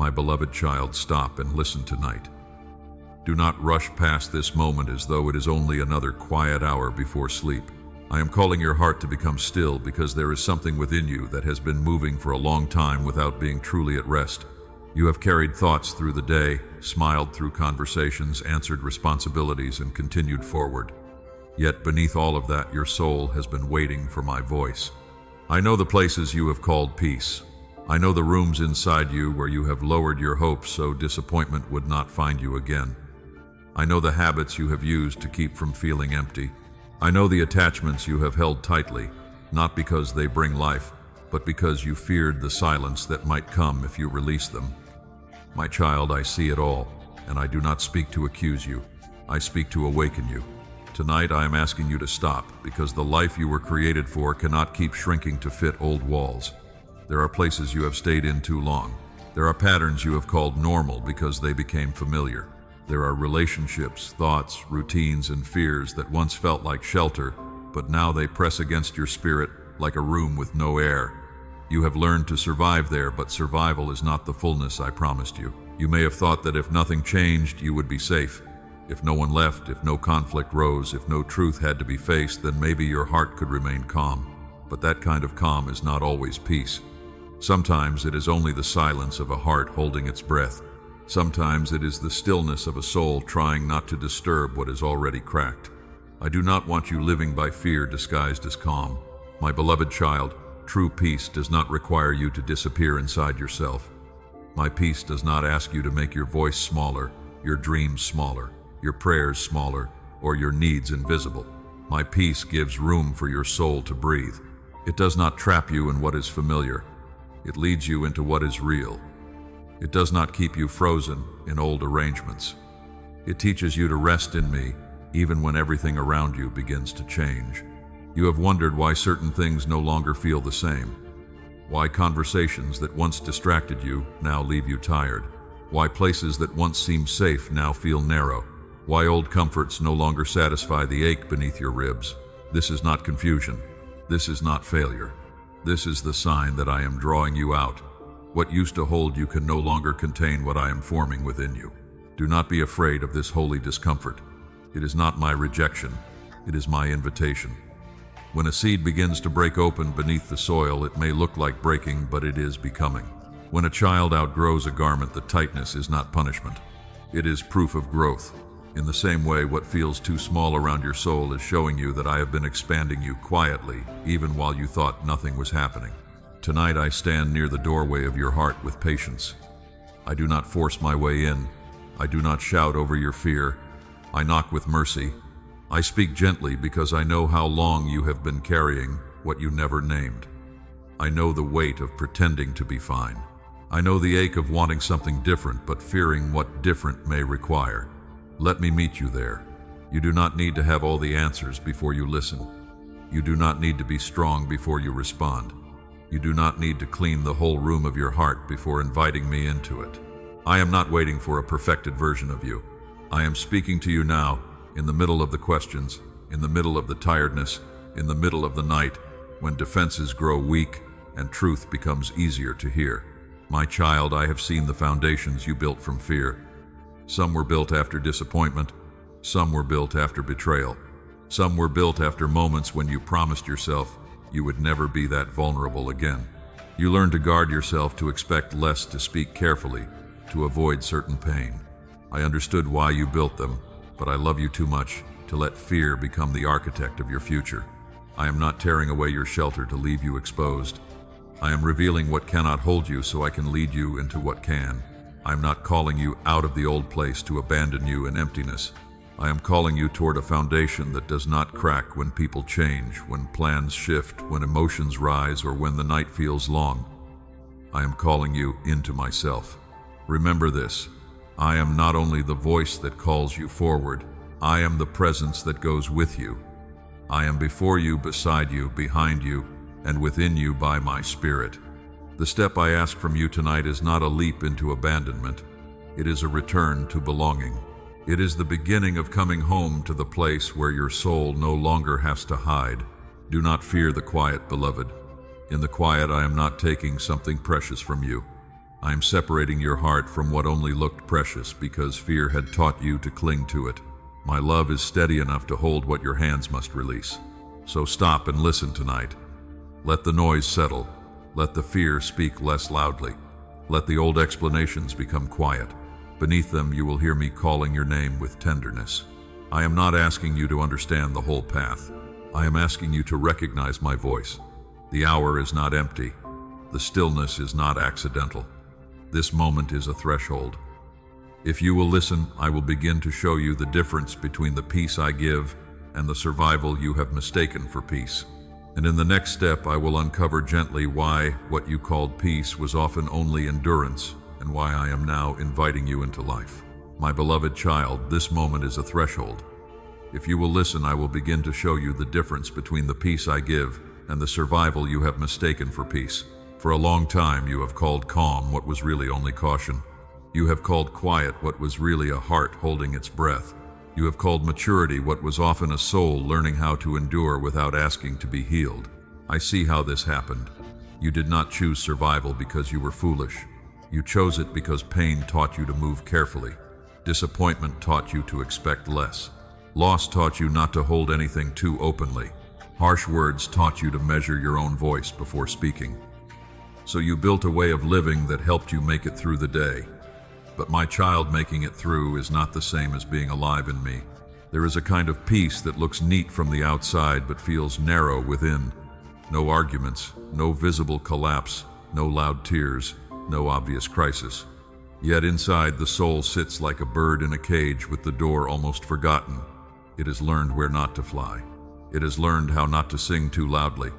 My beloved child, stop and listen tonight. Do not rush past this moment as though it is only another quiet hour before sleep. I am calling your heart to become still because there is something within you that has been moving for a long time without being truly at rest. You have carried thoughts through the day, smiled through conversations, answered responsibilities, and continued forward. Yet beneath all of that, your soul has been waiting for my voice. I know the places you have called peace. I know the rooms inside you where you have lowered your hopes so disappointment would not find you again. I know the habits you have used to keep from feeling empty. I know the attachments you have held tightly, not because they bring life, but because you feared the silence that might come if you release them. My child, I see it all, and I do not speak to accuse you. I speak to awaken you. Tonight I am asking you to stop, because the life you were created for cannot keep shrinking to fit old walls. There are places you have stayed in too long. There are patterns you have called normal because they became familiar. There are relationships, thoughts, routines, and fears that once felt like shelter, but now they press against your spirit like a room with no air. You have learned to survive there, but survival is not the fullness I promised you. You may have thought that if nothing changed, you would be safe. If no one left, if no conflict rose, if no truth had to be faced, then maybe your heart could remain calm. But that kind of calm is not always peace. Sometimes it is only the silence of a heart holding its breath. Sometimes it is the stillness of a soul trying not to disturb what is already cracked. I do not want you living by fear disguised as calm. My beloved child, true peace does not require you to disappear inside yourself. My peace does not ask you to make your voice smaller, your dreams smaller, your prayers smaller, or your needs invisible. My peace gives room for your soul to breathe. It does not trap you in what is familiar. It leads you into what is real. It does not keep you frozen in old arrangements. It teaches you to rest in me, even when everything around you begins to change. You have wondered why certain things no longer feel the same. Why conversations that once distracted you now leave you tired. Why places that once seemed safe now feel narrow. Why old comforts no longer satisfy the ache beneath your ribs. This is not confusion. This is not failure. This is the sign that I am drawing you out. What used to hold you can no longer contain what I am forming within you. Do not be afraid of this holy discomfort. It is not my rejection. It is my invitation. When a seed begins to break open beneath the soil, it may look like breaking, but it is becoming. When a child outgrows a garment, the tightness is not punishment. It is proof of growth. In the same way, what feels too small around your soul is showing you that I have been expanding you quietly, even while you thought nothing was happening. Tonight I stand near the doorway of your heart with patience. I do not force my way in. I do not shout over your fear. I knock with mercy. I speak gently because I know how long you have been carrying what you never named. I know the weight of pretending to be fine. I know the ache of wanting something different but fearing what different may require. Let me meet you there. You do not need to have all the answers before you listen. You do not need to be strong before you respond. You do not need to clean the whole room of your heart before inviting me into it. I am not waiting for a perfected version of you. I am speaking to you now, in the middle of the questions, in the middle of the tiredness, in the middle of the night, when defenses grow weak and truth becomes easier to hear. My child, I have seen the foundations you built from fear. Some were built after disappointment. Some were built after betrayal. Some were built after moments when you promised yourself you would never be that vulnerable again. You learned to guard yourself, to expect less, to speak carefully, to avoid certain pain. I understood why you built them, but I love you too much to let fear become the architect of your future. I am not tearing away your shelter to leave you exposed. I am revealing what cannot hold you so I can lead you into what can. I am not calling you out of the old place to abandon you in emptiness. I am calling you toward a foundation that does not crack when people change, when plans shift, when emotions rise, or when the night feels long. I am calling you into myself. Remember this: I am not only the voice that calls you forward, I am the presence that goes with you. I am before you, beside you, behind you, and within you by my Spirit. The step I ask from you tonight is not a leap into abandonment. It is a return to belonging. It is the beginning of coming home to the place where your soul no longer has to hide. Do not fear the quiet, beloved. In the quiet, I am not taking something precious from you. I am separating your heart from what only looked precious because fear had taught you to cling to it. My love is steady enough to hold what your hands must release. So stop and listen tonight. Let the noise settle. Let the fear speak less loudly. Let the old explanations become quiet. Beneath them, you will hear me calling your name with tenderness. I am not asking you to understand the whole path. I am asking you to recognize my voice. The hour is not empty. The stillness is not accidental. This moment is a threshold. If you will listen, I will begin to show you the difference between the peace I give and the survival you have mistaken for peace. And in the next step, I will uncover gently why what you called peace was often only endurance, and why I am now inviting you into life. My beloved child, this moment is a threshold. If you will listen, I will begin to show you the difference between the peace I give and the survival you have mistaken for peace. For a long time, you have called calm what was really only caution. You have called quiet what was really a heart holding its breath. You have called maturity what was often a soul learning how to endure without asking to be healed. I see how this happened. You did not choose survival because you were foolish. You chose it because pain taught you to move carefully. Disappointment taught you to expect less. Loss taught you not to hold anything too openly. Harsh words taught you to measure your own voice before speaking. So you built a way of living that helped you make it through the day. But my child, making it through is not the same as being alive in me. There is a kind of peace that looks neat from the outside but feels narrow within. No arguments, no visible collapse, no loud tears, no obvious crisis. Yet inside, the soul sits like a bird in a cage with the door almost forgotten. It has learned where not to fly. It has learned how not to sing too loudly.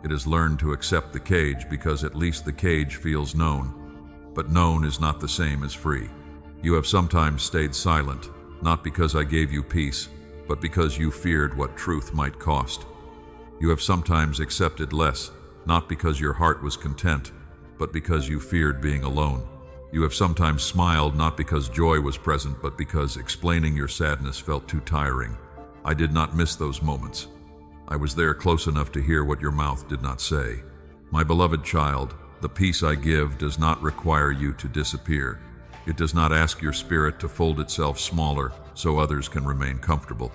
It has learned to accept the cage because at least the cage feels known. But known is not the same as free. You have sometimes stayed silent, not because I gave you peace, but because you feared what truth might cost. You have sometimes accepted less, not because your heart was content, but because you feared being alone. You have sometimes smiled not because joy was present, but because explaining your sadness felt too tiring. I did not miss those moments. I was there close enough to hear what your mouth did not say. My beloved child, the peace I give does not require you to disappear. It does not ask your spirit to fold itself smaller so others can remain comfortable.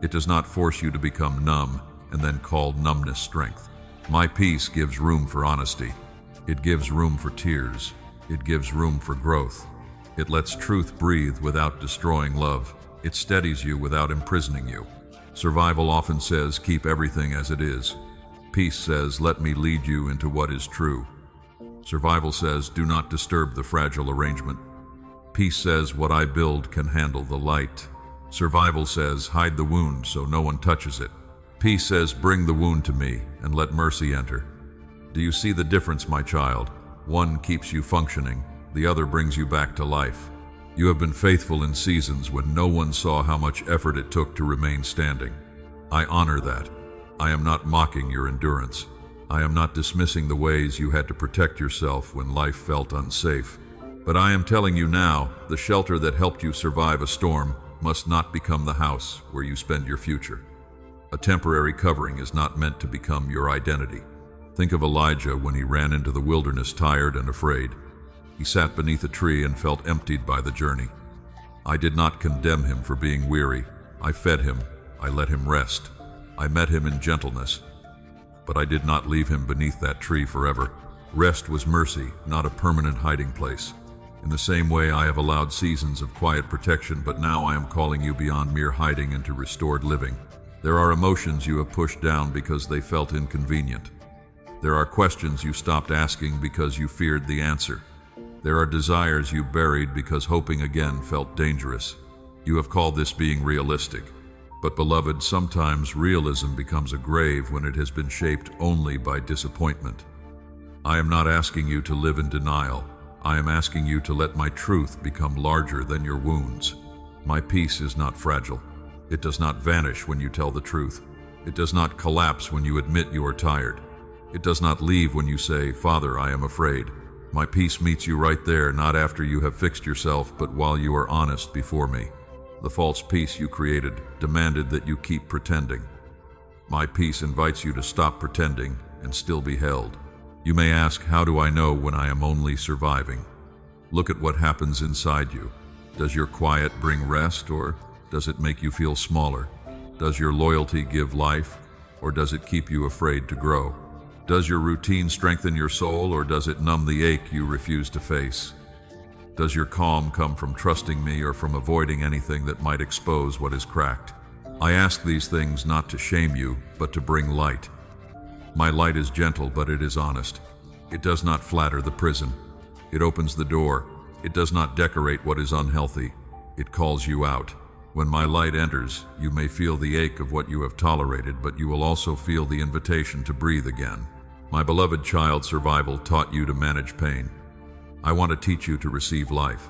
It does not force you to become numb and then call numbness strength. My peace gives room for honesty. It gives room for tears. It gives room for growth. It lets truth breathe without destroying love. It steadies you without imprisoning you. Survival often says, keep everything as it is. Peace says, let me lead you into what is true. Survival says, do not disturb the fragile arrangement. Peace says, what I build can handle the light. Survival says, hide the wound so no one touches it. Peace says, bring the wound to me and let mercy enter. Do you see the difference, my child? One keeps you functioning, the other brings you back to life. You have been faithful in seasons when no one saw how much effort it took to remain standing. I honor that. I am not mocking your endurance. I am not dismissing the ways you had to protect yourself when life felt unsafe. But I am telling you now, the shelter that helped you survive a storm must not become the house where you spend your future. A temporary covering is not meant to become your identity. Think of Elijah when he ran into the wilderness tired and afraid. He sat beneath a tree and felt emptied by the journey. I did not condemn him for being weary. I fed him. I let him rest. I met him in gentleness. But I did not leave him beneath that tree forever. Rest was mercy, not a permanent hiding place. In the same way, I have allowed seasons of quiet protection, but now I am calling you beyond mere hiding into restored living. There are emotions you have pushed down because they felt inconvenient. There are questions you stopped asking because you feared the answer. There are desires you buried because hoping again felt dangerous. You have called this being realistic. But beloved, sometimes realism becomes a grave when it has been shaped only by disappointment. I am not asking you to live in denial. I am asking you to let my truth become larger than your wounds. My peace is not fragile. It does not vanish when you tell the truth. It does not collapse when you admit you are tired. It does not leave when you say, Father, I am afraid. My peace meets you right there, not after you have fixed yourself, but while you are honest before me. The false peace you created demanded that you keep pretending. My peace invites you to stop pretending and still be held. You may ask, how do I know when I am only surviving? Look at what happens inside you. Does your quiet bring rest, or does it make you feel smaller? Does your loyalty give life, or does it keep you afraid to grow? Does your routine strengthen your soul, or does it numb the ache you refuse to face? Does your calm come from trusting me, or from avoiding anything that might expose what is cracked? I ask these things not to shame you, but to bring light. My light is gentle, but it is honest. It does not flatter the prison. It opens the door. It does not decorate what is unhealthy. It calls you out. When my light enters, you may feel the ache of what you have tolerated, but you will also feel the invitation to breathe again. My beloved child, survival taught you to manage pain. I want to teach you to receive life.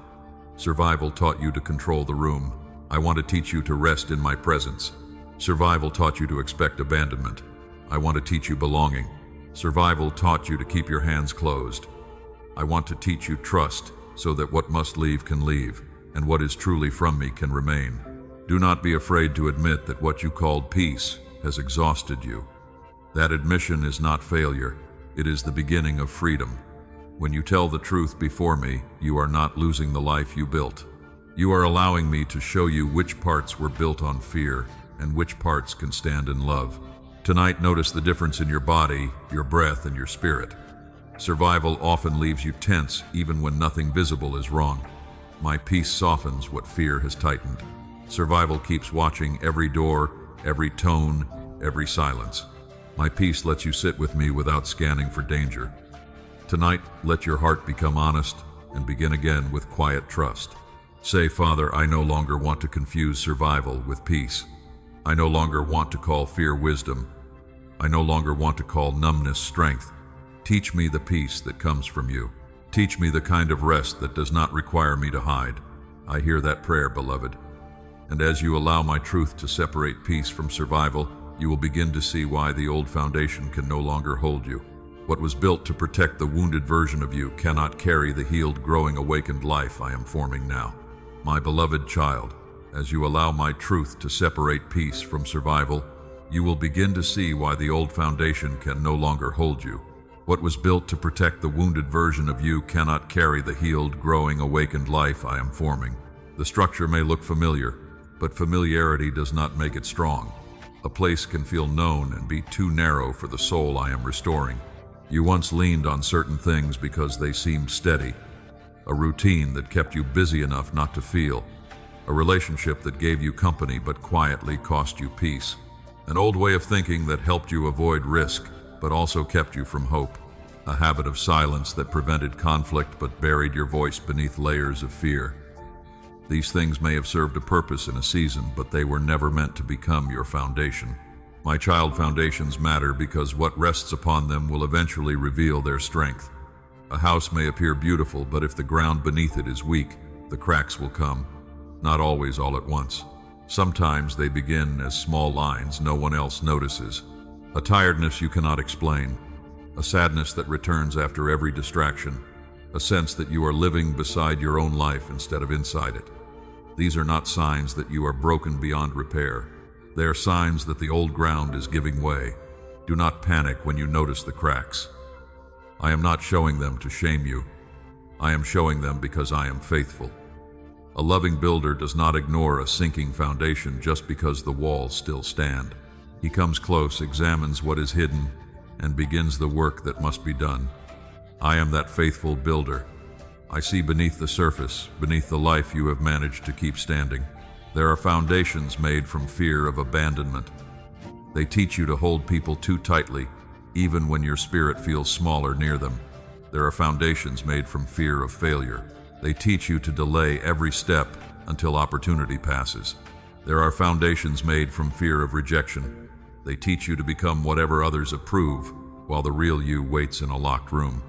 Survival taught you to control the room. I want to teach you to rest in my presence. Survival taught you to expect abandonment. I want to teach you belonging. Survival taught you to keep your hands closed. I want to teach you trust, so that what must leave can leave, and what is truly from me can remain. Do not be afraid to admit that what you called peace has exhausted you. That admission is not failure. It is the beginning of freedom. When you tell the truth before me, you are not losing the life you built. You are allowing me to show you which parts were built on fear and which parts can stand in love. Tonight, notice the difference in your body, your breath, and your spirit. Survival often leaves you tense even when nothing visible is wrong. My peace softens what fear has tightened. Survival keeps watching every door, every tone, every silence. My peace lets you sit with me without scanning for danger. Tonight, let your heart become honest and begin again with quiet trust. Say, Father, I no longer want to confuse survival with peace. I no longer want to call fear wisdom. I no longer want to call numbness strength. Teach me the peace that comes from you. Teach me the kind of rest that does not require me to hide. I hear that prayer, beloved. And as you allow my truth to separate peace from survival, you will begin to see why the old foundation can no longer hold you. What was built to protect the wounded version of you cannot carry the healed, growing, awakened life I am forming now. My beloved child, as you allow my truth to separate peace from survival, you will begin to see why the old foundation can no longer hold you. What was built to protect the wounded version of you cannot carry the healed, growing, awakened life I am forming. The structure may look familiar, but familiarity does not make it strong. A place can feel known and be too narrow for the soul I am restoring. You once leaned on certain things because they seemed steady. A routine that kept you busy enough not to feel. A relationship that gave you company but quietly cost you peace. An old way of thinking that helped you avoid risk but also kept you from hope. A habit of silence that prevented conflict but buried your voice beneath layers of fear. These things may have served a purpose in a season, but they were never meant to become your foundation. My child, foundations matter because what rests upon them will eventually reveal their strength. A house may appear beautiful, but if the ground beneath it is weak, the cracks will come. Not always all at once. Sometimes they begin as small lines no one else notices. A tiredness you cannot explain. A sadness that returns after every distraction. A sense that you are living beside your own life instead of inside it. These are not signs that you are broken beyond repair. They are signs that the old ground is giving way. Do not panic when you notice the cracks. I am not showing them to shame you. I am showing them because I am faithful. A loving builder does not ignore a sinking foundation just because the walls still stand. He comes close, examines what is hidden, and begins the work that must be done. I am that faithful builder. I see beneath the surface, beneath the life you have managed to keep standing. There are foundations made from fear of abandonment. They teach you to hold people too tightly, even when your spirit feels smaller near them. There are foundations made from fear of failure. They teach you to delay every step until opportunity passes. There are foundations made from fear of rejection. They teach you to become whatever others approve, while the real you waits in a locked room.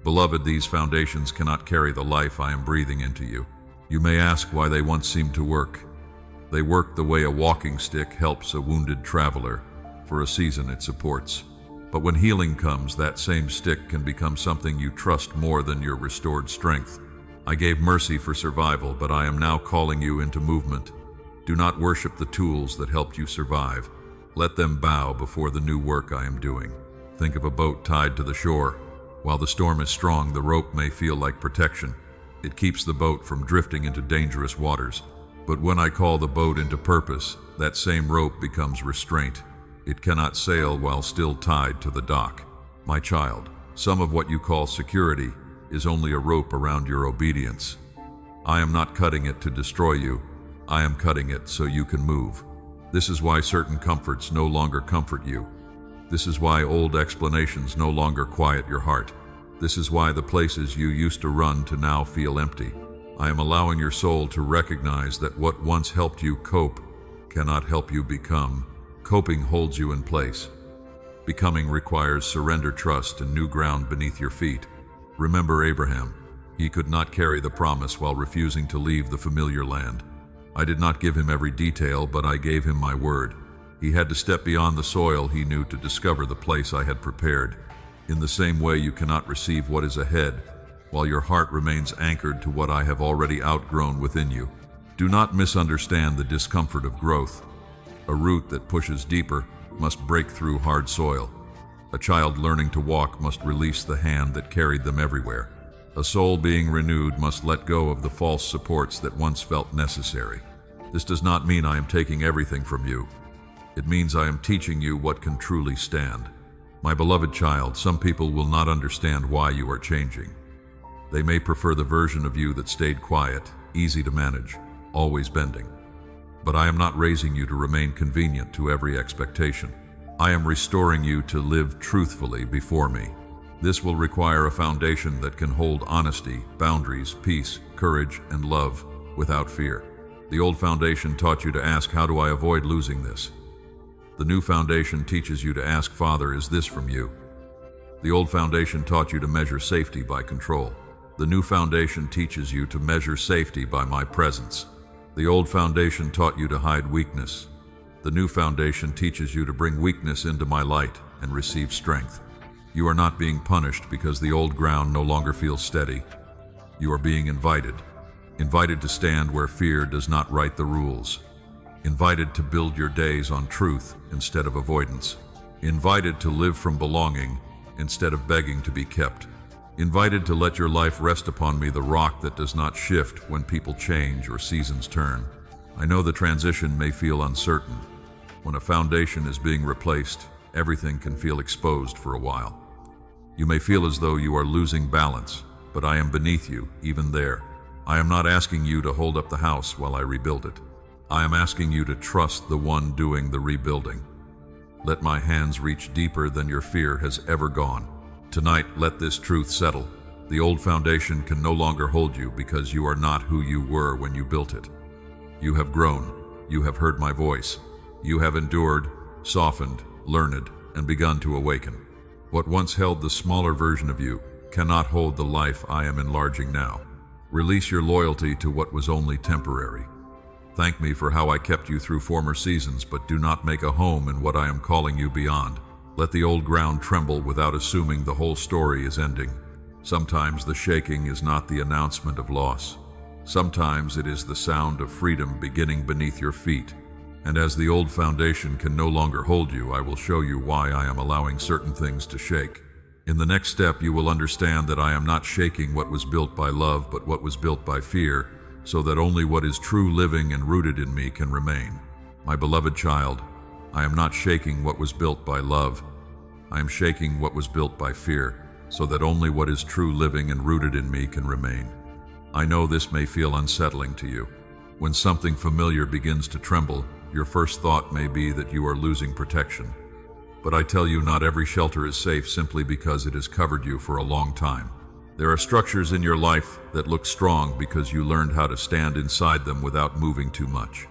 Beloved, these foundations cannot carry the life I am breathing into you. You may ask why they once seemed to work. They work the way a walking stick helps a wounded traveler. For a season it supports. But when healing comes, that same stick can become something you trust more than your restored strength. I gave mercy for survival, but I am now calling you into movement. Do not worship the tools that helped you survive. Let them bow before the new work I am doing. Think of a boat tied to the shore. While the storm is strong, the rope may feel like protection. It keeps the boat from drifting into dangerous waters. But when I call the boat into purpose, that same rope becomes restraint. It cannot sail while still tied to the dock. My child, some of what you call security is only a rope around your obedience. I am not cutting it to destroy you. I am cutting it so you can move. This is why certain comforts no longer comfort you. This is why old explanations no longer quiet your heart. This is why the places you used to run to now feel empty. I am allowing your soul to recognize that what once helped you cope cannot help you become. Coping holds you in place. Becoming requires surrender, trust, and new ground beneath your feet. Remember Abraham. He could not carry the promise while refusing to leave the familiar land. I did not give him every detail, but I gave him my word. He had to step beyond the soil he knew to discover the place I had prepared. In the same way, you cannot receive what is ahead while your heart remains anchored to what I have already outgrown within you. Do not misunderstand the discomfort of growth. A root that pushes deeper must break through hard soil. A child learning to walk must release the hand that carried them everywhere. A soul being renewed must let go of the false supports that once felt necessary. This does not mean I am taking everything from you. It means I am teaching you what can truly stand. My beloved child, some people will not understand why you are changing. They may prefer the version of you that stayed quiet, easy to manage, always bending. But I am not raising you to remain convenient to every expectation. I am restoring you to live truthfully before me. This will require a foundation that can hold honesty, boundaries, peace, courage, and love without fear. The old foundation taught you to ask, how do I avoid losing this? The new foundation teaches you to ask, Father, is this from you? The old foundation taught you to measure safety by control. The new foundation teaches you to measure safety by my presence. The old foundation taught you to hide weakness. The new foundation teaches you to bring weakness into my light and receive strength. You are not being punished because the old ground no longer feels steady. You are being invited. Invited to stand where fear does not write the rules. Invited to build your days on truth instead of avoidance. Invited to live from belonging instead of begging to be kept. Invited to let your life rest upon me, the rock that does not shift when people change or seasons turn. I know the transition may feel uncertain. When a foundation is being replaced, everything can feel exposed for a while. You may feel as though you are losing balance, but I am beneath you, even there. I am not asking you to hold up the house while I rebuild it. I am asking you to trust the one doing the rebuilding. Let my hands reach deeper than your fear has ever gone. Tonight, let this truth settle. The old foundation can no longer hold you because you are not who you were when you built it. You have grown. You have heard my voice. You have endured, softened, learned, and begun to awaken. What once held the smaller version of you cannot hold the life I am enlarging now. Release your loyalty to what was only temporary. Thank me for how I kept you through former seasons, but do not make a home in what I am calling you beyond. Let the old ground tremble without assuming the whole story is ending. Sometimes the shaking is not the announcement of loss. Sometimes it is the sound of freedom beginning beneath your feet. And as the old foundation can no longer hold you, I will show you why I am allowing certain things to shake. In the next step, you will understand that I am not shaking what was built by love, but what was built by fear, so that only what is true, living, and rooted in me can remain. My beloved child, I am not shaking what was built by love. I am shaking what was built by fear, so that only what is true, living, and rooted in me can remain. I know this may feel unsettling to you. When something familiar begins to tremble, your first thought may be that you are losing protection. But I tell you, not every shelter is safe simply because it has covered you for a long time. There are structures in your life that look strong because you learned how to stand inside them without moving too much.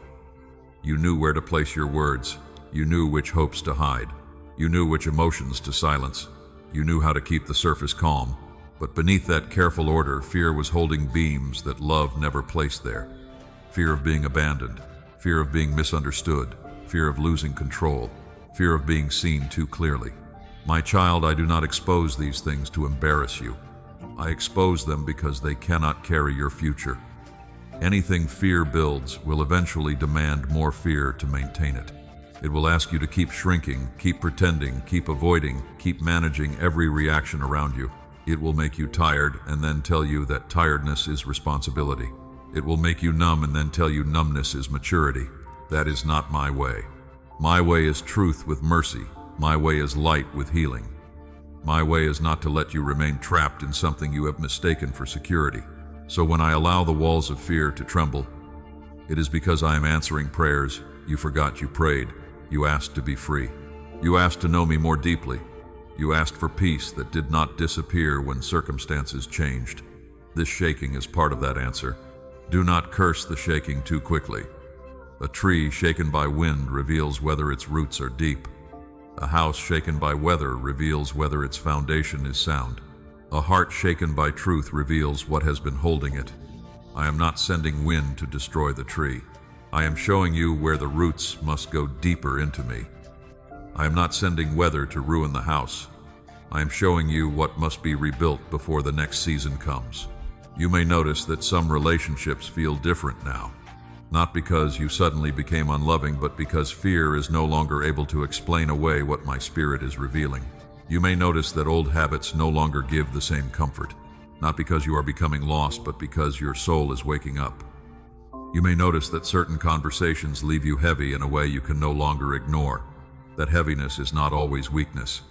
You knew where to place your words. You knew which hopes to hide. You knew which emotions to silence. You knew how to keep the surface calm. But beneath that careful order, fear was holding beams that love never placed there. Fear of being abandoned. Fear of being misunderstood. Fear of losing control. Fear of being seen too clearly. My child, I do not expose these things to embarrass you. I expose them because they cannot carry your future. Anything fear builds will eventually demand more fear to maintain it. It will ask you to keep shrinking, keep pretending, keep avoiding, keep managing every reaction around you. It will make you tired and then tell you that tiredness is responsibility. It will make you numb and then tell you numbness is maturity. That is not my way. My way is truth with mercy. My way is light with healing. My way is not to let you remain trapped in something you have mistaken for security. So when I allow the walls of fear to tremble, it is because I am answering prayers. You forgot you prayed. You asked to be free. You asked to know me more deeply. You asked for peace that did not disappear when circumstances changed. This shaking is part of that answer. Do not curse the shaking too quickly. A tree shaken by wind reveals whether its roots are deep. A house shaken by weather reveals whether its foundation is sound. A heart shaken by truth reveals what has been holding it. I am not sending wind to destroy the tree. I am showing you where the roots must go deeper into me. I am not sending weather to ruin the house. I am showing you what must be rebuilt before the next season comes. You may notice that some relationships feel different now. Not because you suddenly became unloving, but because fear is no longer able to explain away what my spirit is revealing. You may notice that old habits no longer give the same comfort. Not because you are becoming lost, but because your soul is waking up. You may notice that certain conversations leave you heavy in a way you can no longer ignore. That heaviness is not always weakness.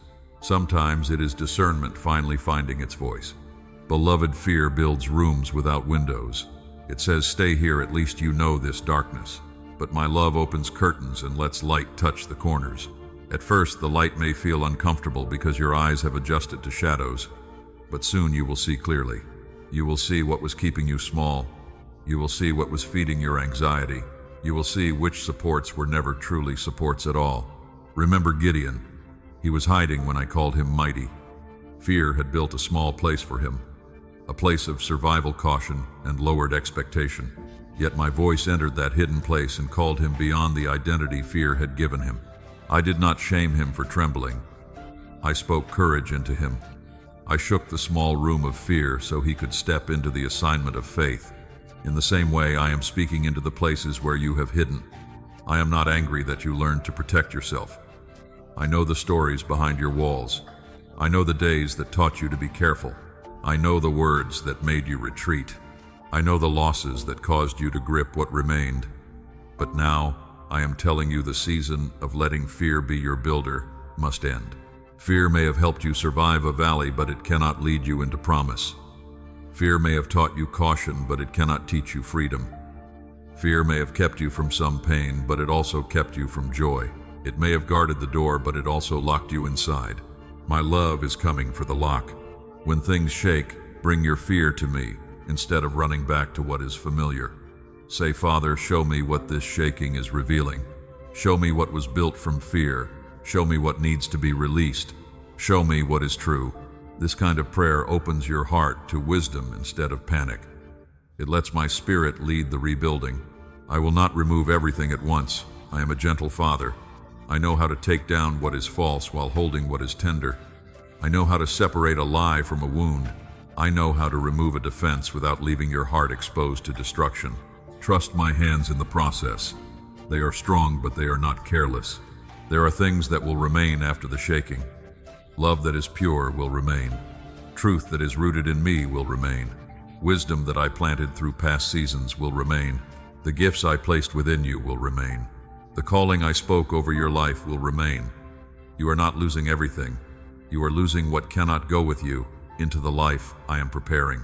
Sometimes it is discernment finally finding its voice. Beloved, fear builds rooms without windows. It says, stay here, at least you know this darkness. But my love opens curtains and lets light touch the corners. At first, the light may feel uncomfortable because your eyes have adjusted to shadows. But soon you will see clearly. You will see what was keeping you small. You will see what was feeding your anxiety. You will see which supports were never truly supports at all. Remember Gideon. He was hiding when I called him mighty. Fear had built a small place for him, a place of survival caution and lowered expectation. Yet my voice entered that hidden place and called him beyond the identity fear had given him. I did not shame him for trembling. I spoke courage into him. I shook the small room of fear so he could step into the assignment of faith. In the same way, I am speaking into the places where you have hidden. I am not angry that you learned to protect yourself. I know the stories behind your walls. I know the days that taught you to be careful. I know the words that made you retreat. I know the losses that caused you to grip what remained. But now, I am telling you the season of letting fear be your builder must end. Fear may have helped you survive a valley, but it cannot lead you into promise. Fear may have taught you caution, but it cannot teach you freedom. Fear may have kept you from some pain, but it also kept you from joy. It may have guarded the door, but it also locked you inside. My love is coming for the lock. When things shake, bring your fear to me instead of running back to what is familiar. Say, Father, show me what this shaking is revealing. Show me what was built from fear. Show me what needs to be released. Show me what is true. This kind of prayer opens your heart to wisdom instead of panic. It lets my spirit lead the rebuilding. I will not remove everything at once. I am a gentle Father. I know how to take down what is false while holding what is tender. I know how to separate a lie from a wound. I know how to remove a defense without leaving your heart exposed to destruction. Trust my hands in the process. They are strong, but they are not careless. There are things that will remain after the shaking. Love that is pure will remain. Truth that is rooted in me will remain. Wisdom that I planted through past seasons will remain. The gifts I placed within you will remain. The calling I spoke over your life will remain. You are not losing everything. You are losing what cannot go with you into the life I am preparing.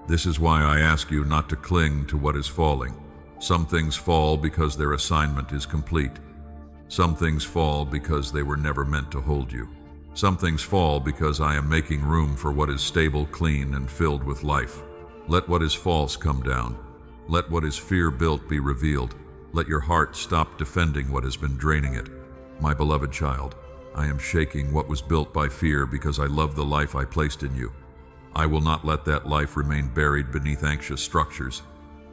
This is why I ask you not to cling to what is falling. Some things fall because their assignment is complete. Some things fall because they were never meant to hold you. Some things fall because I am making room for what is stable, clean, and filled with life. Let what is false come down. Let what is fear-built be revealed. Let your heart stop defending what has been draining it. My beloved child, I am shaking what was built by fear because I love the life I placed in you. I will not let that life remain buried beneath anxious structures.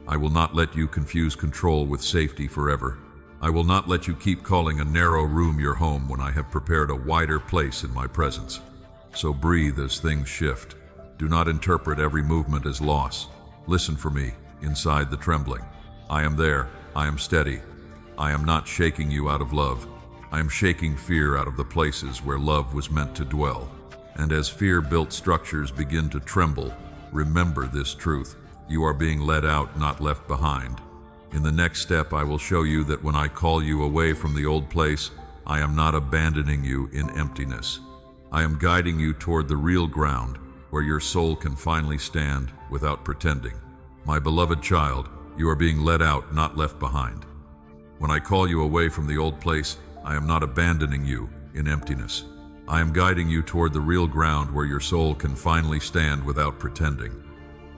I will not let you confuse control with safety forever. I will not let you keep calling a narrow room your home when I have prepared a wider place in my presence. So breathe as things shift. Do not interpret every movement as loss. Listen for me inside the trembling. I am there. I am steady. I am not shaking you out of love. I am shaking fear out of the places where love was meant to dwell. And as fear-built structures begin to tremble, remember this truth. You are being led out, not left behind. In the next step, I will show you that when I call you away from the old place, I am not abandoning you in emptiness. I am guiding you toward the real ground, where your soul can finally stand without pretending. My beloved child, you are being led out, not left behind. When I call you away from the old place, I am not abandoning you in emptiness. I am guiding you toward the real ground where your soul can finally stand without pretending.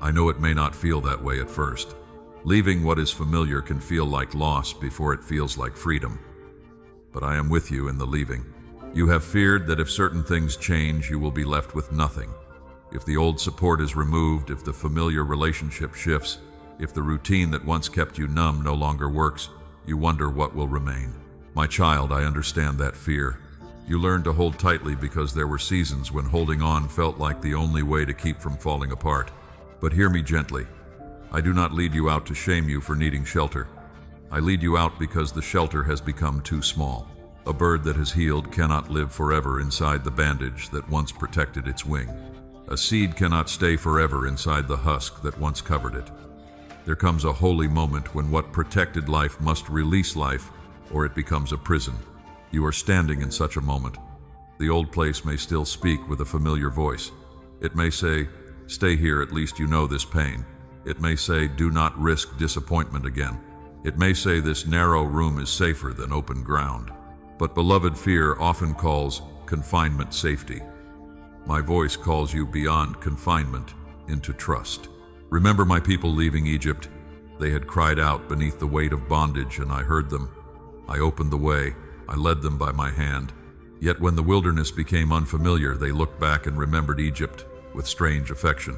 I know it may not feel that way at first. Leaving what is familiar can feel like loss before it feels like freedom. But I am with you in the leaving. You have feared that if certain things change, you will be left with nothing. If the old support is removed, if the familiar relationship shifts, if the routine that once kept you numb no longer works, you wonder what will remain. My child, I understand that fear. You learned to hold tightly because there were seasons when holding on felt like the only way to keep from falling apart. But hear me gently. I do not lead you out to shame you for needing shelter. I lead you out because the shelter has become too small. A bird that has healed cannot live forever inside the bandage that once protected its wing. A seed cannot stay forever inside the husk that once covered it. There comes a holy moment when what protected life must release life, or it becomes a prison. You are standing in such a moment. The old place may still speak with a familiar voice. It may say, "Stay here, at least you know this pain." It may say, "Do not risk disappointment again." It may say, "This narrow room is safer than open ground." But beloved, fear often calls confinement safety. My voice calls you beyond confinement into trust. Remember my people leaving Egypt? They had cried out beneath the weight of bondage, and I heard them. I opened the way. I led them by my hand. Yet when the wilderness became unfamiliar, they looked back and remembered Egypt with strange affection.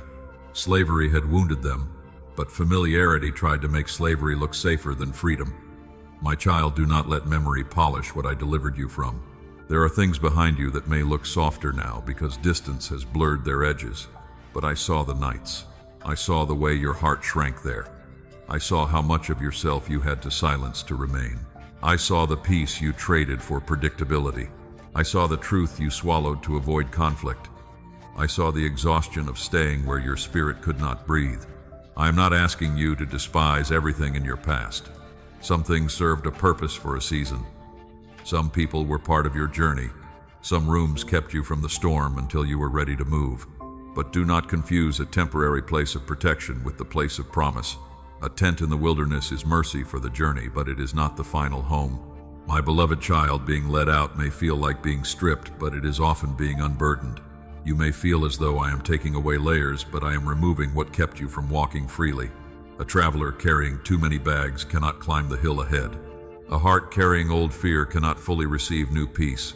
Slavery had wounded them, but familiarity tried to make slavery look safer than freedom. My child, do not let memory polish what I delivered you from. There are things behind you that may look softer now because distance has blurred their edges. But I saw the nights. I saw the way your heart shrank there. I saw how much of yourself you had to silence to remain. I saw the peace you traded for predictability. I saw the truth you swallowed to avoid conflict. I saw the exhaustion of staying where your spirit could not breathe. I am not asking you to despise everything in your past. Some things served a purpose for a season. Some people were part of your journey. Some rooms kept you from the storm until you were ready to move. But do not confuse a temporary place of protection with the place of promise. A tent in the wilderness is mercy for the journey, but it is not the final home. My beloved child, being led out may feel like being stripped, but it is often being unburdened. You may feel as though I am taking away layers, but I am removing what kept you from walking freely. A traveler carrying too many bags cannot climb the hill ahead. A heart carrying old fear cannot fully receive new peace.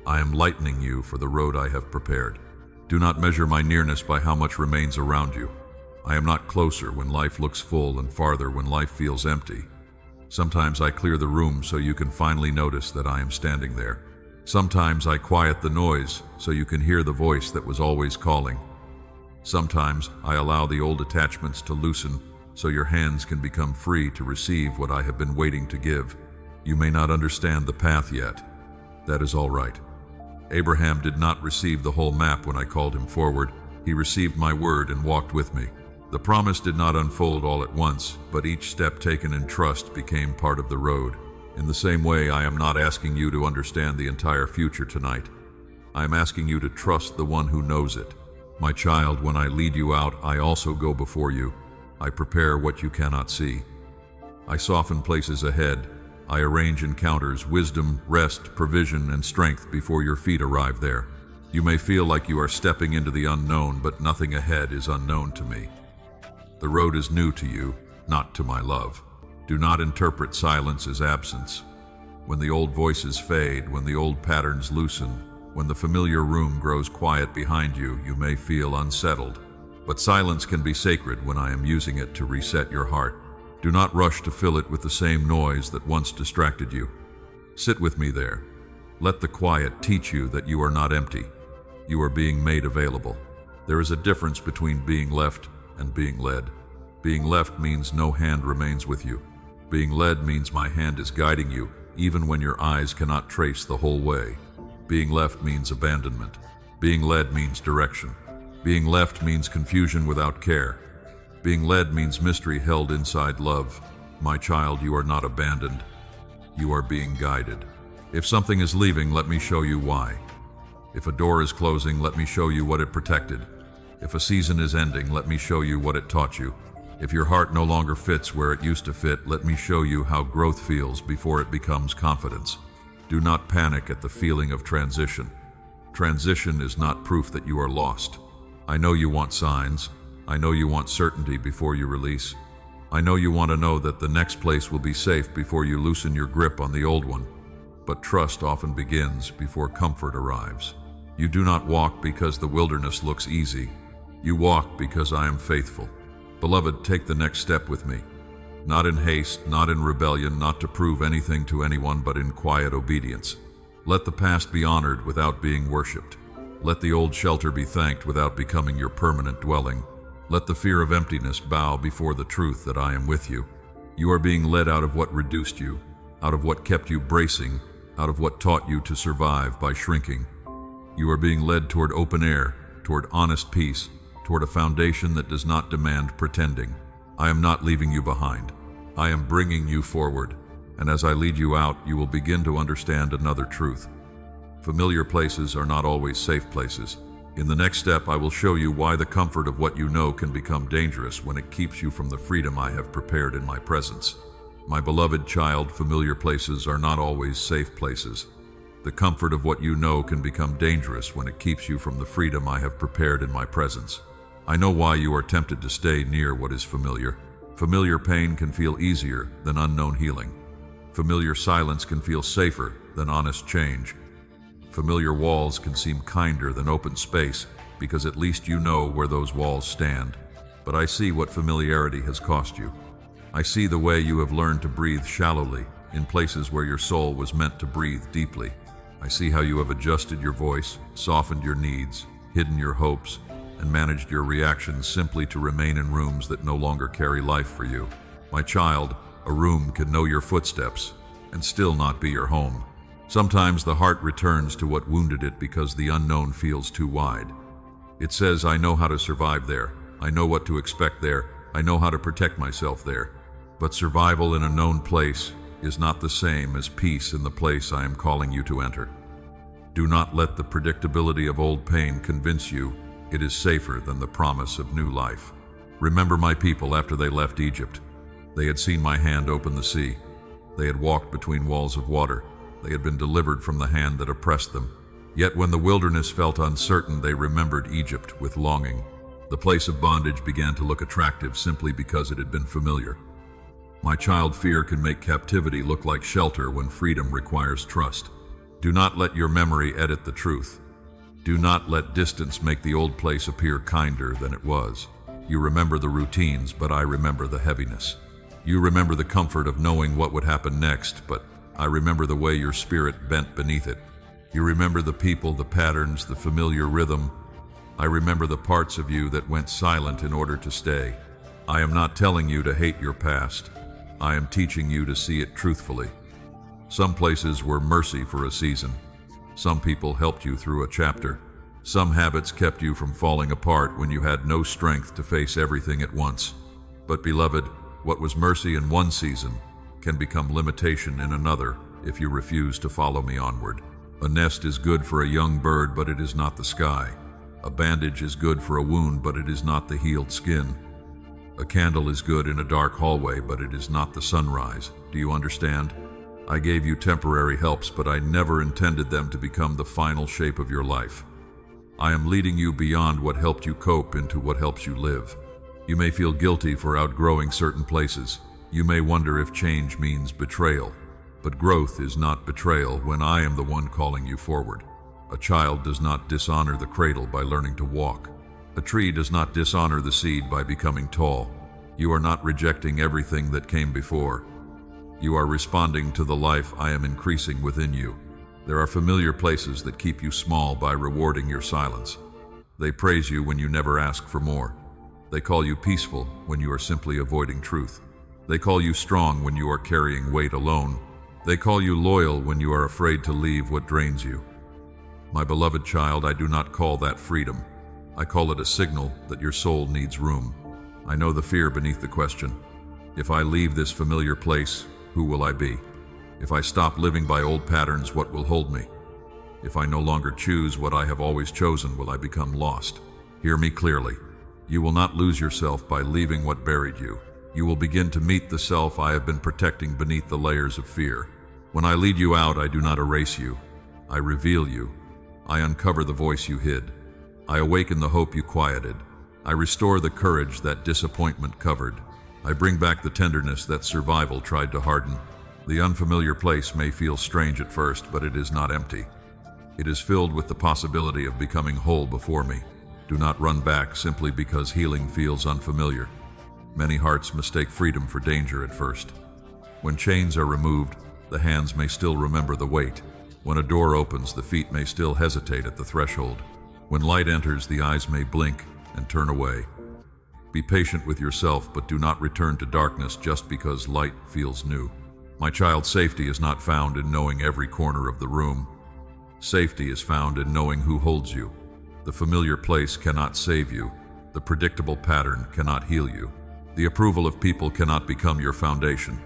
I am lightening you for the road I have prepared. Do not measure my nearness by how much remains around you. I am not closer when life looks full and farther when life feels empty. Sometimes I clear the room so you can finally notice that I am standing there. Sometimes I quiet the noise so you can hear the voice that was always calling. Sometimes I allow the old attachments to loosen so your hands can become free to receive what I have been waiting to give. You may not understand the path yet. That is all right. Abraham did not receive the whole map when I called him forward. He received my word and walked with me. The promise did not unfold all at once, but each step taken in trust became part of the road. In the same way, I am not asking you to understand the entire future tonight. I am asking you to trust the one who knows it. My child, when I lead you out, I also go before you. I prepare what you cannot see. I soften places ahead. I arrange encounters, wisdom, rest, provision, and strength before your feet arrive there. You may feel like you are stepping into the unknown, but nothing ahead is unknown to me. The road is new to you, not to my love. Do not interpret silence as absence. When the old voices fade, when the old patterns loosen, when the familiar room grows quiet behind you, you may feel unsettled. But silence can be sacred when I am using it to reset your heart. Do not rush to fill it with the same noise that once distracted you. Sit with me there. Let the quiet teach you that you are not empty. You are being made available. There is a difference between being left and being led. Being left means no hand remains with you. Being led means my hand is guiding you, even when your eyes cannot trace the whole way. Being left means abandonment. Being led means direction. Being left means confusion without care. Being led means mystery held inside love. My child, you are not abandoned. You are being guided. If something is leaving, let me show you why. If a door is closing, let me show you what it protected. If a season is ending, let me show you what it taught you. If your heart no longer fits where it used to fit, let me show you how growth feels before it becomes confidence. Do not panic at the feeling of transition. Transition is not proof that you are lost. I know you want signs. I know you want certainty before you release. I know you want to know that the next place will be safe before you loosen your grip on the old one. But trust often begins before comfort arrives. You do not walk because the wilderness looks easy. You walk because I am faithful. Beloved, take the next step with me. Not in haste, not in rebellion, not to prove anything to anyone, but in quiet obedience. Let the past be honored without being worshipped. Let the old shelter be thanked without becoming your permanent dwelling. Let the fear of emptiness bow before the truth that I am with you. You are being led out of what reduced you, out of what kept you bracing, out of what taught you to survive by shrinking. You are being led toward open air, toward honest peace, toward a foundation that does not demand pretending. I am not leaving you behind. I am bringing you forward, and as I lead you out, you will begin to understand another truth. Familiar places are not always safe places. In the next step, I will show you why the comfort of what you know can become dangerous when it keeps you from the freedom I have prepared in my presence. My beloved child, familiar places are not always safe places. The comfort of what you know can become dangerous when it keeps you from the freedom I have prepared in my presence. I know why you are tempted to stay near what is familiar. Familiar pain can feel easier than unknown healing. Familiar silence can feel safer than honest change. Familiar walls can seem kinder than open space because at least you know where those walls stand. But I see what familiarity has cost you. I see the way you have learned to breathe shallowly in places where your soul was meant to breathe deeply. I see how you have adjusted your voice, softened your needs, hidden your hopes, and managed your reactions simply to remain in rooms that no longer carry life for you. My child, a room can know your footsteps and still not be your home. Sometimes the heart returns to what wounded it because the unknown feels too wide. It says, I know how to survive there. I know what to expect there. I know how to protect myself there. But survival in a known place is not the same as peace in the place I am calling you to enter. Do not let the predictability of old pain convince you it is safer than the promise of new life. Remember my people after they left Egypt. They had seen my hand open the sea. They had walked between walls of water. They had been delivered from the hand that oppressed them. Yet when the wilderness felt uncertain, they remembered Egypt with longing. The place of bondage began to look attractive simply because it had been familiar. My child, fear can make captivity look like shelter when freedom requires trust. Do not let your memory edit the truth. Do not let distance make the old place appear kinder than it was. You remember the routines, but I remember the heaviness. You remember the comfort of knowing what would happen next, but I remember the way your spirit bent beneath it. You remember the people, the patterns, the familiar rhythm. I remember the parts of you that went silent in order to stay. I am not telling you to hate your past. I am teaching you to see it truthfully. Some places were mercy for a season. Some people helped you through a chapter. Some habits kept you from falling apart when you had no strength to face everything at once. But beloved, what was mercy in one season can become limitation in another if you refuse to follow me onward. A nest is good for a young bird, but it is not the sky. A bandage is good for a wound, but it is not the healed skin. A candle is good in a dark hallway, but it is not the sunrise. Do you understand? I gave you temporary helps, but I never intended them to become the final shape of your life. I am leading you beyond what helped you cope into what helps you live. You may feel guilty for outgrowing certain places. You may wonder if change means betrayal. But growth is not betrayal when I am the one calling you forward. A child does not dishonor the cradle by learning to walk. A tree does not dishonor the seed by becoming tall. You are not rejecting everything that came before. You are responding to the life I am increasing within you. There are familiar places that keep you small by rewarding your silence. They praise you when you never ask for more. They call you peaceful when you are simply avoiding truth. They call you strong when you are carrying weight alone. They call you loyal when you are afraid to leave what drains you. My beloved child, I do not call that freedom. I call it a signal that your soul needs room. I know the fear beneath the question. If I leave this familiar place, who will I be? If I stop living by old patterns, what will hold me? If I no longer choose what I have always chosen, will I become lost? Hear me clearly. You will not lose yourself by leaving what buried you. You will begin to meet the self I have been protecting beneath the layers of fear. When I lead you out, I do not erase you. I reveal you. I uncover the voice you hid. I awaken the hope you quieted. I restore the courage that disappointment covered. I bring back the tenderness that survival tried to harden. The unfamiliar place may feel strange at first, but it is not empty. It is filled with the possibility of becoming whole before me. Do not run back simply because healing feels unfamiliar. Many hearts mistake freedom for danger at first. When chains are removed, the hands may still remember the weight. When a door opens, the feet may still hesitate at the threshold. When light enters, the eyes may blink and turn away. Be patient with yourself, but do not return to darkness just because light feels new. My child, safety is not found in knowing every corner of the room. Safety is found in knowing who holds you. The familiar place cannot save you. The predictable pattern cannot heal you. The approval of people cannot become your foundation.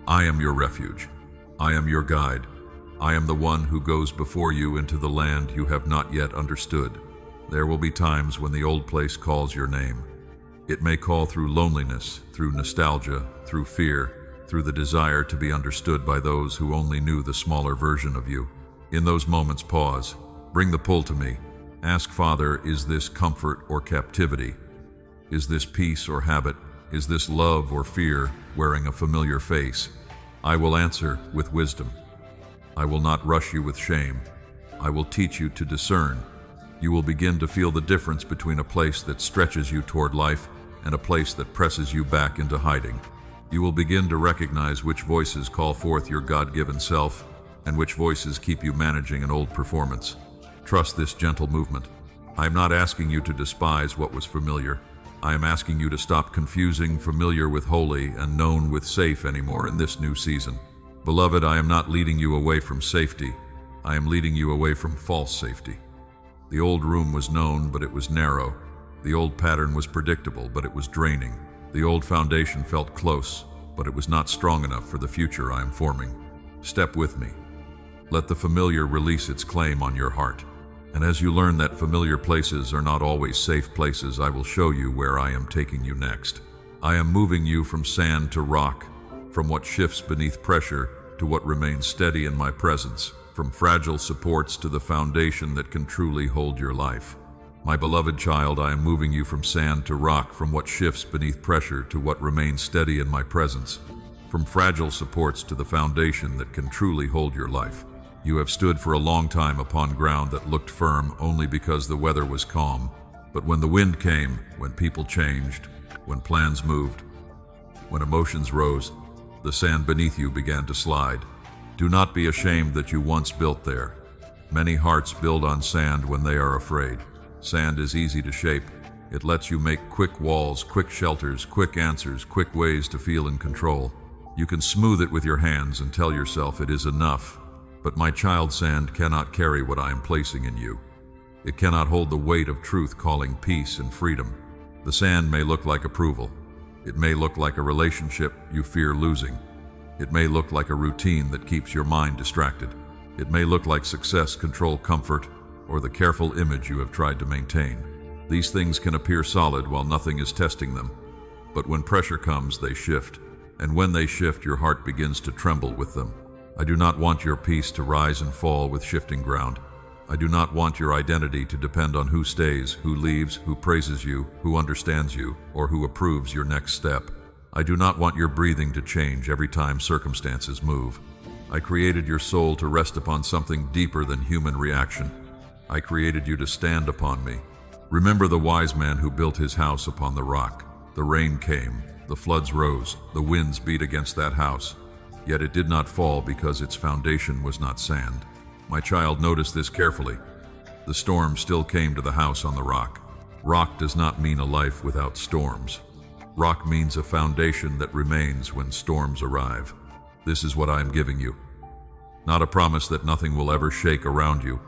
I am your refuge. I am your guide. I am the one who goes before you into the land you have not yet understood. There will be times when the old place calls your name. It may call through loneliness, through nostalgia, through fear, through the desire to be understood by those who only knew the smaller version of you. In those moments, pause. Bring the pull to me. Ask, Father, is this comfort or captivity? Is this peace or habit? Is this love or fear wearing a familiar face? I will answer with wisdom. I will not rush you with shame. I will teach you to discern. You will begin to feel the difference between a place that stretches you toward life and a place that presses you back into hiding. You will begin to recognize which voices call forth your God-given self and which voices keep you managing an old performance. Trust this gentle movement. I am not asking you to despise what was familiar. I am asking you to stop confusing familiar with holy and known with safe anymore in this new season. Beloved, I am not leading you away from safety. I am leading you away from false safety. The old room was known, but it was narrow. The old pattern was predictable, but it was draining. The old foundation felt close, but it was not strong enough for the future I am forming. Step with me. Let the familiar release its claim on your heart. And as you learn that familiar places are not always safe places, I will show you where I am taking you next. I am moving you from sand to rock, from what shifts beneath pressure to what remains steady in my presence, from fragile supports to the foundation that can truly hold your life. My beloved child, I am moving you from sand to rock, from what shifts beneath pressure to what remains steady in my presence, from fragile supports to the foundation that can truly hold your life. You have stood for a long time upon ground that looked firm only because the weather was calm. But when the wind came, when people changed, when plans moved, when emotions rose, the sand beneath you began to slide. Do not be ashamed that you once built there. Many hearts build on sand when they are afraid. Sand is easy to shape. It lets you make quick walls, quick shelters, quick answers, quick ways to feel in control. You can smooth it with your hands and tell yourself it is enough. But my child, sand cannot carry what I am placing in you. It cannot hold the weight of truth calling peace and freedom. The sand may look like approval. It may look like a relationship you fear losing. It may look like a routine that keeps your mind distracted. It may look like success, control, comfort, or the careful image you have tried to maintain. These things can appear solid while nothing is testing them. But when pressure comes, they shift. And when they shift, your heart begins to tremble with them. I do not want your peace to rise and fall with shifting ground. I do not want your identity to depend on who stays, who leaves, who praises you, who understands you, or who approves your next step. I do not want your breathing to change every time circumstances move. I created your soul to rest upon something deeper than human reaction. I created you to stand upon me. Remember the wise man who built his house upon the rock. The rain came, the floods rose, the winds beat against that house. Yet it did not fall because its foundation was not sand. My child, notice this carefully. The storm still came to the house on the rock. Rock does not mean a life without storms. Rock means a foundation that remains when storms arrive. This is what I am giving you. Not a promise that nothing will ever shake around you,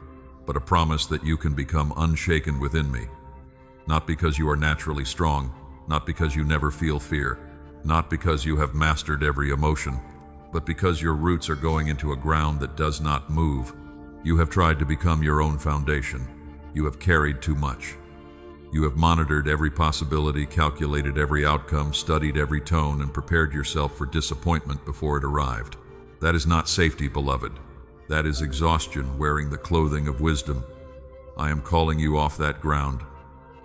but a promise that you can become unshaken within me. Not because you are naturally strong, not because you never feel fear, not because you have mastered every emotion, but because your roots are going into a ground that does not move. You have tried to become your own foundation. You have carried too much. You have monitored every possibility, calculated every outcome, studied every tone, and prepared yourself for disappointment before it arrived. That is not safety, beloved. That is exhaustion wearing the clothing of wisdom. I am calling you off that ground.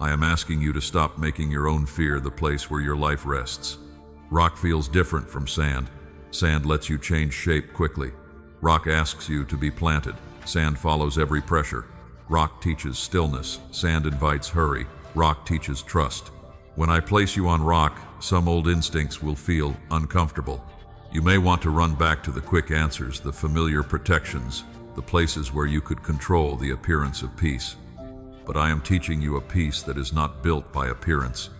I am asking you to stop making your own fear the place where your life rests. Rock feels different from sand. Sand lets you change shape quickly. Rock asks you to be planted. Sand follows every pressure. Rock teaches stillness. Sand invites hurry. Rock teaches trust. When I place you on rock, some old instincts will feel uncomfortable. You may want to run back to the quick answers, the familiar protections, the places where you could control the appearance of peace. But I am teaching you a peace that is not built by appearance.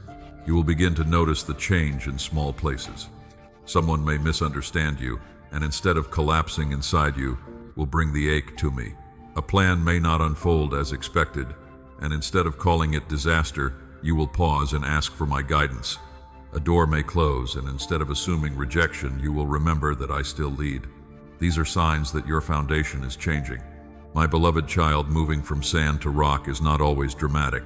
You will begin to notice the change in small places. Someone may misunderstand you, and instead of collapsing inside you, will bring the ache to me. A plan may not unfold as expected, and instead of calling it disaster, you will pause and ask for my guidance. A door may close, and instead of assuming rejection, you will remember that I still lead. These are signs that your foundation is changing. My beloved child, moving from sand to rock is not always dramatic.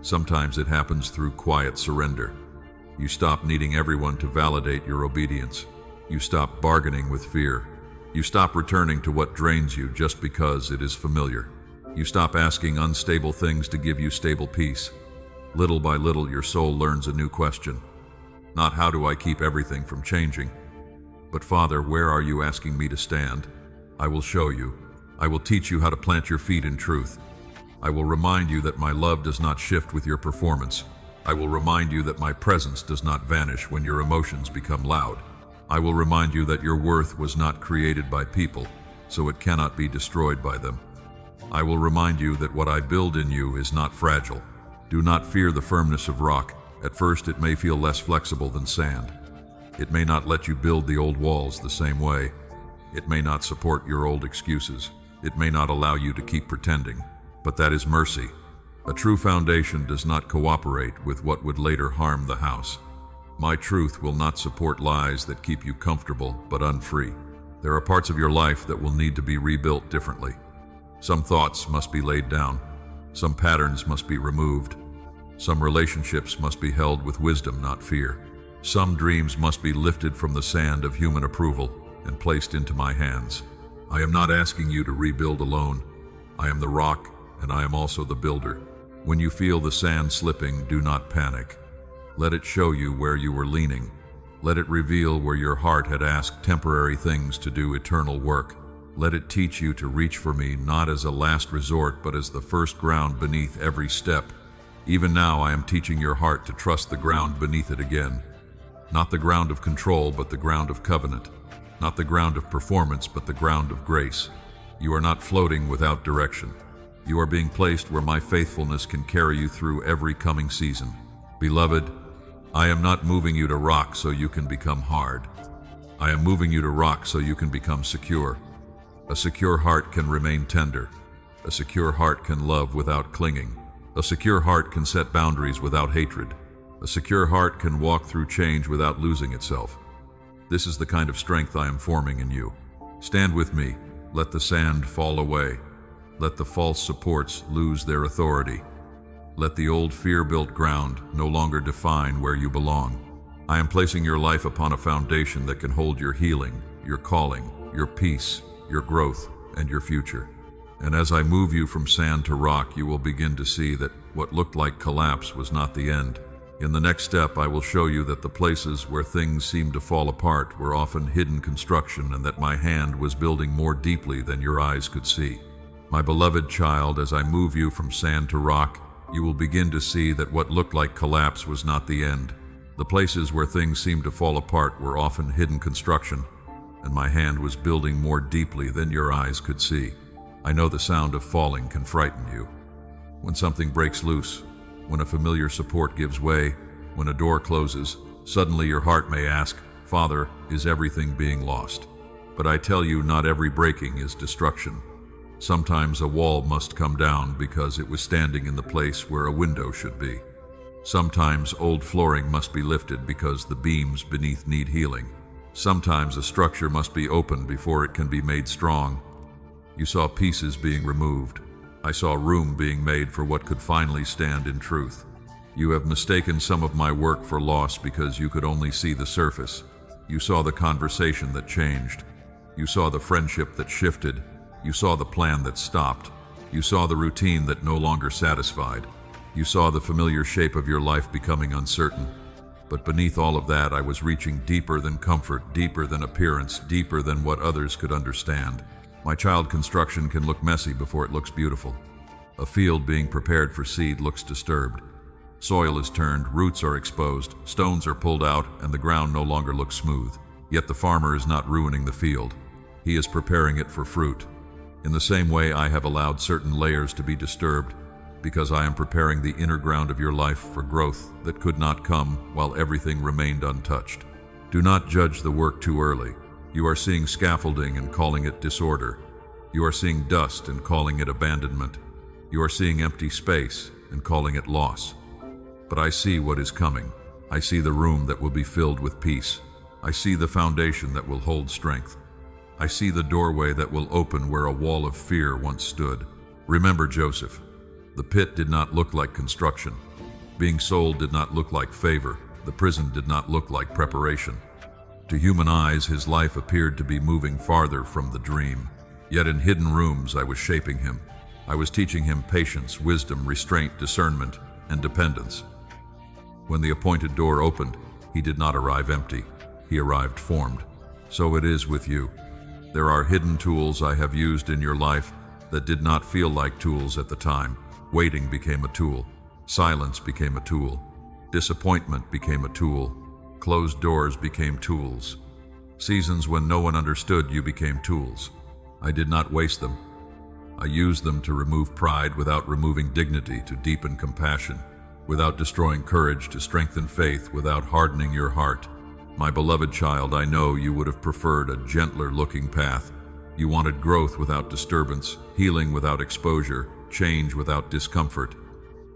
Sometimes it happens through quiet surrender. You stop needing everyone to validate your obedience. You stop bargaining with fear. You stop returning to what drains you just because it is familiar. You stop asking unstable things to give you stable peace. Little by little, your soul learns a new question. Not how do I keep everything from changing, but Father, where are you asking me to stand? I will show you. I will teach you how to plant your feet in truth. I will remind you that my love does not shift with your performance. I will remind you that my presence does not vanish when your emotions become loud. I will remind you that your worth was not created by people, so it cannot be destroyed by them. I will remind you that what I build in you is not fragile. Do not fear the firmness of rock. At first, it may feel less flexible than sand. It may not let you build the old walls the same way. It may not support your old excuses. It may not allow you to keep pretending. But that is mercy. A true foundation does not cooperate with what would later harm the house. My truth will not support lies that keep you comfortable but unfree. There are parts of your life that will need to be rebuilt differently. Some thoughts must be laid down. Some patterns must be removed. Some relationships must be held with wisdom, not fear. Some dreams must be lifted from the sand of human approval and placed into my hands. I am not asking you to rebuild alone. I am the rock, and I am also the builder. When you feel the sand slipping, do not panic. Let it show you where you were leaning. Let it reveal where your heart had asked temporary things to do eternal work. Let it teach you to reach for me not as a last resort, but as the first ground beneath every step. Even now I am teaching your heart to trust the ground beneath it again. Not the ground of control, but the ground of covenant. Not the ground of performance, but the ground of grace. You are not floating without direction. You are being placed where my faithfulness can carry you through every coming season. Beloved, I am not moving you to rock so you can become hard. I am moving you to rock so you can become secure. A secure heart can remain tender. A secure heart can love without clinging. A secure heart can set boundaries without hatred. A secure heart can walk through change without losing itself. This is the kind of strength I am forming in you. Stand with me. Let the sand fall away. Let the false supports lose their authority. Let the old fear-built ground no longer define where you belong. I am placing your life upon a foundation that can hold your healing, your calling, your peace, your growth, and your future. And as I move you from sand to rock, you will begin to see that what looked like collapse was not the end. In the next step, I will show you that the places where things seemed to fall apart were often hidden construction, and that my hand was building more deeply than your eyes could see. My beloved child, as I move you from sand to rock, you will begin to see that what looked like collapse was not the end. The places where things seemed to fall apart were often hidden construction, and my hand was building more deeply than your eyes could see. I know the sound of falling can frighten you. When something breaks loose, when a familiar support gives way, when a door closes, suddenly your heart may ask, Father, is everything being lost? But I tell you, not every breaking is destruction. Sometimes a wall must come down because it was standing in the place where a window should be. Sometimes old flooring must be lifted because the beams beneath need healing. Sometimes a structure must be opened before it can be made strong. You saw pieces being removed. I saw room being made for what could finally stand in truth. You have mistaken some of my work for loss because you could only see the surface. You saw the conversation that changed. You saw the friendship that shifted. You saw the plan that stopped. You saw the routine that no longer satisfied. You saw the familiar shape of your life becoming uncertain. But beneath all of that, I was reaching deeper than comfort, deeper than appearance, deeper than what others could understand. My child, construction can look messy before it looks beautiful. A field being prepared for seed looks disturbed. Soil is turned, roots are exposed, stones are pulled out, and the ground no longer looks smooth. Yet the farmer is not ruining the field. He is preparing it for fruit. In the same way, I have allowed certain layers to be disturbed because I am preparing the inner ground of your life for growth that could not come while everything remained untouched. Do not judge the work too early. You are seeing scaffolding and calling it disorder. You are seeing dust and calling it abandonment. You are seeing empty space and calling it loss. But I see what is coming. I see the room that will be filled with peace. I see the foundation that will hold strength. I see the doorway that will open where a wall of fear once stood. Remember Joseph. The pit did not look like construction. Being sold did not look like favor. The prison did not look like preparation. To human eyes, his life appeared to be moving farther from the dream. Yet in hidden rooms, I was shaping him. I was teaching him patience, wisdom, restraint, discernment, and dependence. When the appointed door opened, he did not arrive empty. He arrived formed. So it is with you. There are hidden tools I have used in your life that did not feel like tools at the time. Waiting became a tool. Silence became a tool. Disappointment became a tool. Closed doors became tools. Seasons when no one understood you became tools. I did not waste them. I used them to remove pride without removing dignity, to deepen compassion, without destroying courage, to strengthen faith without hardening your heart. My beloved child, I know you would have preferred a gentler looking path. You wanted growth without disturbance, healing without exposure, change without discomfort.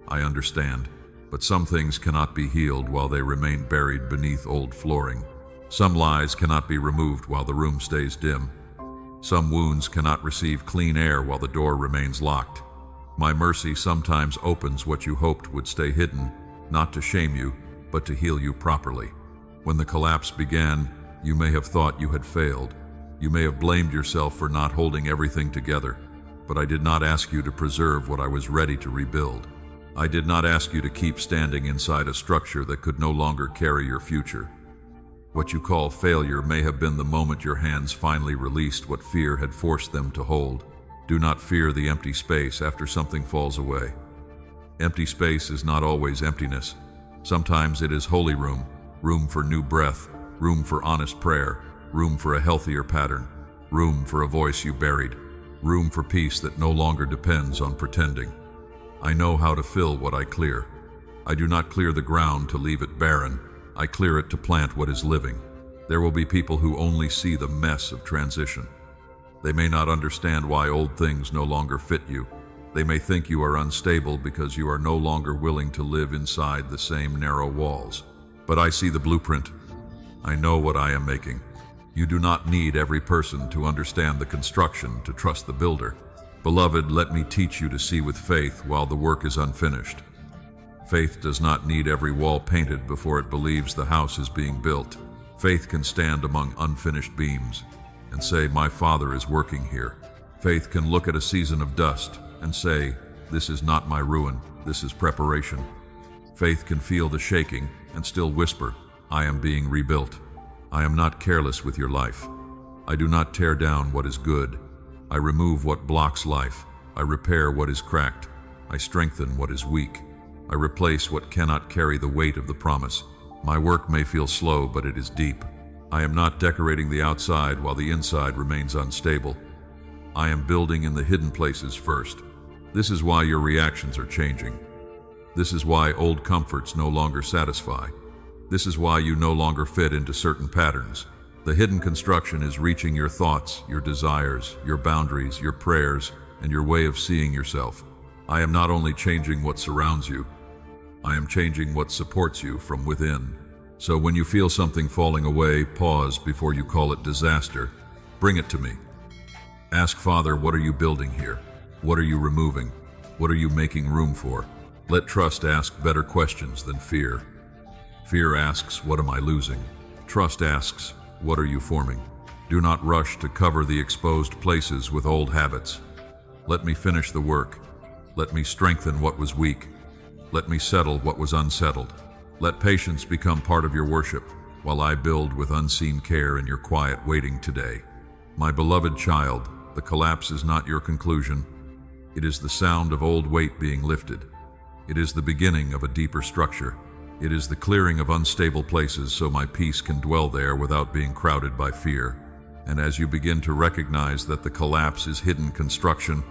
I understand, but some things cannot be healed while they remain buried beneath old flooring. Some lies cannot be removed while the room stays dim. Some wounds cannot receive clean air while the door remains locked. My mercy sometimes opens what you hoped would stay hidden, not to shame you, but to heal you properly. When the collapse began, you may have thought you had failed. You may have blamed yourself for not holding everything together, but I did not ask you to preserve what I was ready to rebuild. I did not ask you to keep standing inside a structure that could no longer carry your future. What you call failure may have been the moment your hands finally released what fear had forced them to hold. Do not fear the empty space after something falls away. Empty space is not always emptiness. Sometimes it is holy room, room for new breath, room for honest prayer, room for a healthier pattern, room for a voice you buried, room for peace that no longer depends on pretending. I know how to fill what I clear. I do not clear the ground to leave it barren. I clear it to plant what is living. There will be people who only see the mess of transition. They may not understand why old things no longer fit you. They may think you are unstable because you are no longer willing to live inside the same narrow walls. But I see the blueprint. I know what I am making. You do not need every person to understand the construction to trust the builder. Beloved, let me teach you to see with faith while the work is unfinished. Faith does not need every wall painted before it believes the house is being built. Faith can stand among unfinished beams and say, my Father is working here. Faith can look at a season of dust and say, this is not my ruin, this is preparation. Faith can feel the shaking and still whisper, I am being rebuilt. I am not careless with your life. I do not tear down what is good. I remove what blocks life. I repair what is cracked. I strengthen what is weak. I replace what cannot carry the weight of the promise. My work may feel slow, but it is deep. I am not decorating the outside while the inside remains unstable. I am building in the hidden places first. This is why your reactions are changing. This is why old comforts no longer satisfy. This is why you no longer fit into certain patterns. The hidden construction is reaching your thoughts, your desires, your boundaries, your prayers, and your way of seeing yourself. I am not only changing what surrounds you, I am changing what supports you from within. So when you feel something falling away, pause before you call it disaster. Bring it to me. Ask, Father, what are you building here? What are you removing? What are you making room for? Let trust ask better questions than fear. Fear asks, what am I losing? Trust asks, what are you forming? Do not rush to cover the exposed places with old habits. Let me finish the work. Let me strengthen what was weak. Let me settle what was unsettled. Let patience become part of your worship, while I build with unseen care in your quiet waiting today. My beloved child, the collapse is not your conclusion. It is the sound of old weight being lifted. It is the beginning of a deeper structure. It is the clearing of unstable places so my peace can dwell there without being crowded by fear. And as you begin to recognize that the collapse is hidden construction,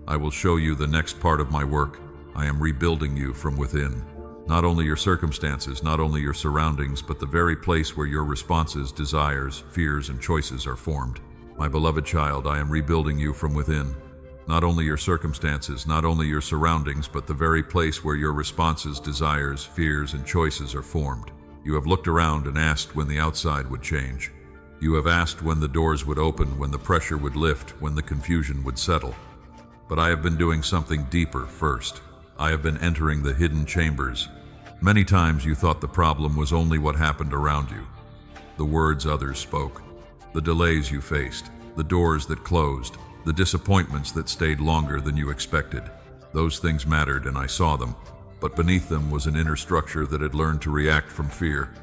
I will show you the next part of my work. I am rebuilding you from within. Not only your circumstances, not only your surroundings, but the very place where your responses, desires, fears, and choices are formed. My beloved child, I am rebuilding you from within. Not only your circumstances, not only your surroundings, but the very place where your responses, desires, fears, and choices are formed. You have looked around and asked when the outside would change. You have asked when the doors would open, when the pressure would lift, when the confusion would settle. But I have been doing something deeper first. I have been entering the hidden chambers. Many times you thought the problem was only what happened around you. The words others spoke, the delays you faced, the doors that closed, the disappointments that stayed longer than you expected. Those things mattered and I saw them, but beneath them was an inner structure that had learned to react from fear.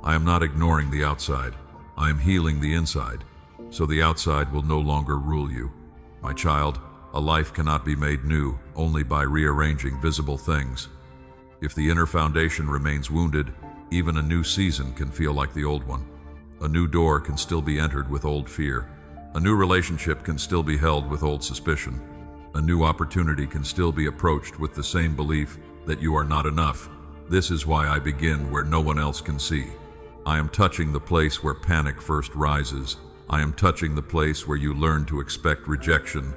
I am not ignoring the outside. I am healing the inside, so the outside will no longer rule you. My child, a life cannot be made new only by rearranging visible things. If the inner foundation remains wounded, even a new season can feel like the old one. A new door can still be entered with old fear. A new relationship can still be held with old suspicion. A new opportunity can still be approached with the same belief that you are not enough. This is why I begin where no one else can see. I am touching the place where panic first rises. I am touching the place where you learn to expect rejection.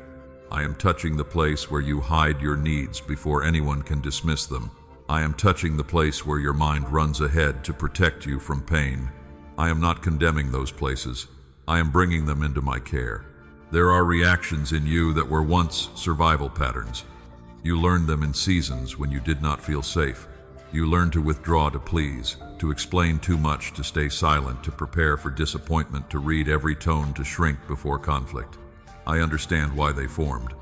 I am touching the place where you hide your needs before anyone can dismiss them. I am touching the place where your mind runs ahead to protect you from pain. I am not condemning those places. I am bringing them into my care. There are reactions in you that were once survival patterns. You learned them in seasons when you did not feel safe. You learned to withdraw to please, to explain too much, to stay silent, to prepare for disappointment, to read every tone, to shrink before conflict. I understand why they formed.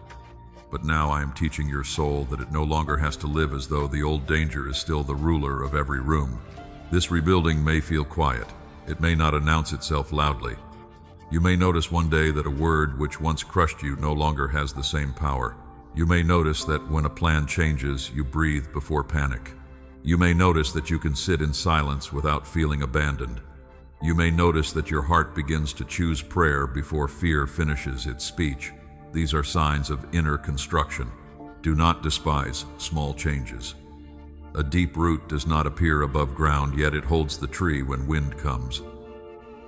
But now I am teaching your soul that it no longer has to live as though the old danger is still the ruler of every room. This rebuilding may feel quiet. It may not announce itself loudly. You may notice one day that a word which once crushed you no longer has the same power. You may notice that when a plan changes, you breathe before panic. You may notice that you can sit in silence without feeling abandoned. You may notice that your heart begins to choose prayer before fear finishes its speech. These are signs of inner construction. Do not despise small changes. A deep root does not appear above ground, yet it holds the tree when wind comes.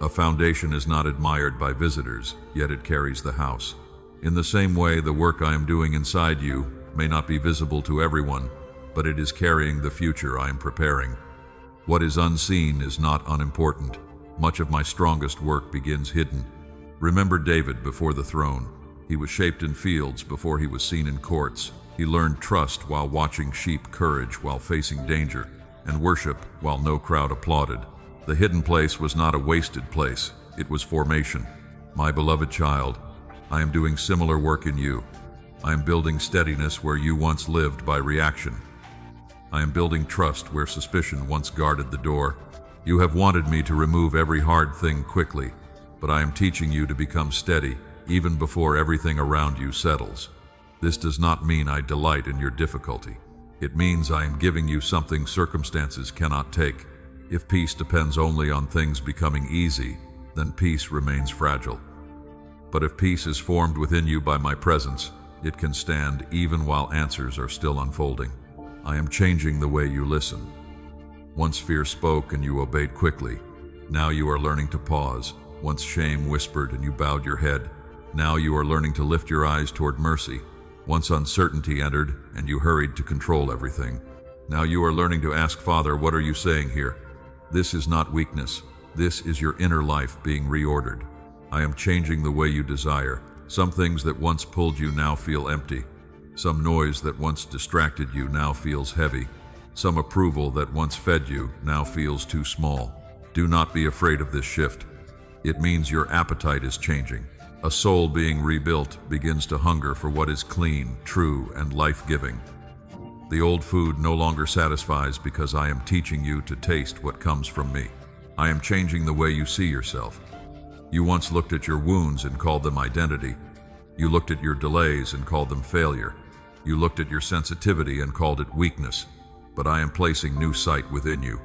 A foundation is not admired by visitors, yet it carries the house. In the same way, the work I am doing inside you may not be visible to everyone, but it is carrying the future I am preparing. What is unseen is not unimportant. Much of my strongest work begins hidden. Remember David before the throne. He was shaped in fields before he was seen in courts. He learned trust while watching sheep, courage while facing danger, and worship while no crowd applauded. The hidden place was not a wasted place. It was formation. My beloved child, I am doing similar work in you. I am building steadiness where you once lived by reaction. I am building trust where suspicion once guarded the door. You have wanted me to remove every hard thing quickly, but I am teaching you to become steady even before everything around you settles. This does not mean I delight in your difficulty. It means I am giving you something circumstances cannot take. If peace depends only on things becoming easy, then peace remains fragile. But if peace is formed within you by my presence, it can stand even while answers are still unfolding. I am changing the way you listen. Once fear spoke and you obeyed quickly. Now you are learning to pause. Once shame whispered and you bowed your head. Now you are learning to lift your eyes toward mercy. Once uncertainty entered, and you hurried to control everything. Now you are learning to ask, Father, what are you saying here? This is not weakness. This is your inner life being reordered. I am changing the way you desire. Some things that once pulled you now feel empty. Some noise that once distracted you now feels heavy. Some approval that once fed you now feels too small. Do not be afraid of this shift. It means your appetite is changing. A soul being rebuilt begins to hunger for what is clean, true, and life-giving. The old food no longer satisfies because I am teaching you to taste what comes from me. I am changing the way you see yourself. You once looked at your wounds and called them identity. You looked at your delays and called them failure. You looked at your sensitivity and called it weakness. But I am placing new sight within you.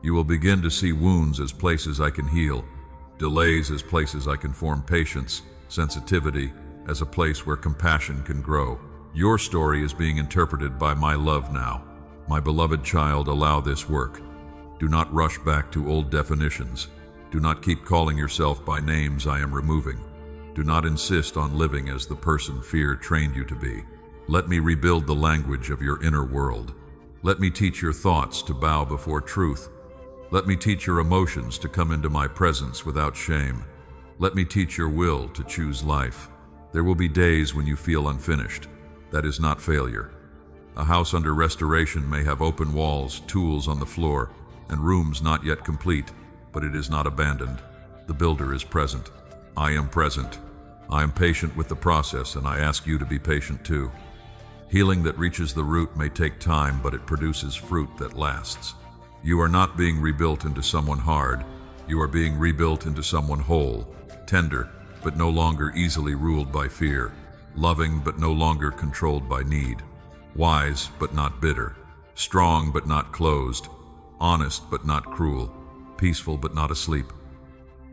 You will begin to see wounds as places I can heal, delays as places I can form patience, sensitivity as a place where compassion can grow. Your story is being interpreted by my love now. My beloved child, allow this work. Do not rush back to old definitions. Do not keep calling yourself by names I am removing. Do not insist on living as the person fear trained you to be. Let me rebuild the language of your inner world. Let me teach your thoughts to bow before truth. Let me teach your emotions to come into my presence without shame. Let me teach your will to choose life. There will be days when you feel unfinished. That is not failure. A house under restoration may have open walls, tools on the floor, and rooms not yet complete, but it is not abandoned. The builder is present. I am present. I am patient with the process, and I ask you to be patient too. Healing that reaches the root may take time, but it produces fruit that lasts. You are not being rebuilt into someone hard. You are being rebuilt into someone whole, tender, but no longer easily ruled by fear, loving but no longer controlled by need, wise but not bitter, strong but not closed, honest but not cruel, peaceful but not asleep.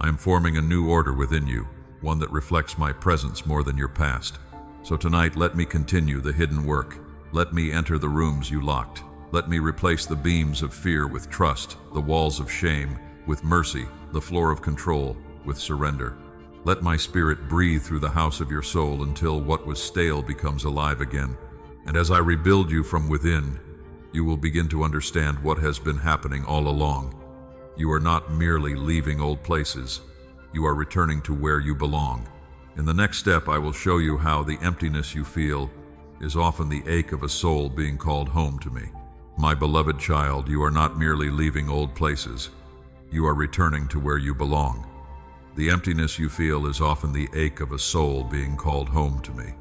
I am forming a new order within you, one that reflects my presence more than your past. So tonight, let me continue the hidden work. Let me enter the rooms you locked. Let me replace the beams of fear with trust, the walls of shame with mercy, the floor of control with surrender. Let my spirit breathe through the house of your soul until what was stale becomes alive again. And as I rebuild you from within, you will begin to understand what has been happening all along. You are not merely leaving old places. You are returning to where you belong. In the next step, I will show you how the emptiness you feel is often the ache of a soul being called home to me. My beloved child, you are not merely leaving old places. You are returning to where you belong. The emptiness you feel is often the ache of a soul being called home to me.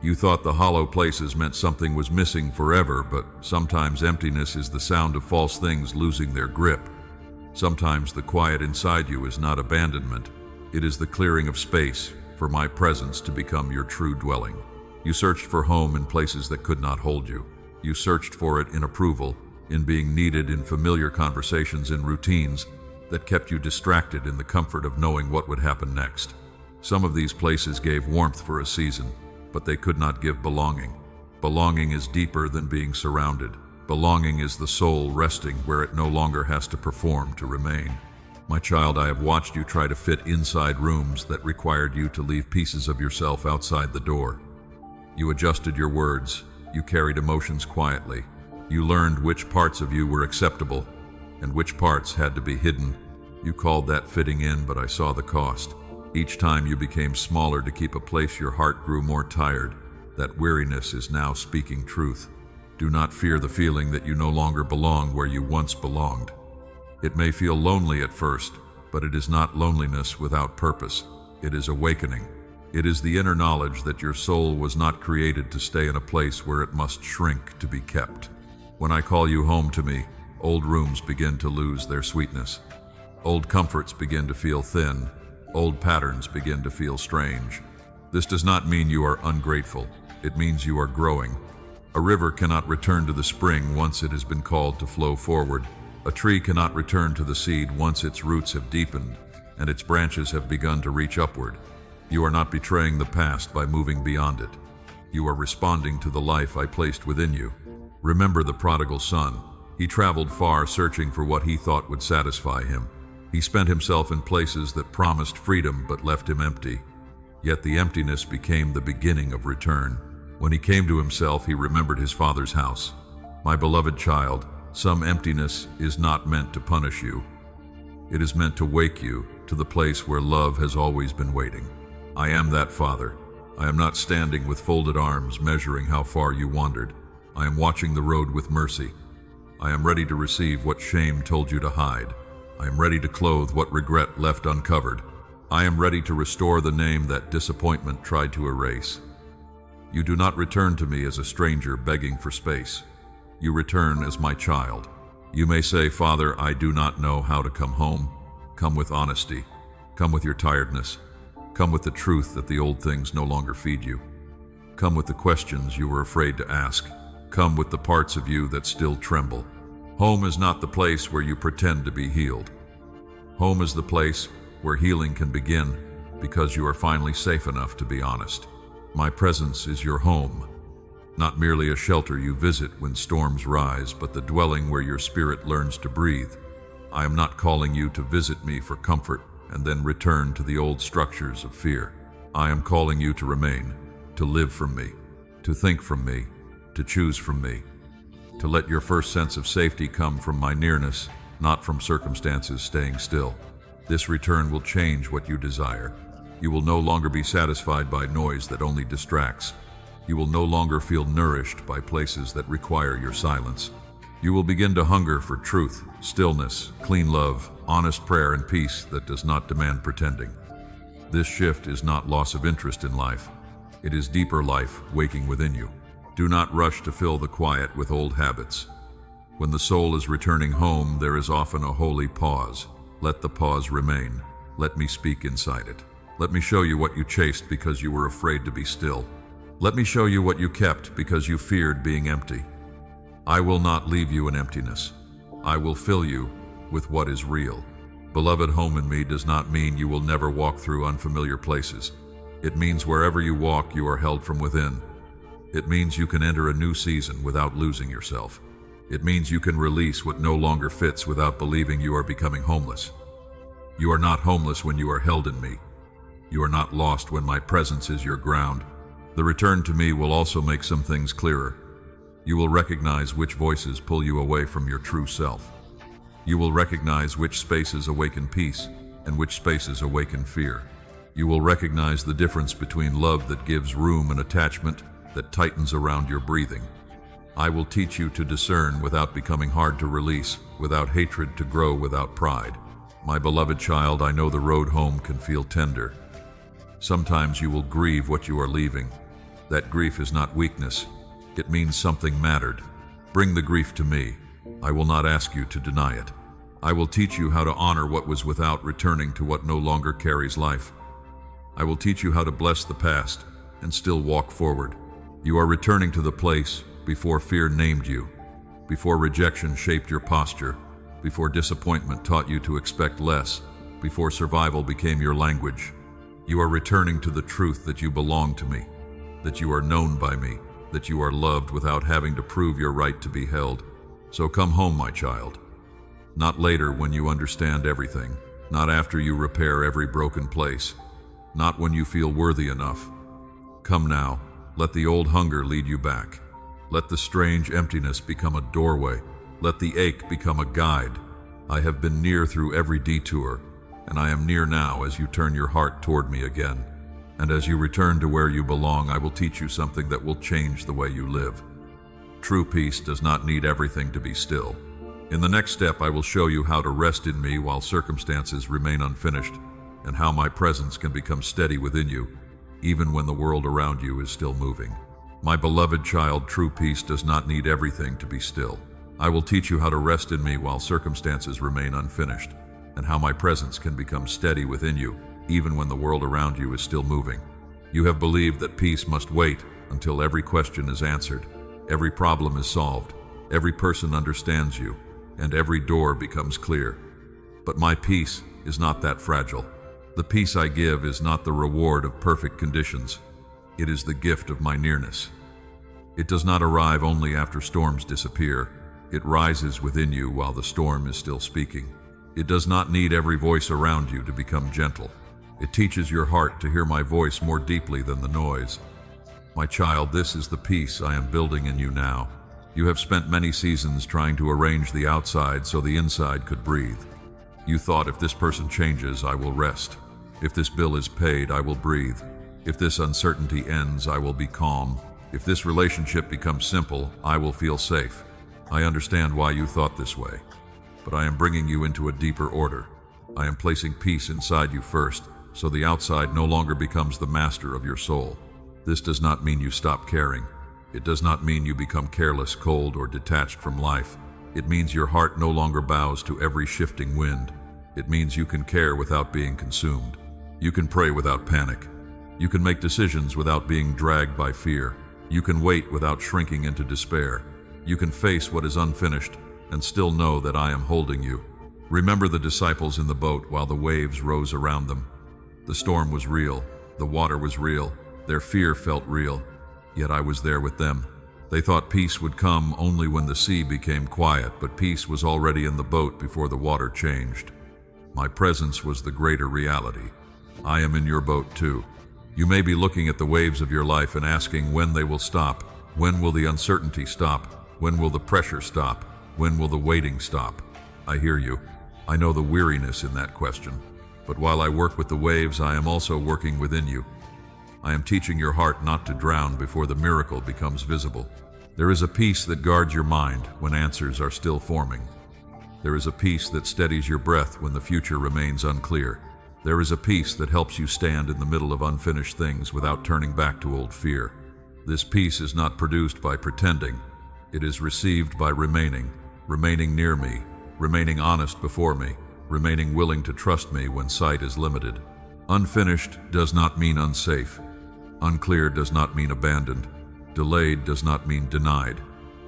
You thought the hollow places meant something was missing forever, but sometimes emptiness is the sound of false things losing their grip. Sometimes the quiet inside you is not abandonment. It is the clearing of space for my presence to become your true dwelling. You searched for home in places that could not hold you. You searched for it in approval, in being needed in familiar conversations, in routines that kept you distracted in the comfort of knowing what would happen next. Some of these places gave warmth for a season, but they could not give belonging. Belonging is deeper than being surrounded. Belonging is the soul resting where it no longer has to perform to remain. My child, I have watched you try to fit inside rooms that required you to leave pieces of yourself outside the door. You adjusted your words. You carried emotions quietly. You learned which parts of you were acceptable and which parts had to be hidden. You called that fitting in, but I saw the cost. Each time you became smaller to keep a place, your heart grew more tired. That weariness is now speaking truth. Do not fear the feeling that you no longer belong where you once belonged. It may feel lonely at first, but it is not loneliness without purpose. It is awakening. It is the inner knowledge that your soul was not created to stay in a place where it must shrink to be kept. When I call you home to me, old rooms begin to lose their sweetness. Old comforts begin to feel thin. Old patterns begin to feel strange. This does not mean you are ungrateful. It means you are growing. A river cannot return to the spring once it has been called to flow forward. A tree cannot return to the seed once its roots have deepened and its branches have begun to reach upward. You are not betraying the past by moving beyond it. You are responding to the life I placed within you. Remember the prodigal son. He traveled far searching for what he thought would satisfy him. He spent himself in places that promised freedom but left him empty. Yet the emptiness became the beginning of return. When he came to himself, he remembered his father's house. My beloved child, some emptiness is not meant to punish you. It is meant to wake you to the place where love has always been waiting. I am that Father. I am not standing with folded arms measuring how far you wandered. I am watching the road with mercy. I am ready to receive what shame told you to hide. I am ready to clothe what regret left uncovered. I am ready to restore the name that disappointment tried to erase. You do not return to me as a stranger begging for space. You return as my child. You may say, Father, I do not know how to come home. Come with honesty. Come with your tiredness. Come with the truth that the old things no longer feed you. Come with the questions you were afraid to ask. Come with the parts of you that still tremble. Home is not the place where you pretend to be healed. Home is the place where healing can begin because you are finally safe enough to be honest. My presence is your home, not merely a shelter you visit when storms rise, but the dwelling where your spirit learns to breathe. I am not calling you to visit me for comfort and then return to the old structures of fear. I am calling you to remain, to live from me, to think from me, to choose from me, to let your first sense of safety come from my nearness, not from circumstances staying still. This return will change what you desire. You will no longer be satisfied by noise that only distracts. You will no longer feel nourished by places that require your silence. You will begin to hunger for truth, stillness, clean love, honest prayer, and peace that does not demand pretending. This shift is not loss of interest in life. It is deeper life waking within you. Do not rush to fill the quiet with old habits. When the soul is returning home, there is often a holy pause. Let the pause remain. Let me speak inside it. Let me show you what you chased because you were afraid to be still. Let me show you what you kept because you feared being empty. I will not leave you in emptiness. I will fill you with what is real. Beloved, home in me does not mean you will never walk through unfamiliar places. It means wherever you walk, you are held from within. It means you can enter a new season without losing yourself. It means you can release what no longer fits without believing you are becoming homeless. You are not homeless when you are held in me. You are not lost when my presence is your ground. The return to me will also make some things clearer. You will recognize which voices pull you away from your true self. You will recognize which spaces awaken peace and which spaces awaken fear. You will recognize the difference between love that gives room and attachment that tightens around your breathing. I will teach you to discern without becoming hard to release, without hatred to grow, without pride. My beloved child, I know the road home can feel tender. Sometimes you will grieve what you are leaving. That grief is not weakness. It means something mattered. Bring the grief to me. I will not ask you to deny it. I will teach you how to honor what was without returning to what no longer carries life. I will teach you how to bless the past and still walk forward. You are returning to the place before fear named you, before rejection shaped your posture, before disappointment taught you to expect less, before survival became your language. You are returning to the truth that you belong to me, that you are known by me, that you are loved without having to prove your right to be held. So come home, my child. Not later when you understand everything, not after you repair every broken place, not when you feel worthy enough. Come now, let the old hunger lead you back. Let the strange emptiness become a doorway. Let the ache become a guide. I have been near through every detour, and I am near now as you turn your heart toward me again. And as you return to where you belong, I will teach you something that will change the way you live. True peace does not need everything to be still. In the next step, I will show you how to rest in me while circumstances remain unfinished, and how my presence can become steady within you, even when the world around you is still moving. My beloved child, true peace does not need everything to be still. I will teach you how to rest in me while circumstances remain unfinished, and how my presence can become steady within you, even when the world around you is still moving. You have believed that peace must wait until every question is answered, every problem is solved, every person understands you, and every door becomes clear. But my peace is not that fragile. The peace I give is not the reward of perfect conditions. It is the gift of my nearness. It does not arrive only after storms disappear. It rises within you while the storm is still speaking. It does not need every voice around you to become gentle. It teaches your heart to hear my voice more deeply than the noise. My child, this is the peace I am building in you now. You have spent many seasons trying to arrange the outside so the inside could breathe. You thought, if this person changes, I will rest. If this bill is paid, I will breathe. If this uncertainty ends, I will be calm. If this relationship becomes simple, I will feel safe. I understand why you thought this way, but I am bringing you into a deeper order. I am placing peace inside you first, so the outside no longer becomes the master of your soul. This does not mean you stop caring. It does not mean you become careless, cold, or detached from life. It means your heart no longer bows to every shifting wind. It means you can care without being consumed. You can pray without panic. You can make decisions without being dragged by fear. You can wait without shrinking into despair. You can face what is unfinished and still know that I am holding you. Remember the disciples in the boat while the waves rose around them. The storm was real. The water was real. Their fear felt real. Yet I was there with them. They thought peace would come only when the sea became quiet, but peace was already in the boat before the water changed. My presence was the greater reality. I am in your boat too. You may be looking at the waves of your life and asking when they will stop. When will the uncertainty stop? When will the pressure stop? When will the waiting stop? I hear you. I know the weariness in that question. But while I work with the waves, I am also working within you. I am teaching your heart not to drown before the miracle becomes visible. There is a peace that guards your mind when answers are still forming. There is a peace that steadies your breath when the future remains unclear. There is a peace that helps you stand in the middle of unfinished things without turning back to old fear. This peace is not produced by pretending. It is received by remaining near me, remaining honest before me, remaining willing to trust me when sight is limited. Unfinished does not mean unsafe. Unclear does not mean abandoned. Delayed does not mean denied.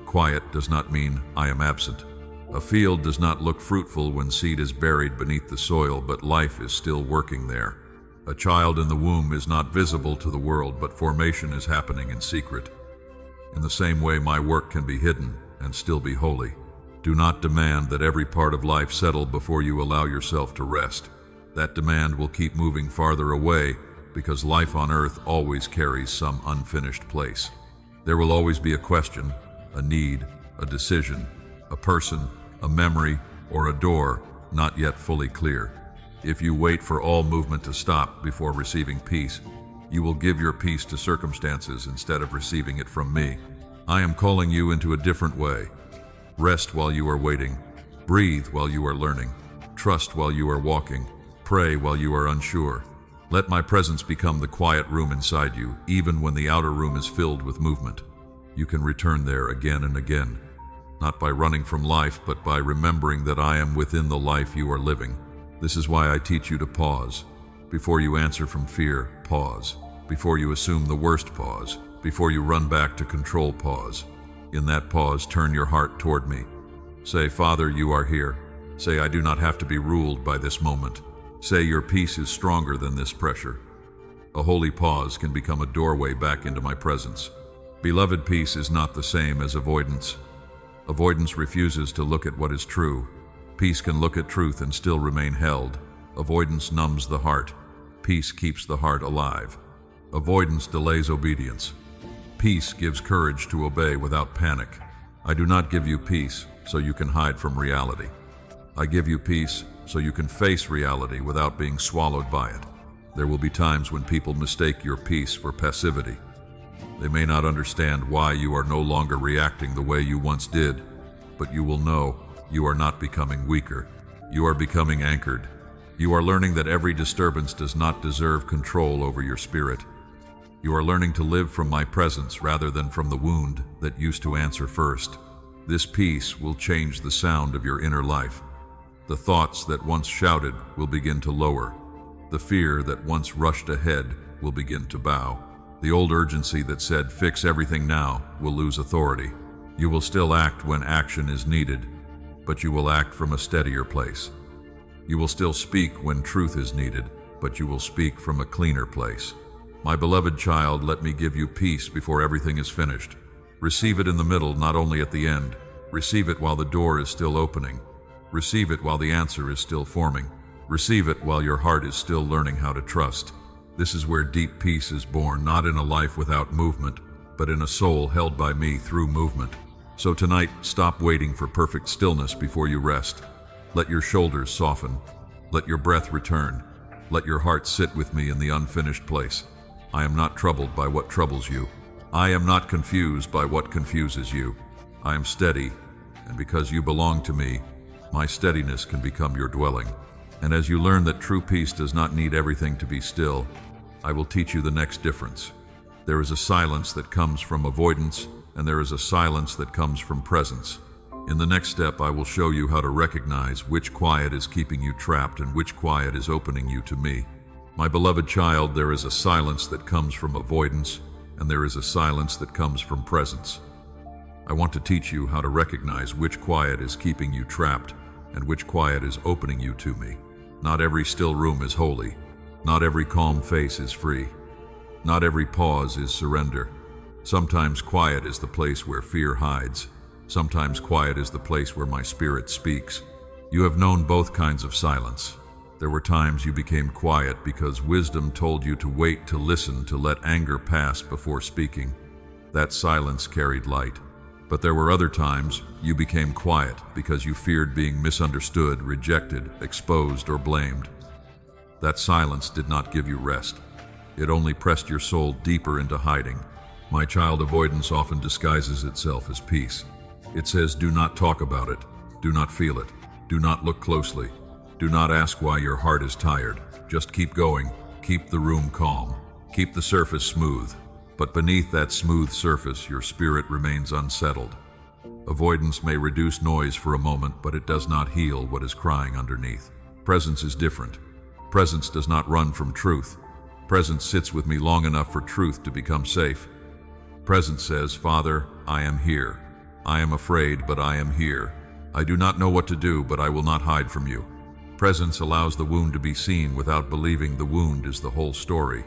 Quiet does not mean I am absent. A field does not look fruitful when seed is buried beneath the soil, but life is still working there. A child in the womb is not visible to the world, but formation is happening in secret. In the same way, my work can be hidden and still be holy. Do not demand that every part of life settle before you allow yourself to rest. That demand will keep moving farther away, because life on earth always carries some unfinished place. There will always be a question, a need, a decision, a person, a memory, or a door not yet fully clear. If you wait for all movement to stop before receiving peace, you will give your peace to circumstances instead of receiving it from me. I am calling you into a different way. Rest while you are waiting. Breathe while you are learning. Trust while you are walking. Pray while you are unsure. Let my presence become the quiet room inside you, even when the outer room is filled with movement. You can return there again and again, not by running from life, but by remembering that I am within the life you are living. This is why I teach you to pause. Before you answer from fear, pause. Before you assume the worst, pause. Before you run back to control, pause. In that pause, turn your heart toward me. Say, Father, you are here. Say, I do not have to be ruled by this moment. Say, your peace is stronger than this pressure. A holy pause can become a doorway back into my presence. Beloved, peace is not the same as avoidance. Avoidance refuses to look at what is true. Peace can look at truth and still remain held. Avoidance numbs the heart. Peace keeps the heart alive. Avoidance delays obedience. Peace gives courage to obey without panic. I do not give you peace so you can hide from reality. I give you peace so you can face reality without being swallowed by it. There will be times when people mistake your peace for passivity. They may not understand why you are no longer reacting the way you once did, but you will know you are not becoming weaker. You are becoming anchored. You are learning that every disturbance does not deserve control over your spirit. You are learning to live from my presence rather than from the wound that used to answer first. This peace will change the sound of your inner life. The thoughts that once shouted will begin to lower. The fear that once rushed ahead will begin to bow. The old urgency that said, fix everything now, will lose authority. You will still act when action is needed, but you will act from a steadier place. You will still speak when truth is needed, but you will speak from a cleaner place. My beloved child, let me give you peace before everything is finished. Receive it in the middle, not only at the end. Receive it while the door is still opening. Receive it while the answer is still forming. Receive it while your heart is still learning how to trust. This is where deep peace is born, not in a life without movement, but in a soul held by me through movement. So tonight, stop waiting for perfect stillness before you rest. Let your shoulders soften. Let your breath return. Let your heart sit with me in the unfinished place. I am not troubled by what troubles you. I am not confused by what confuses you. I am steady, and because you belong to me, my steadiness can become your dwelling. And as you learn that true peace does not need everything to be still, I will teach you the next difference. There is a silence that comes from avoidance, and there is a silence that comes from presence. In the next step, I will show you how to recognize which quiet is keeping you trapped and which quiet is opening you to me. My beloved child, there is a silence that comes from avoidance, and there is a silence that comes from presence. I want to teach you how to recognize which quiet is keeping you trapped and which quiet is opening you to me. Not every still room is holy. Not every calm face is free. Not every pause is surrender. Sometimes quiet is the place where fear hides. Sometimes quiet is the place where my spirit speaks. You have known both kinds of silence. There were times you became quiet because wisdom told you to wait, to listen, to let anger pass before speaking. That silence carried light. But there were other times you became quiet because you feared being misunderstood, rejected, exposed, or blamed. That silence did not give you rest. It only pressed your soul deeper into hiding. My child, avoidance often disguises itself as peace. It says, do not talk about it. Do not feel it. Do not look closely. Do not ask why your heart is tired. Just keep going. Keep the room calm. Keep the surface smooth. But beneath that smooth surface, your spirit remains unsettled. Avoidance may reduce noise for a moment, but it does not heal what is crying underneath. Presence is different. Presence does not run from truth. Presence sits with me long enough for truth to become safe. Presence says, Father, I am here. I am afraid, but I am here. I do not know what to do, but I will not hide from you. Presence allows the wound to be seen without believing the wound is the whole story.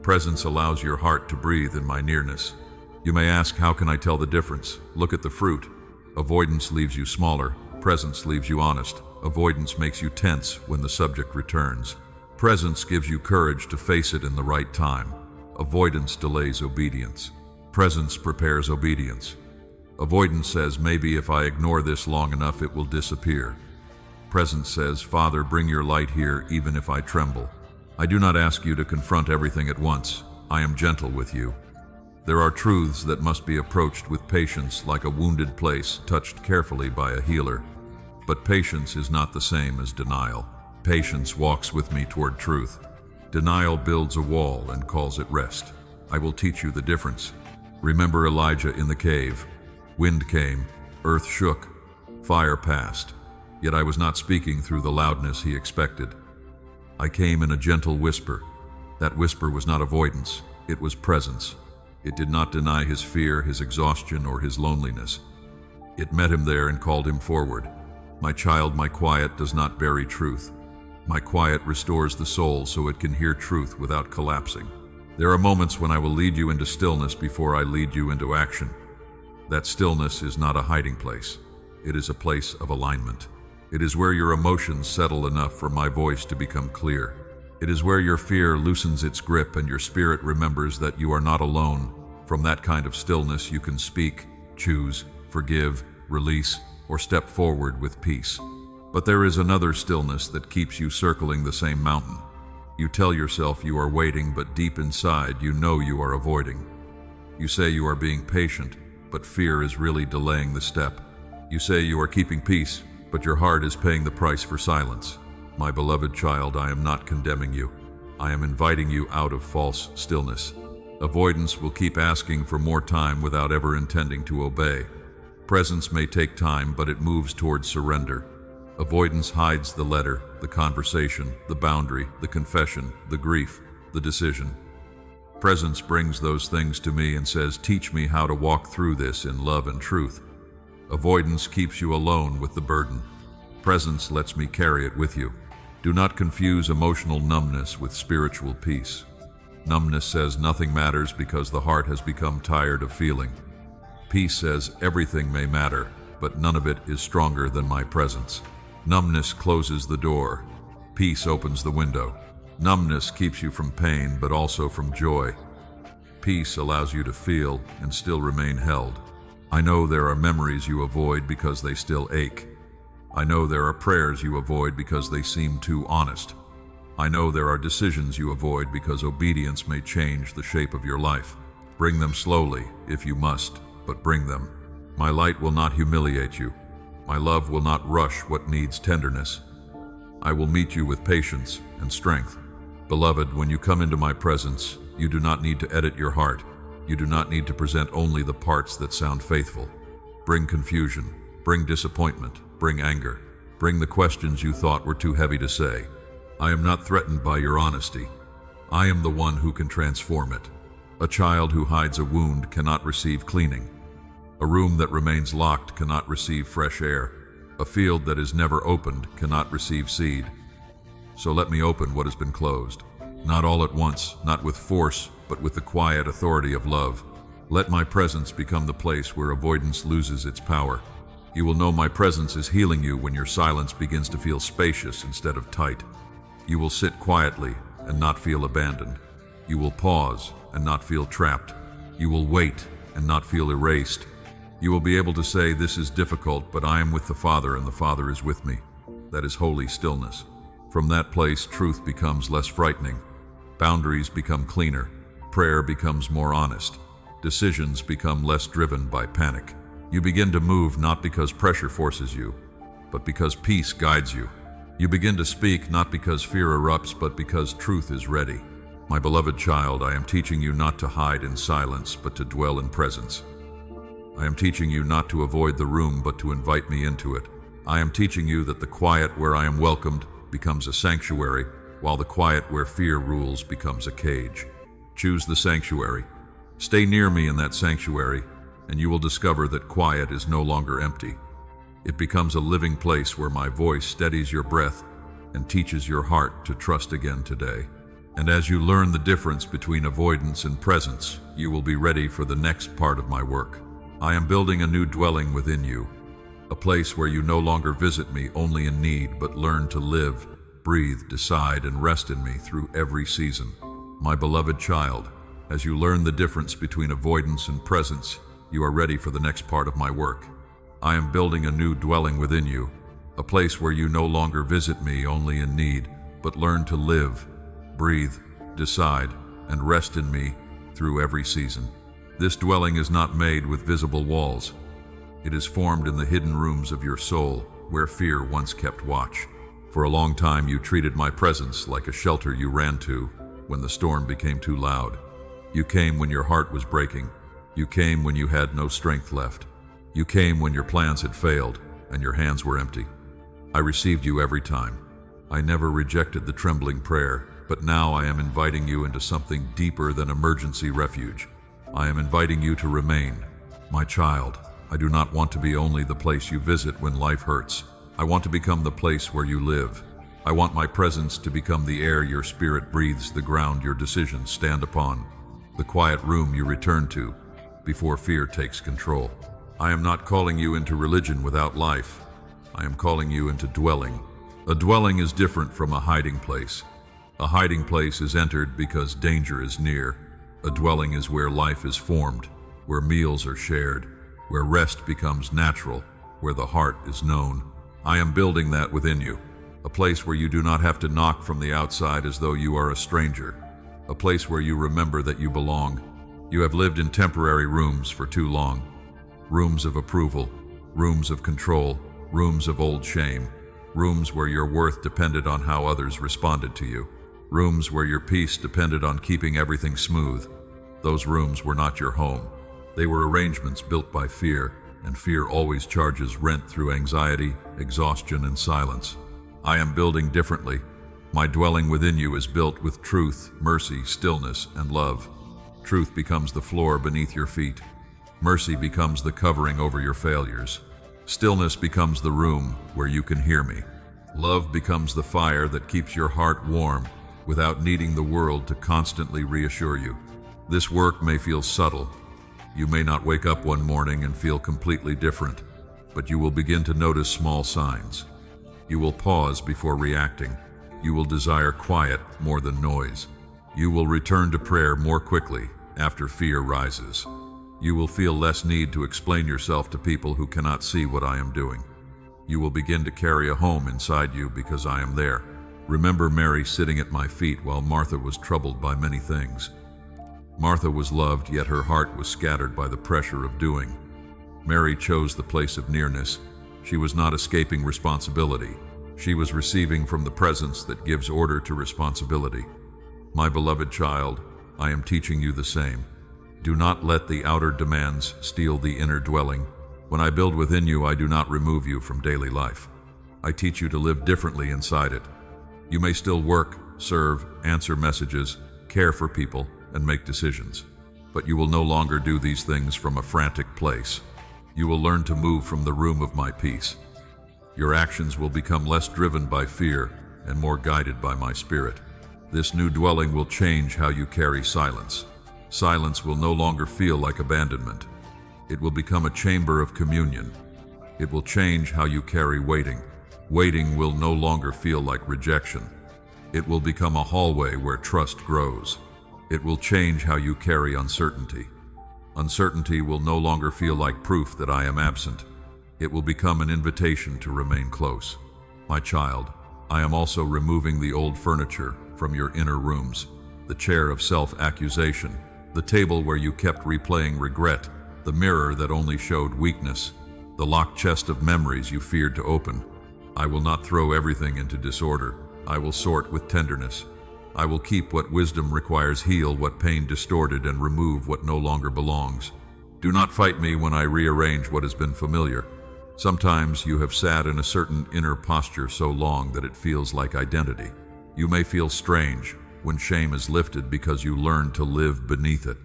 Presence allows your heart to breathe in my nearness. You may ask, how can I tell the difference? Look at the fruit. Avoidance leaves you smaller. Presence leaves you honest. Avoidance makes you tense when the subject returns. Presence gives you courage to face it in the right time. Avoidance delays obedience. Presence prepares obedience. Avoidance says, maybe if I ignore this long enough, it will disappear. Presence says, Father, bring your light here even if I tremble. I do not ask you to confront everything at once. I am gentle with you. There are truths that must be approached with patience, like a wounded place touched carefully by a healer. But patience is not the same as denial. Patience walks with me toward truth. Denial builds a wall and calls it rest. I will teach you the difference. Remember Elijah in the cave. Wind came, earth shook, fire passed. Yet I was not speaking through the loudness he expected. I came in a gentle whisper. That whisper was not avoidance, it was presence. It did not deny his fear, his exhaustion, or his loneliness. It met him there and called him forward. My child, my quiet does not bury truth. My quiet restores the soul so it can hear truth without collapsing. There are moments when I will lead you into stillness before I lead you into action. That stillness is not a hiding place. It is a place of alignment. It is where your emotions settle enough for my voice to become clear. It is where your fear loosens its grip and your spirit remembers that you are not alone. From that kind of stillness you can speak, choose, forgive, release, or step forward with peace. But there is another stillness that keeps you circling the same mountain. You tell yourself you are waiting, but deep inside you know you are avoiding. You say you are being patient, but fear is really delaying the step. You say you are keeping peace, but your heart is paying the price for silence. My beloved child, I am not condemning you. I am inviting you out of false stillness. Avoidance will keep asking for more time without ever intending to obey. Presence may take time, but it moves towards surrender. Avoidance hides the letter, the conversation, the boundary, the confession, the grief, the decision. Presence brings those things to me and says, teach me how to walk through this in love and truth. Avoidance keeps you alone with the burden. Presence lets me carry it with you. Do not confuse emotional numbness with spiritual peace. Numbness says nothing matters because the heart has become tired of feeling. Peace says everything may matter, but none of it is stronger than my presence. Numbness closes the door. Peace opens the window. Numbness keeps you from pain, but also from joy. Peace allows you to feel and still remain held. I know there are memories you avoid because they still ache. I know there are prayers you avoid because they seem too honest. I know there are decisions you avoid because obedience may change the shape of your life. Bring them slowly, if you must, but bring them. My light will not humiliate you. My love will not rush what needs tenderness. I will meet you with patience and strength. Beloved, when you come into my presence, you do not need to edit your heart. You do not need to present only the parts that sound faithful. Bring confusion, bring disappointment, bring anger, bring the questions you thought were too heavy to say. I am not threatened by your honesty. I am the one who can transform it. A child who hides a wound cannot receive cleaning. A room that remains locked cannot receive fresh air. A field that is never opened cannot receive seed. So let me open what has been closed. Not all at once, not with force, but with the quiet authority of love. Let my presence become the place where avoidance loses its power. You will know my presence is healing you when your silence begins to feel spacious instead of tight. You will sit quietly and not feel abandoned. You will pause and not feel trapped. You will wait and not feel erased. You will be able to say, this is difficult, but I am with the Father and the Father is with me. That is holy stillness. From that place, truth becomes less frightening. Boundaries become cleaner. Prayer becomes more honest. Decisions become less driven by panic. You begin to move not because pressure forces you, but because peace guides you. You begin to speak not because fear erupts, but because truth is ready. My beloved child, I am teaching you not to hide in silence, but to dwell in presence. I am teaching you not to avoid the room, but to invite me into it. I am teaching you that the quiet where I am welcomed becomes a sanctuary, while the quiet where fear rules becomes a cage. Choose the sanctuary. Stay near me in that sanctuary, and you will discover that quiet is no longer empty. It becomes a living place where my voice steadies your breath and teaches your heart to trust again today. And as you learn the difference between avoidance and presence, you will be ready for the next part of my work. I am building a new dwelling within you, a place where you no longer visit me only in need, but learn to live, breathe, decide, and rest in me through every season. My beloved child, as you learn the difference between avoidance and presence, you are ready for the next part of my work. I am building a new dwelling within you, a place where you no longer visit me only in need, but learn to live, breathe, decide, and rest in me through every season. This dwelling is not made with visible walls. It is formed in the hidden rooms of your soul, where fear once kept watch. For a long time you treated my presence like a shelter you ran to when the storm became too loud. You came when your heart was breaking. You came when you had no strength left. You came when your plans had failed and your hands were empty. I received you every time. I never rejected the trembling prayer, but now I am inviting you into something deeper than emergency refuge. I am inviting you to remain. My child, I do not want to be only the place you visit when life hurts. I want to become the place where you live. I want my presence to become the air your spirit breathes, the ground your decisions stand upon, the quiet room you return to before fear takes control. I am not calling you into religion without life. I am calling you into dwelling. A dwelling is different from a hiding place. A hiding place is entered because danger is near. A dwelling is where life is formed, where meals are shared, where rest becomes natural, where the heart is known. I am building that within you, a place where you do not have to knock from the outside as though you are a stranger, a place where you remember that you belong. You have lived in temporary rooms for too long. Rooms of approval, rooms of control, rooms of old shame, rooms where your worth depended on how others responded to you, rooms where your peace depended on keeping everything smooth. Those rooms were not your home. They were arrangements built by fear, and fear always charges rent through anxiety, exhaustion, and silence. I am building differently. My dwelling within you is built with truth, mercy, stillness, and love. Truth becomes the floor beneath your feet. Mercy becomes the covering over your failures. Stillness becomes the room where you can hear me. Love becomes the fire that keeps your heart warm without needing the world to constantly reassure you. This work may feel subtle. You may not wake up one morning and feel completely different, but you will begin to notice small signs. You will pause before reacting. You will desire quiet more than noise. You will return to prayer more quickly after fear rises. You will feel less need to explain yourself to people who cannot see what I am doing. You will begin to carry a home inside you because I am there. Remember Mary sitting at my feet while Martha was troubled by many things. Martha was loved, yet her heart was scattered by the pressure of doing. Mary chose the place of nearness. She was not escaping responsibility. She was receiving from the presence that gives order to responsibility. My beloved child, I am teaching you the same. Do not let the outer demands steal the inner dwelling. When I build within you, I do not remove you from daily life. I teach you to live differently inside it. You may still work, serve, answer messages, care for people, and make decisions. But you will no longer do these things from a frantic place. You will learn to move from the room of my peace. Your actions will become less driven by fear and more guided by my spirit. This new dwelling will change how you carry silence. Silence will no longer feel like abandonment. It will become a chamber of communion. It will change how you carry waiting. Waiting will no longer feel like rejection. It will become a hallway where trust grows. It will change how you carry uncertainty. Uncertainty will no longer feel like proof that I am absent. It will become an invitation to remain close. My child, I am also removing the old furniture from your inner rooms, the chair of self-accusation, the table where you kept replaying regret, the mirror that only showed weakness, the locked chest of memories you feared to open. I will not throw everything into disorder. I will sort with tenderness. I will keep what wisdom requires, heal what pain distorted, and remove what no longer belongs. Do not fight me when I rearrange what has been familiar. Sometimes you have sat in a certain inner posture so long that it feels like identity. You may feel strange when shame is lifted because you learn to live beneath it.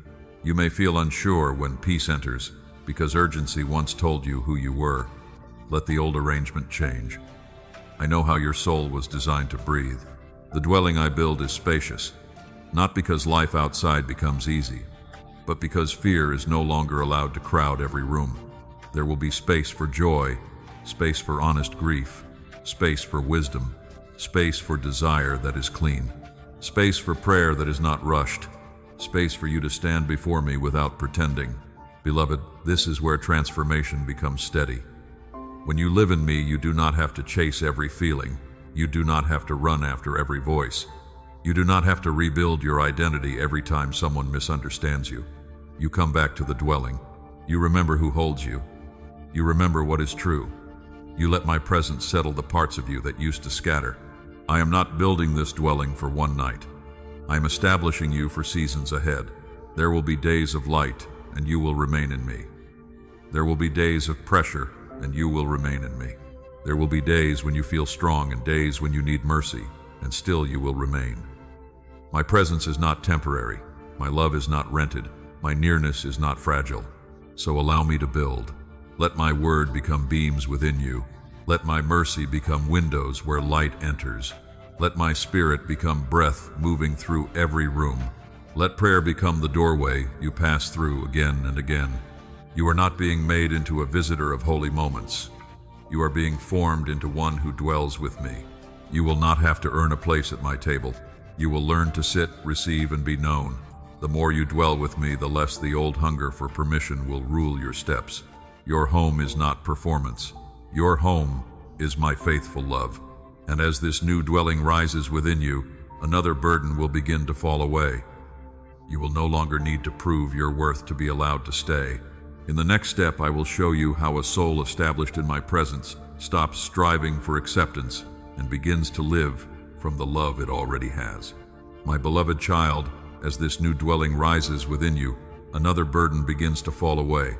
You may feel unsure when peace enters because urgency once told you who you were. Let the old arrangement change. I know how your soul was designed to breathe. The dwelling I build is spacious, not because life outside becomes easy, but because fear is no longer allowed to crowd every room. There will be space for joy, space for honest grief, space for wisdom, space for desire that is clean, space for prayer that is not rushed, space for you to stand before me without pretending. Beloved, this is where transformation becomes steady. When you live in me, you do not have to chase every feeling. You do not have to run after every voice. You do not have to rebuild your identity every time someone misunderstands you. You come back to the dwelling. You remember who holds you. You remember what is true. You let my presence settle the parts of you that used to scatter. I am not building this dwelling for one night. I am establishing you for seasons ahead. There will be days of light, and you will remain in me. There will be days of pressure, and you will remain in me. There will be days when you feel strong and days when you need mercy, and still you will remain. My presence is not temporary. My love is not rented. My nearness is not fragile. So allow me to build. Let my word become beams within you. Let my mercy become windows where light enters. Let my spirit become breath moving through every room. Let prayer become the doorway you pass through again and again. You are not being made into a visitor of holy moments. You are being formed into one who dwells with me. You will not have to earn a place at my table. You will learn to sit, receive, and be known. The more you dwell with me, the less the old hunger for permission will rule your steps. Your home is not performance. Your home is my faithful love. And as this new dwelling rises within you, another burden will begin to fall away. You will no longer need to prove your worth to be allowed to stay. In the next step, I will show you how a soul established in my presence stops striving for acceptance and begins to live from the love it already has. My beloved child, as this new dwelling rises within you, another burden begins to fall away.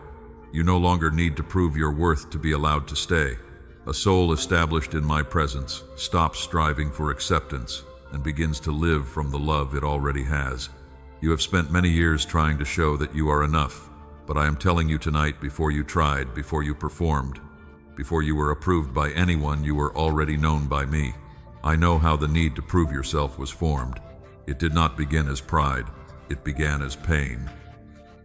You no longer need to prove your worth to be allowed to stay. A soul established in my presence stops striving for acceptance and begins to live from the love it already has. You have spent many years trying to show that you are enough, but I am telling you tonight, before you tried, before you performed, before you were approved by anyone, you were already known by me. I know how the need to prove yourself was formed. It did not begin as pride, it began as pain.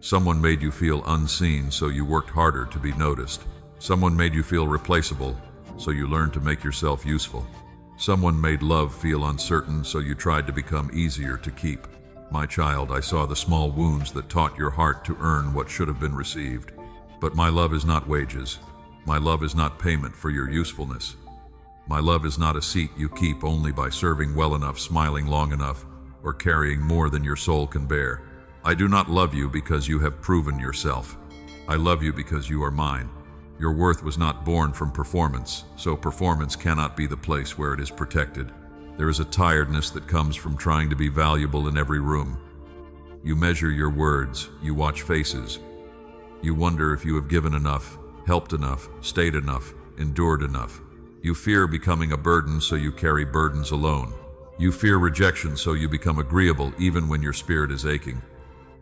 Someone made you feel unseen, so you worked harder to be noticed. Someone made you feel replaceable, so you learned to make yourself useful. Someone made love feel uncertain, so you tried to become easier to keep. My child, I saw the small wounds that taught your heart to earn what should have been received. But my love is not wages. My love is not payment for your usefulness. My love is not a seat you keep only by serving well enough, smiling long enough, or carrying more than your soul can bear. I do not love you because you have proven yourself. I love you because you are mine. Your worth was not born from performance, so performance cannot be the place where it is protected. There is a tiredness that comes from trying to be valuable in every room. You measure your words, you watch faces. You wonder if you have given enough, helped enough, stayed enough, endured enough. You fear becoming a burden, so you carry burdens alone. You fear rejection, so you become agreeable even when your spirit is aching.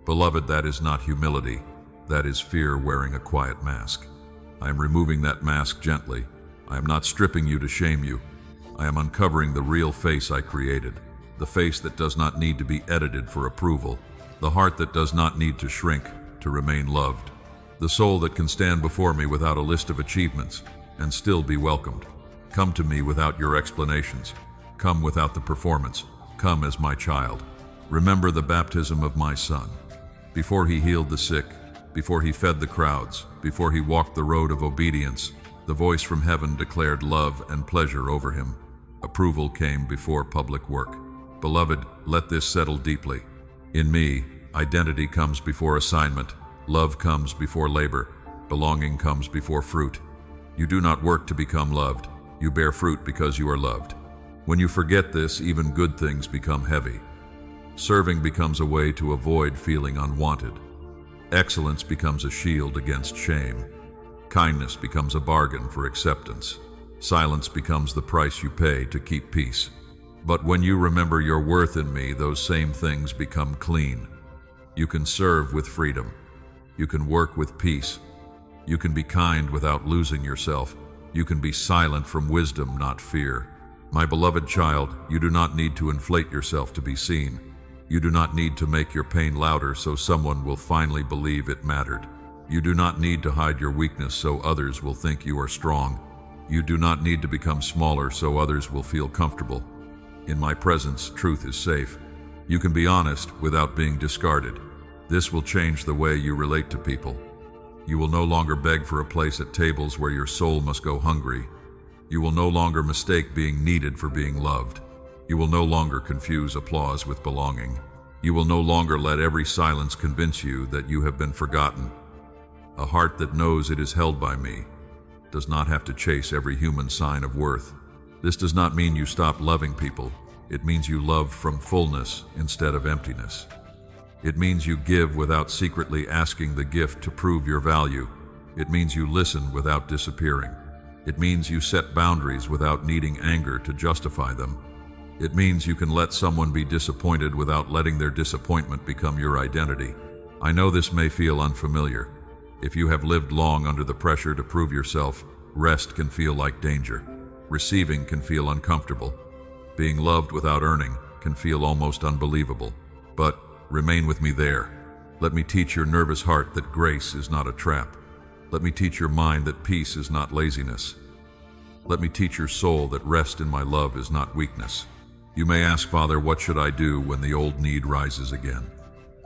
Beloved, that is not humility. That is fear wearing a quiet mask. I am removing that mask gently. I am not stripping you to shame you. I am uncovering the real face I created, the face that does not need to be edited for approval, the heart that does not need to shrink to remain loved, the soul that can stand before me without a list of achievements and still be welcomed. Come to me without your explanations. Come without the performance. Come as my child. Remember the baptism of my son. Before he healed the sick, before he fed the crowds, before he walked the road of obedience, the voice from heaven declared love and pleasure over him. Approval came before public work. Beloved, let this settle deeply. In me, identity comes before assignment, love comes before labor, belonging comes before fruit. You do not work to become loved. You bear fruit because you are loved. When you forget this, even good things become heavy. Serving becomes a way to avoid feeling unwanted. Excellence becomes a shield against shame. Kindness becomes a bargain for acceptance. Silence becomes the price you pay to keep peace. But when you remember your worth in me, those same things become clean. You can serve with freedom. You can work with peace. You can be kind without losing yourself. You can be silent from wisdom, not fear. My beloved child, you do not need to inflate yourself to be seen. You do not need to make your pain louder so someone will finally believe it mattered. You do not need to hide your weakness so others will think you are strong. You do not need to become smaller so others will feel comfortable. In my presence, truth is safe. You can be honest without being discarded. This will change the way you relate to people. You will no longer beg for a place at tables where your soul must go hungry. You will no longer mistake being needed for being loved. You will no longer confuse applause with belonging. You will no longer let every silence convince you that you have been forgotten. A heart that knows it is held by me does not have to chase every human sign of worth. This does not mean you stop loving people. It means you love from fullness instead of emptiness. It means you give without secretly asking the gift to prove your value. It means you listen without disappearing. It means you set boundaries without needing anger to justify them. It means you can let someone be disappointed without letting their disappointment become your identity. I know this may feel unfamiliar. If you have lived long under the pressure to prove yourself, rest can feel like danger. Receiving can feel uncomfortable. Being loved without earning can feel almost unbelievable. But remain with me there. Let me teach your nervous heart that grace is not a trap. Let me teach your mind that peace is not laziness. Let me teach your soul that rest in my love is not weakness. You may ask, Father, what should I do when the old need rises again?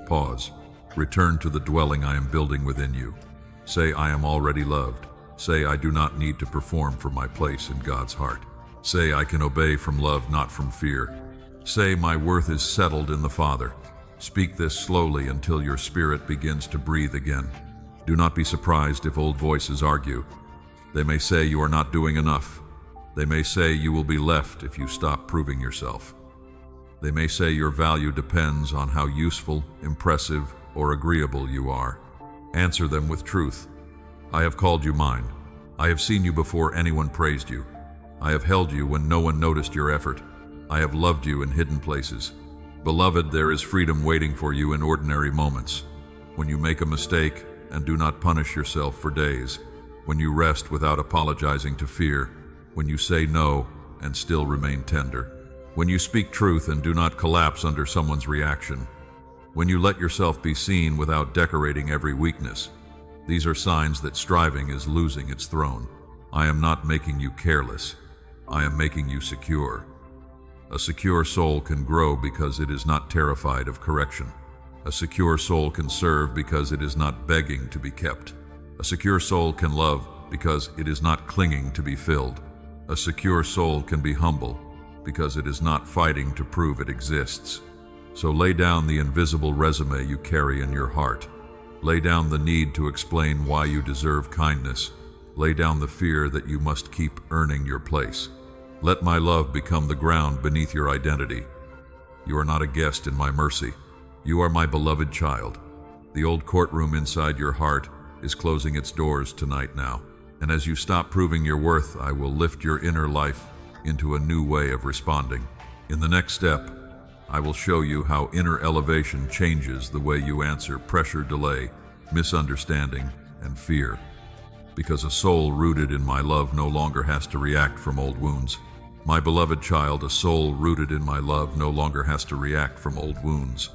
Pause. Return to the dwelling I am building within you. Say, I am already loved. Say, I do not need to perform for my place in God's heart. Say, I can obey from love, not from fear. Say, my worth is settled in the Father. Speak this slowly until your spirit begins to breathe again. Do not be surprised if old voices argue. They may say you are not doing enough. They may say you will be left if you stop proving yourself. They may say your value depends on how useful, impressive, or agreeable you are. Answer them with truth. I have called you mine. I have seen you before anyone praised you. I have held you when no one noticed your effort. I have loved you in hidden places. Beloved, there is freedom waiting for you in ordinary moments. When you make a mistake and do not punish yourself for days. When you rest without apologizing to fear. When you say no and still remain tender. When you speak truth and do not collapse under someone's reaction. When you let yourself be seen without decorating every weakness. These are signs that striving is losing its throne. I am not making you careless. I am making you secure. A secure soul can grow because it is not terrified of correction. A secure soul can serve because it is not begging to be kept. A secure soul can love because it is not clinging to be filled. A secure soul can be humble because it is not fighting to prove it exists. So lay down the invisible resume you carry in your heart. Lay down the need to explain why you deserve kindness. Lay down the fear that you must keep earning your place. Let my love become the ground beneath your identity. You are not a guest in my mercy. You are my beloved child. The old courtroom inside your heart is closing its doors tonight now. And as you stop proving your worth, I will lift your inner life into a new way of responding. In the next step, I will show you how inner elevation changes the way you answer pressure, delay, misunderstanding, and fear. Because a soul rooted in my love no longer has to react from old wounds. My beloved child, a soul rooted in my love no longer has to react from old wounds.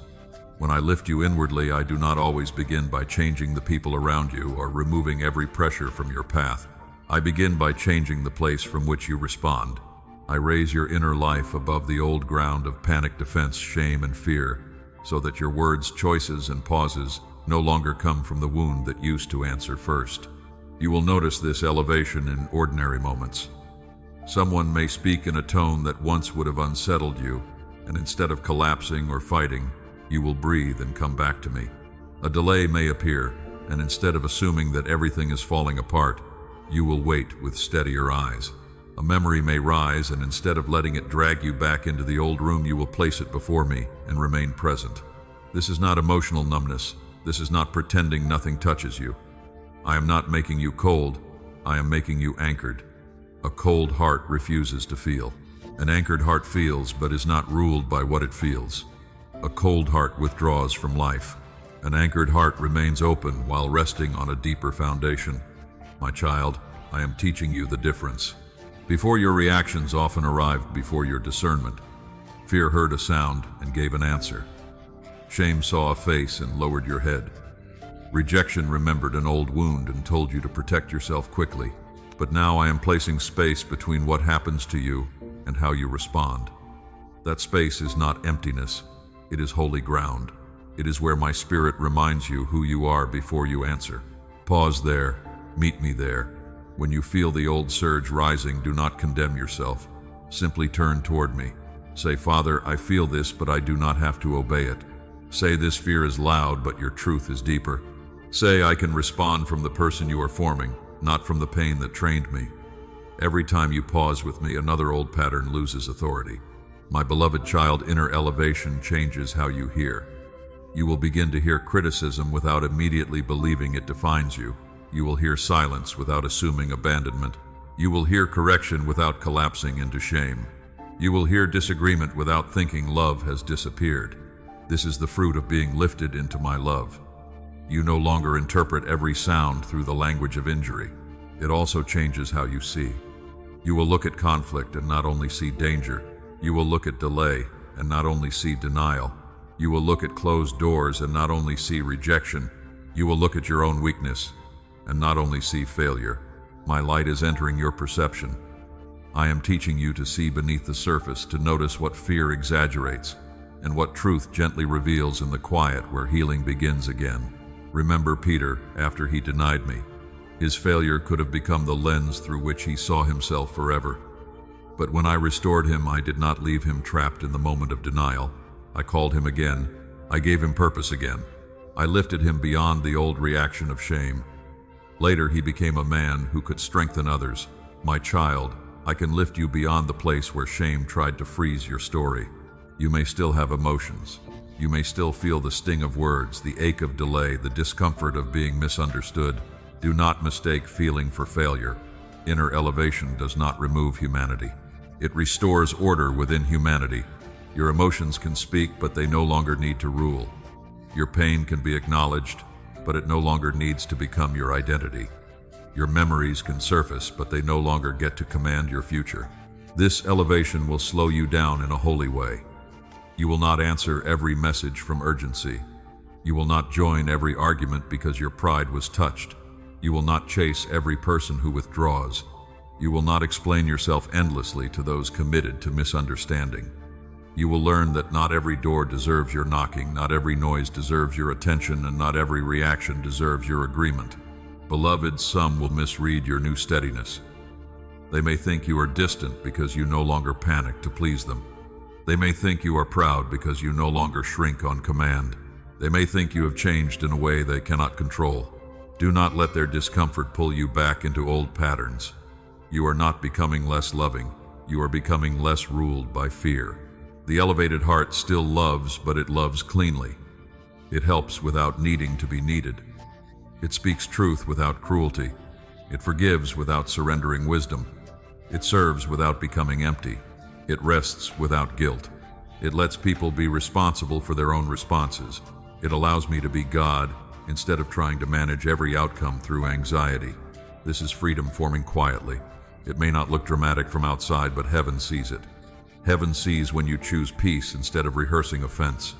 When I lift you inwardly, I do not always begin by changing the people around you or removing every pressure from your path. I begin by changing the place from which you respond. I raise your inner life above the old ground of panic, defense, shame, and fear, so that your words, choices, and pauses no longer come from the wound that used to answer first. You will notice this elevation in ordinary moments. Someone may speak in a tone that once would have unsettled you, and instead of collapsing or fighting, you will breathe and come back to me. A delay may appear, and instead of assuming that everything is falling apart, you will wait with steadier eyes. A memory may rise, and instead of letting it drag you back into the old room, you will place it before me and remain present. This is not emotional numbness. This is not pretending nothing touches you. I am not making you cold. I am making you anchored. A cold heart refuses to feel. An anchored heart feels, but is not ruled by what it feels. A cold heart withdraws from life. An anchored heart remains open while resting on a deeper foundation. My child, I am teaching you the difference. Before your reactions often arrived before your discernment. Fear heard a sound and gave an answer. Shame saw a face and lowered your head. Rejection remembered an old wound and told you to protect yourself quickly. But now I am placing space between what happens to you and how you respond. That space is not emptiness. It is holy ground. It is where my spirit reminds you who you are before you answer. Pause there. Meet me there. When you feel the old surge rising, do not condemn yourself. Simply turn toward me. Say, Father, I feel this, but I do not have to obey it. Say, this fear is loud, but your truth is deeper. Say, I can respond from the person you are forming, not from the pain that trained me. Every time you pause with me, another old pattern loses authority. My beloved child, inner elevation changes how you hear. You will begin to hear criticism without immediately believing it defines you. You will hear silence without assuming abandonment. You will hear correction without collapsing into shame. You will hear disagreement without thinking love has disappeared. This is the fruit of being lifted into my love. You no longer interpret every sound through the language of injury. It also changes how you see. You will look at conflict and not only see danger. You will look at delay and not only see denial. You will look at closed doors and not only see rejection. You will look at your own weakness and not only see failure. My light is entering your perception. I am teaching you to see beneath the surface, to notice what fear exaggerates and what truth gently reveals in the quiet where healing begins again. Remember Peter after he denied me. His failure could have become the lens through which he saw himself forever. But when I restored him, I did not leave him trapped in the moment of denial. I called him again. I gave him purpose again. I lifted him beyond the old reaction of shame. Later, he became a man who could strengthen others. My child, I can lift you beyond the place where shame tried to freeze your story. You may still have emotions. You may still feel the sting of words, the ache of delay, the discomfort of being misunderstood. Do not mistake feeling for failure. Inner elevation does not remove humanity. It restores order within humanity. Your emotions can speak, but they no longer need to rule. Your pain can be acknowledged, but it no longer needs to become your identity. Your memories can surface, but they no longer get to command your future. This elevation will slow you down in a holy way. You will not answer every message from urgency. You will not join every argument because your pride was touched. You will not chase every person who withdraws. You will not explain yourself endlessly to those committed to misunderstanding. You will learn that not every door deserves your knocking, not every noise deserves your attention, and not every reaction deserves your agreement. Beloved, some will misread your new steadiness. They may think you are distant because you no longer panic to please them. They may think you are proud because you no longer shrink on command. They may think you have changed in a way they cannot control. Do not let their discomfort pull you back into old patterns. You are not becoming less loving. You are becoming less ruled by fear. The elevated heart still loves, but it loves cleanly. It helps without needing to be needed. It speaks truth without cruelty. It forgives without surrendering wisdom. It serves without becoming empty. It rests without guilt. It lets people be responsible for their own responses. It allows me to be God instead of trying to manage every outcome through anxiety. This is freedom forming quietly. It may not look dramatic from outside, but heaven sees it. Heaven sees when you choose peace instead of rehearsing offense.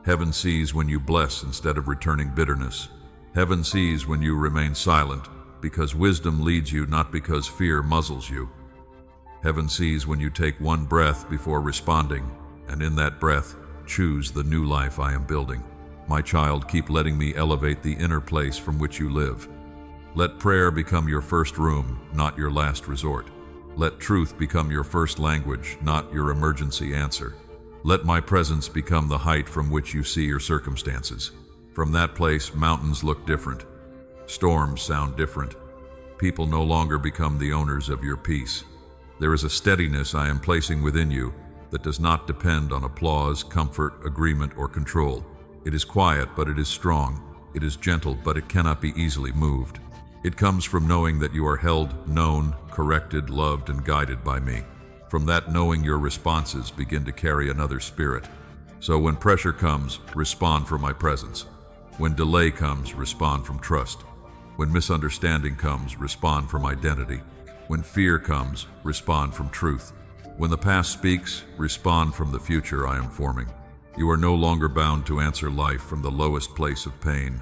Heaven sees when you bless instead of returning bitterness. Heaven sees when you remain silent because wisdom leads you, not because fear muzzles you. Heaven sees when you take one breath before responding, and in that breath, choose the new life I am building. My child, keep letting me elevate the inner place from which you live. Let prayer become your first room, not your last resort. Let truth become your first language, not your emergency answer. Let my presence become the height from which you see your circumstances. From that place, mountains look different. Storms sound different. People no longer become the owners of your peace. There is a steadiness I am placing within you that does not depend on applause, comfort, agreement, or control. It is quiet, but it is strong. It is gentle, but it cannot be easily moved. It comes from knowing that you are held, known, corrected, loved, and guided by me. From that knowing, your responses begin to carry another spirit. So when pressure comes, respond from my presence. When delay comes, respond from trust. When misunderstanding comes, respond from identity. When fear comes, respond from truth. When the past speaks, respond from the future I am forming. You are no longer bound to answer life from the lowest place of pain.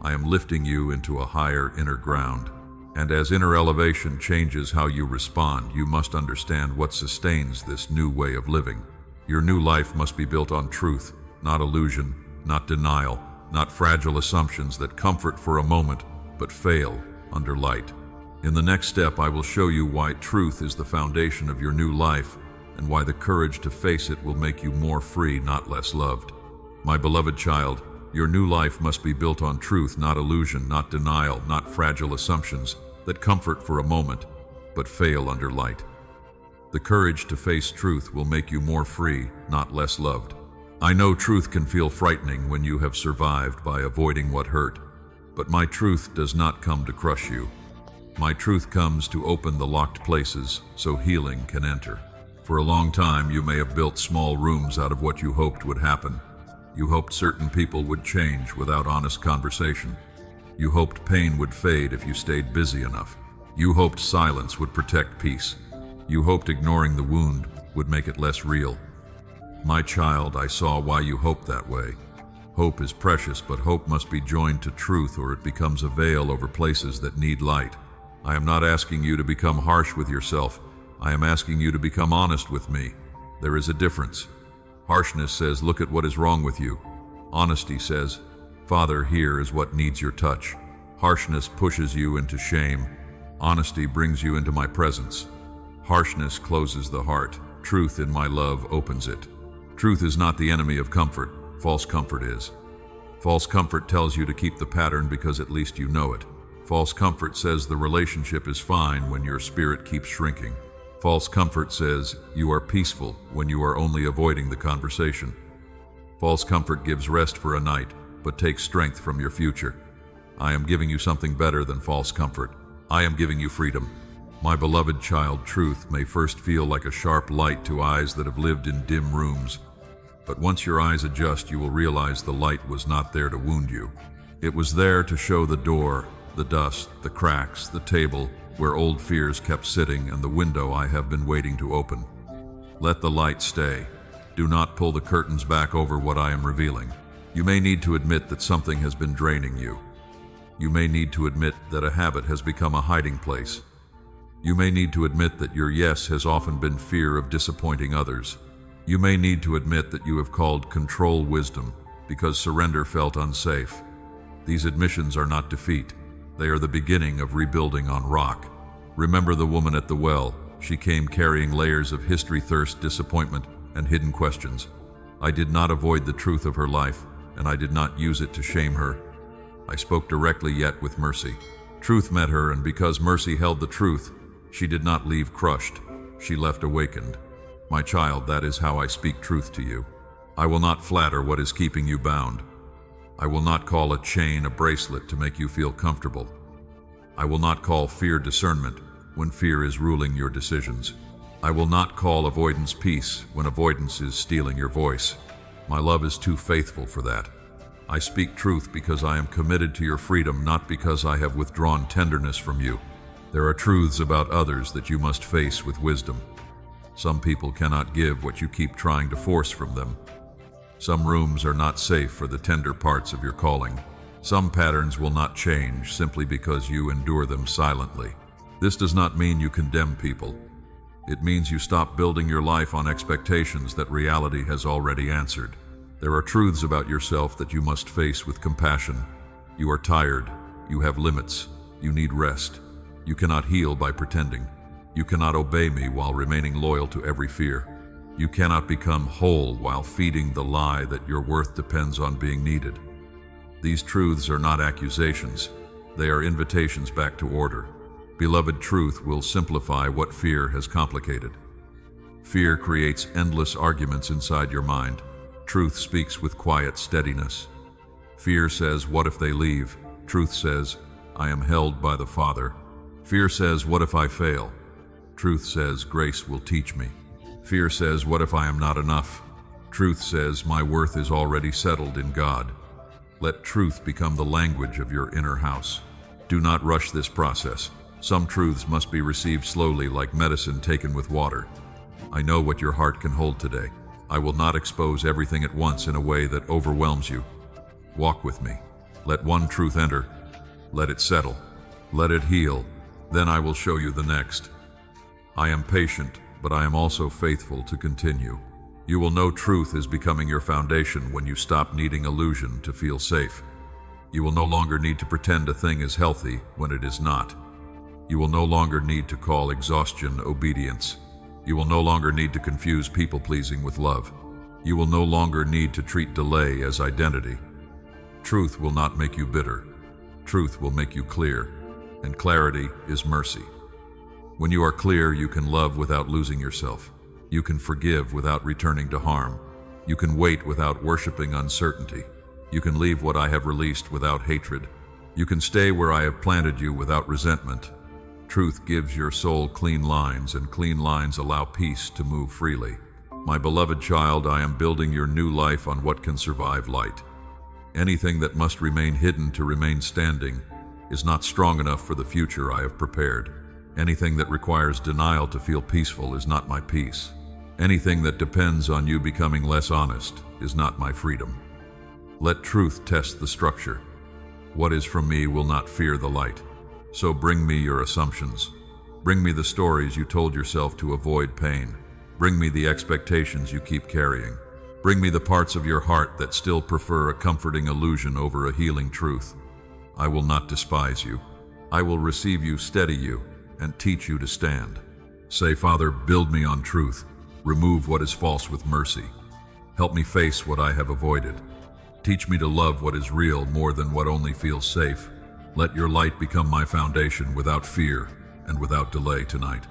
I am lifting you into a higher inner ground. And as inner elevation changes how you respond, you must understand what sustains this new way of living. Your new life must be built on truth, not illusion, not denial, not fragile assumptions that comfort for a moment but fail under light. In the next step, I will show you why truth is the foundation of your new life and why the courage to face it will make you more free, not less loved. My beloved child, your new life must be built on truth, not illusion, not denial, not fragile assumptions that comfort for a moment but fail under light. The courage to face truth will make you more free, not less loved. I know truth can feel frightening when you have survived by avoiding what hurt, but my truth does not come to crush you. My truth comes to open the locked places so healing can enter. For a long time, you may have built small rooms out of what you hoped would happen. You hoped certain people would change without honest conversation. You hoped pain would fade if you stayed busy enough. You hoped silence would protect peace. You hoped ignoring the wound would make it less real. My child, I saw why you hoped that way. Hope is precious, but hope must be joined to truth or it becomes a veil over places that need light. I am not asking you to become harsh with yourself. I am asking you to become honest with me. There is a difference. Harshness says, look at what is wrong with you. Honesty says, Father, here is what needs your touch. Harshness pushes you into shame. Honesty brings you into my presence. Harshness closes the heart. Truth in my love opens it. Truth is not the enemy of comfort. False comfort is. False comfort tells you to keep the pattern because at least you know it. False comfort says the relationship is fine when your spirit keeps shrinking. False comfort says you are peaceful when you are only avoiding the conversation. False comfort gives rest for a night, but takes strength from your future. I am giving you something better than false comfort. I am giving you freedom. My beloved child, truth may first feel like a sharp light to eyes that have lived in dim rooms. But once your eyes adjust, you will realize the light was not there to wound you. It was there to show the door, the dust, the cracks, the table where old fears kept sitting, and the window I have been waiting to open. Let the light stay. Do not pull the curtains back over what I am revealing. You may need to admit that something has been draining you. You may need to admit that a habit has become a hiding place. You may need to admit that your yes has often been fear of disappointing others. You may need to admit that you have called control wisdom because surrender felt unsafe. These admissions are not defeat. They are the beginning of rebuilding on rock. Remember the woman at the well. She came carrying layers of history, thirst, disappointment, and hidden questions. I did not avoid the truth of her life, and I did not use it to shame her. I spoke directly yet with mercy. Truth met her, and because mercy held the truth, she did not leave crushed. She left awakened. My child, that is how I speak truth to you. I will not flatter what is keeping you bound. I will not call a chain a bracelet to make you feel comfortable. I will not call fear discernment when fear is ruling your decisions. I will not call avoidance peace when avoidance is stealing your voice. My love is too faithful for that. I speak truth because I am committed to your freedom, not because I have withdrawn tenderness from you. There are truths about others that you must face with wisdom. Some people cannot give what you keep trying to force from them. Some rooms are not safe for the tender parts of your calling. Some patterns will not change simply because you endure them silently. This does not mean you condemn people. It means you stop building your life on expectations that reality has already answered. There are truths about yourself that you must face with compassion. You are tired. You have limits. You need rest. You cannot heal by pretending. You cannot obey me while remaining loyal to every fear. You cannot become whole while feeding the lie that your worth depends on being needed. These truths are not accusations. They are invitations back to order. Beloved, truth will simplify what fear has complicated. Fear creates endless arguments inside your mind. Truth speaks with quiet steadiness. Fear says, "What if they leave?" Truth says, "I am held by the Father." Fear says, "What if I fail?" Truth says, "Grace will teach me." Fear says, "What if I am not enough?" Truth says, "My worth is already settled in God." Let truth become the language of your inner house. Do not rush this process. Some truths must be received slowly, like medicine taken with water. I know what your heart can hold today. I will not expose everything at once in a way that overwhelms you. Walk with me. Let one truth enter. Let it settle. Let it heal. Then I will show you the next. I am patient, but I am also faithful to continue. You will know truth is becoming your foundation when you stop needing illusion to feel safe. You will no longer need to pretend a thing is healthy when it is not. You will no longer need to call exhaustion obedience. You will no longer need to confuse people-pleasing with love. You will no longer need to treat delay as identity. Truth will not make you bitter. Truth will make you clear, and clarity is mercy. When you are clear, you can love without losing yourself. You can forgive without returning to harm. You can wait without worshiping uncertainty. You can leave what I have released without hatred. You can stay where I have planted you without resentment. Truth gives your soul clean lines, and clean lines allow peace to move freely. My beloved child, I am building your new life on what can survive light. Anything that must remain hidden to remain standing is not strong enough for the future I have prepared. Anything that requires denial to feel peaceful is not my peace. Anything that depends on you becoming less honest is not my freedom. Let truth test the structure. What is from me will not fear the light. So bring me your assumptions. Bring me the stories you told yourself to avoid pain. Bring me the expectations you keep carrying. Bring me the parts of your heart that still prefer a comforting illusion over a healing truth. I will not despise you. I will receive you, steady you, and teach you to stand. Say, Father, build me on truth. Remove what is false with mercy. Help me face what I have avoided. Teach me to love what is real more than what only feels safe. Let your light become my foundation without fear and without delay tonight.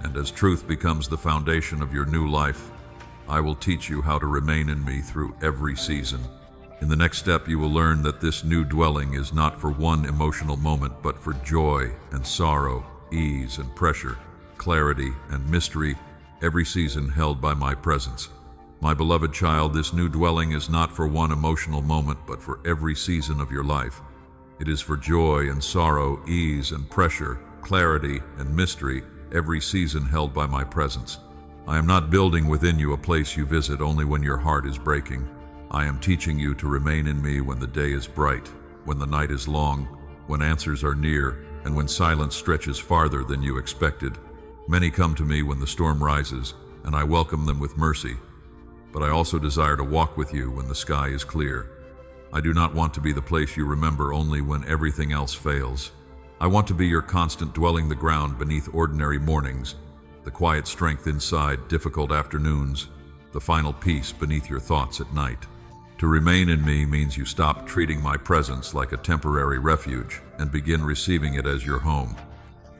And as truth becomes the foundation of your new life, I will teach you how to remain in me through every season. In the next step, you will learn that this new dwelling is not for one emotional moment, but for joy and sorrow, ease and pressure, clarity and mystery, every season held by my presence. My beloved child, this new dwelling is not for one emotional moment, but for every season of your life. It is for joy and sorrow, ease and pressure, clarity and mystery, every season held by my presence. I am not building within you a place you visit only when your heart is breaking. I am teaching you to remain in me when the day is bright, when the night is long, when answers are near, and when silence stretches farther than you expected. Many come to me when the storm rises, and I welcome them with mercy. But I also desire to walk with you when the sky is clear. I do not want to be the place you remember only when everything else fails. I want to be your constant dwelling the ground beneath ordinary mornings, the quiet strength inside difficult afternoons, the final peace beneath your thoughts at night. To remain in me means you stop treating my presence like a temporary refuge and begin receiving it as your home.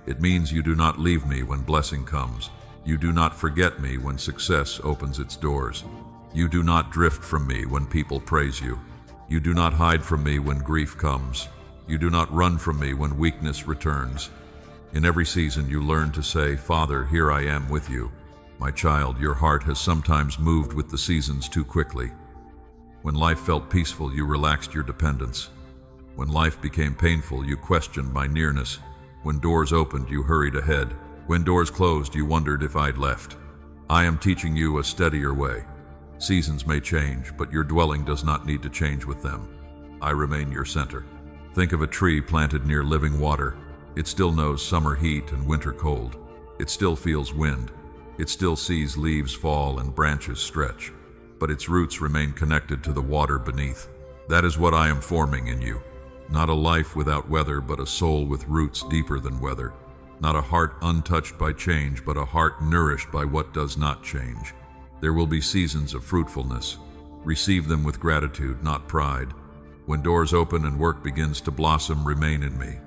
It means you do not leave me when blessing comes. You do not forget me when success opens its doors. You do not drift from me when people praise you. You do not hide from me when grief comes. You do not run from me when weakness returns. In every season you learn to say, "Father, here I am with you." My child, your heart has sometimes moved with the seasons too quickly. When life felt peaceful, you relaxed your dependence. When life became painful, you questioned my nearness. When doors opened, you hurried ahead. When doors closed, you wondered if I'd left. I am teaching you a steadier way. Seasons may change, but your dwelling does not need to change with them. I remain your center. Think of a tree planted near living water. It still knows summer heat and winter cold. It still feels wind. It still sees leaves fall and branches stretch. But its roots remain connected to the water beneath. That is what I am forming in you. Not a life without weather, but a soul with roots deeper than weather. Not a heart untouched by change, but a heart nourished by what does not change. There will be seasons of fruitfulness. Receive them with gratitude, not pride. When doors open and work begins to blossom, remain in me.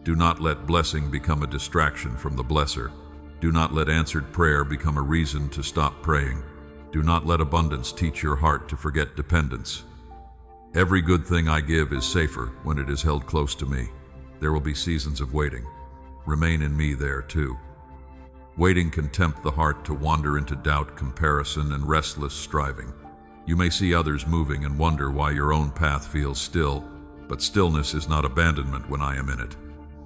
Do not let blessing become a distraction from the blesser. Do not let answered prayer become a reason to stop praying. Do not let abundance teach your heart to forget dependence. Every good thing I give is safer when it is held close to me. There will be seasons of waiting. Remain in me there too. Waiting can tempt the heart to wander into doubt, comparison, and restless striving. You may see others moving and wonder why your own path feels still, but stillness is not abandonment when I am in it.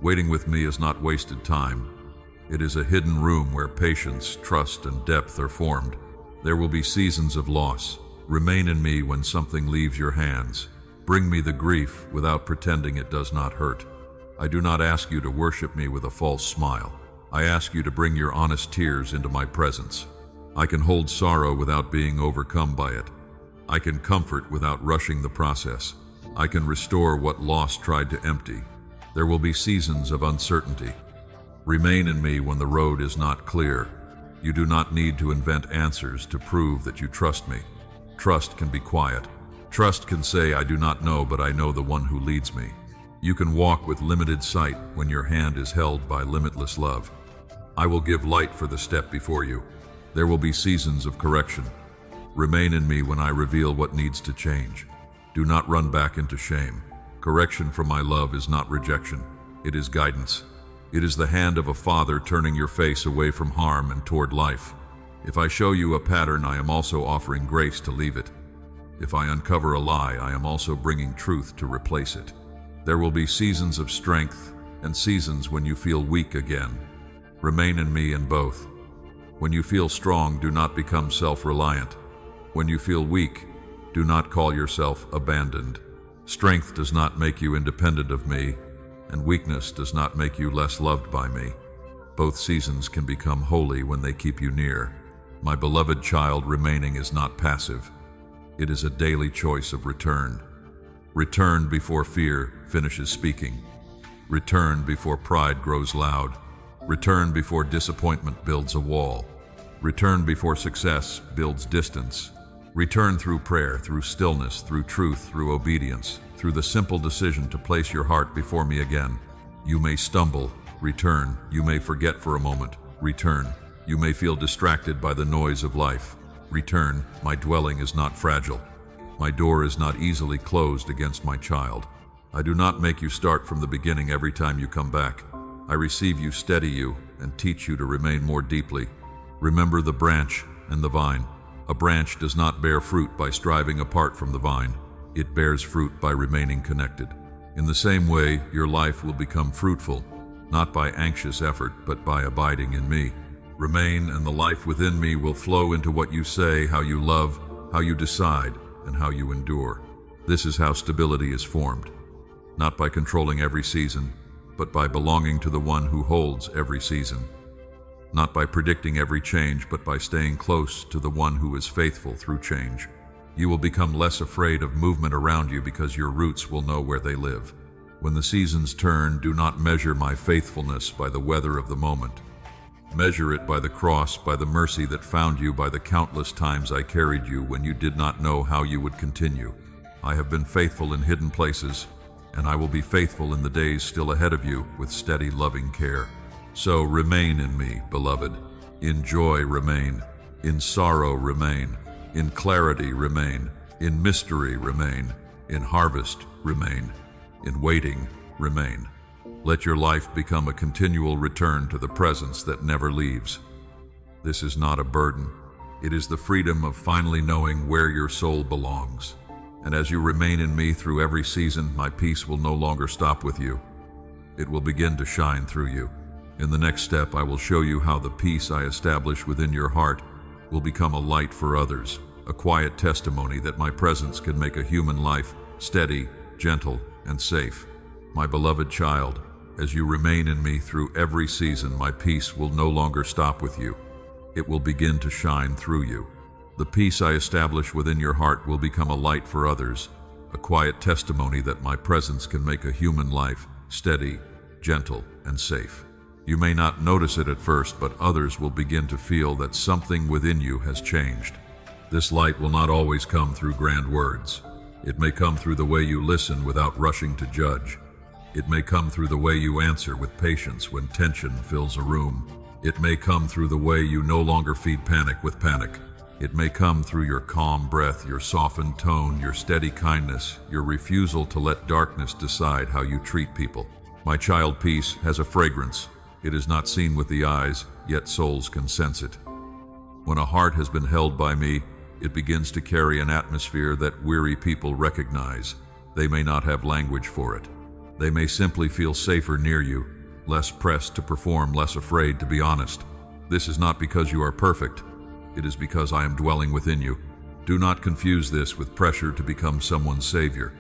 Waiting with me is not wasted time. It is a hidden room where patience, trust, and depth are formed. There will be seasons of loss. Remain in me when something leaves your hands. Bring me the grief without pretending it does not hurt. I do not ask you to worship me with a false smile. I ask you to bring your honest tears into my presence. I can hold sorrow without being overcome by it. I can comfort without rushing the process. I can restore what loss tried to empty. There will be seasons of uncertainty. Remain in me when the road is not clear. You do not need to invent answers to prove that you trust me. Trust can be quiet. Trust can say, "I do not know, but I know the one who leads me." You can walk with limited sight when your hand is held by limitless love. I will give light for the step before you. There will be seasons of correction. Remain in me when I reveal what needs to change. Do not run back into shame. Correction from my love is not rejection. It is guidance. It is the hand of a father turning your face away from harm and toward life. If I show you a pattern, I am also offering grace to leave it. If I uncover a lie, I am also bringing truth to replace it. There will be seasons of strength and seasons when you feel weak again. Remain in me in both. When you feel strong, do not become self-reliant. When you feel weak, do not call yourself abandoned. Strength does not make you independent of me, and weakness does not make you less loved by me. Both seasons can become holy when they keep you near. My beloved child, remaining is not passive. It is a daily choice of return. Return before fear finishes speaking. Return before pride grows loud. Return before disappointment builds a wall. Return before success builds distance. Return through prayer, through stillness, through truth, through obedience, through the simple decision to place your heart before me again. You may stumble, return. You may forget for a moment, return. You may feel distracted by the noise of life. Return. My dwelling is not fragile. My door is not easily closed against my child. I do not make you start from the beginning every time you come back. I receive you, steady you, and teach you to remain more deeply. Remember the branch and the vine. A branch does not bear fruit by striving apart from the vine. It bears fruit by remaining connected. In the same way, your life will become fruitful, not by anxious effort, but by abiding in me. Remain, and the life within me will flow into what you say, how you love, how you decide, and how you endure. This is how stability is formed. Not by controlling every season, but by belonging to the one who holds every season. Not by predicting every change, but by staying close to the one who is faithful through change. You will become less afraid of movement around you because your roots will know where they live. When the seasons turn, do not measure my faithfulness by the weather of the moment. Measure it by the cross, by the mercy that found you, by the countless times I carried you when you did not know how you would continue. I have been faithful in hidden places, and I will be faithful in the days still ahead of you with steady, loving care. So remain in me, beloved. In joy remain. In sorrow remain. In clarity remain. In mystery remain. In harvest remain. In waiting remain. Let your life become a continual return to the presence that never leaves. This is not a burden. It is the freedom of finally knowing where your soul belongs. And as you remain in me through every season, my peace will no longer stop with you. It will begin to shine through you. In the next step, I will show you how the peace I establish within your heart will become a light for others, a quiet testimony that my presence can make a human life steady, gentle, and safe. My beloved child, as you remain in me through every season, my peace will no longer stop with you. It will begin to shine through you. The peace I establish within your heart will become a light for others, a quiet testimony that my presence can make a human life steady, gentle, and safe. You may not notice it at first, but others will begin to feel that something within you has changed. This light will not always come through grand words. It may come through the way you listen without rushing to judge. It may come through the way you answer with patience when tension fills a room. It may come through the way you no longer feed panic with panic. It may come through your calm breath, your softened tone, your steady kindness, your refusal to let darkness decide how you treat people. My child, peace has a fragrance. It is not seen with the eyes, yet souls can sense it. When a heart has been held by me, it begins to carry an atmosphere that weary people recognize. They may not have language for it. They may simply feel safer near you, less pressed to perform, less afraid to be honest. This is not because you are perfect. It is because I am dwelling within you. Do not confuse this with pressure to become someone's savior.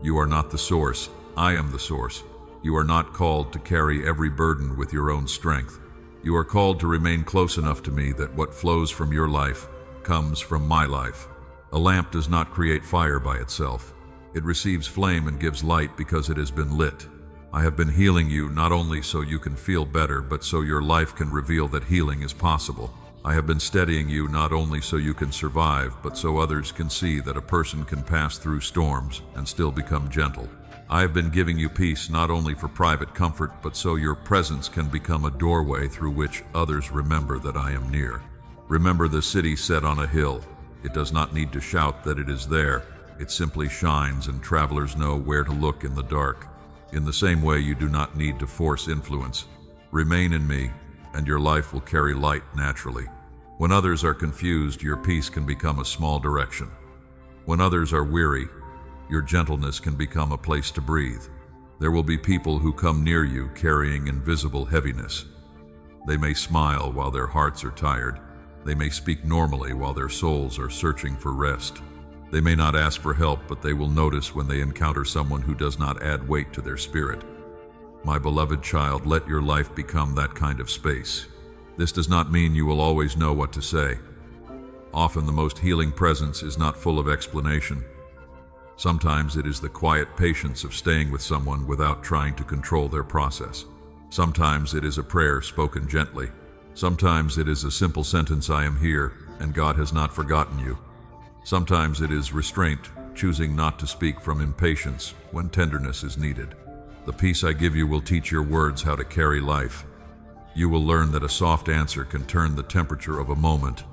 You are not the source. I am the source. You are not called to carry every burden with your own strength. You are called to remain close enough to me that what flows from your life comes from my life. A lamp does not create fire by itself. It receives flame and gives light because it has been lit. I have been healing you not only so you can feel better, but so your life can reveal that healing is possible. I have been steadying you not only so you can survive, but so others can see that a person can pass through storms and still become gentle. I have been giving you peace not only for private comfort, but so your presence can become a doorway through which others remember that I am near. Remember the city set on a hill. It does not need to shout that it is there. It simply shines, and travelers know where to look in the dark. In the same way, you do not need to force influence. Remain in me, and your life will carry light naturally. When others are confused, your peace can become a small direction. When others are weary, your gentleness can become a place to breathe. There will be people who come near you carrying invisible heaviness. They may smile while their hearts are tired. They may speak normally while their souls are searching for rest. They may not ask for help, but they will notice when they encounter someone who does not add weight to their spirit. My beloved child, let your life become that kind of space. This does not mean you will always know what to say. Often the most healing presence is not full of explanation. Sometimes it is the quiet patience of staying with someone without trying to control their process. Sometimes it is a prayer spoken gently. Sometimes it is a simple sentence, I am here, and God has not forgotten you. Sometimes it is restraint, choosing not to speak from impatience when tenderness is needed. The peace I give you will teach your words how to carry life. You will learn that a soft answer can turn the temperature of a moment.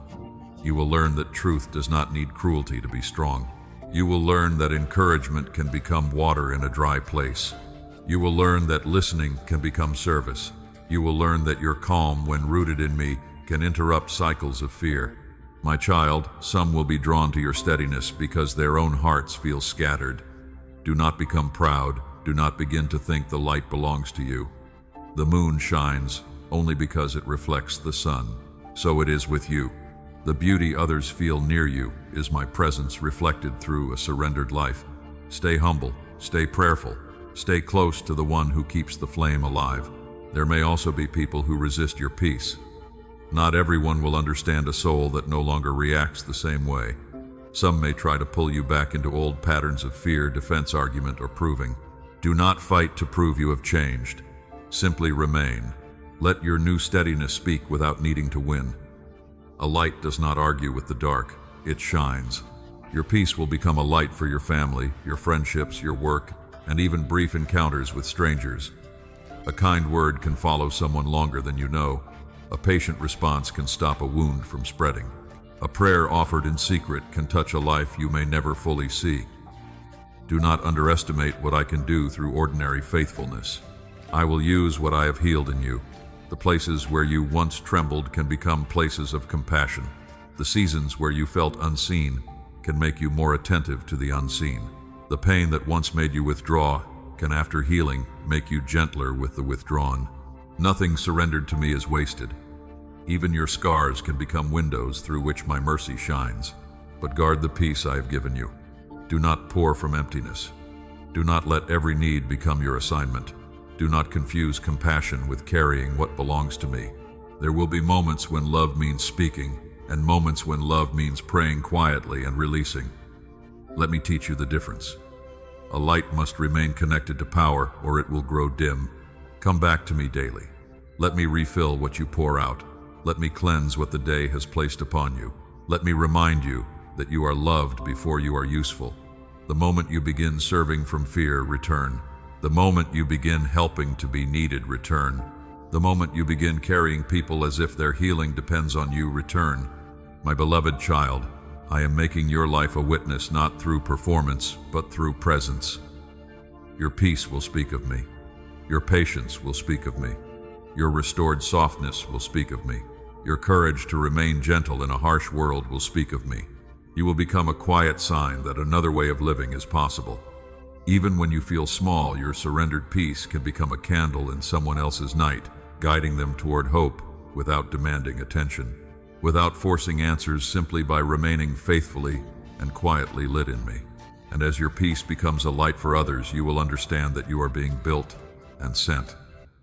You will learn that truth does not need cruelty to be strong. You will learn that encouragement can become water in a dry place. You will learn that listening can become service. You will learn that your calm, when rooted in me, can interrupt cycles of fear. My child, some will be drawn to your steadiness because their own hearts feel scattered. Do not become proud. Do not begin to think the light belongs to you. The moon shines only because it reflects the sun. So it is with you. The beauty others feel near you is my presence reflected through a surrendered life. Stay humble, stay prayerful, Stay close to the one who keeps the flame alive. There may also be people who resist your peace. Not everyone will understand a soul that no longer reacts the same way. Some may try to pull you back into old patterns of fear, defense argument, or proving. Do not fight to prove you have changed. Simply remain. Let your new steadiness speak without needing to win. A light does not argue with the dark, it shines. Your peace will become a light for your family, your friendships, your work, and even brief encounters with strangers. A kind word can follow someone longer than you know. A patient response can stop a wound from spreading. A prayer offered in secret can touch a life you may never fully see. Do not underestimate what I can do through ordinary faithfulness. I will use what I have healed in you. The places where you once trembled can become places of compassion. The seasons where you felt unseen can make you more attentive to the unseen. The pain that once made you withdraw can, after healing, make you gentler with the withdrawn. Nothing surrendered to me is wasted. Even your scars can become windows through which my mercy shines. But guard the peace I have given you. Do not pour from emptiness. Do not let every need become your assignment. Do not confuse compassion with carrying what belongs to me. There will be moments when love means speaking, and moments when love means praying quietly and releasing. Let me teach you the difference. A light must remain connected to power, or it will grow dim. Come back to me daily. Let me refill what you pour out. Let me cleanse what the day has placed upon you. Let me remind you that you are loved before you are useful. The moment you begin serving from fear, return. The moment you begin helping to be needed, return. The moment you begin carrying people as if their healing depends on you, return. My beloved child, I am making your life a witness not through performance, but through presence. Your peace will speak of me. Your patience will speak of me. Your restored softness will speak of me. Your courage to remain gentle in a harsh world will speak of me. You will become a quiet sign that another way of living is possible. Even when you feel small, your surrendered peace can become a candle in someone else's night, guiding them toward hope without demanding attention, without forcing answers, simply by remaining faithfully and quietly lit in me. And as your peace becomes a light for others, you will understand that you are being built and sent.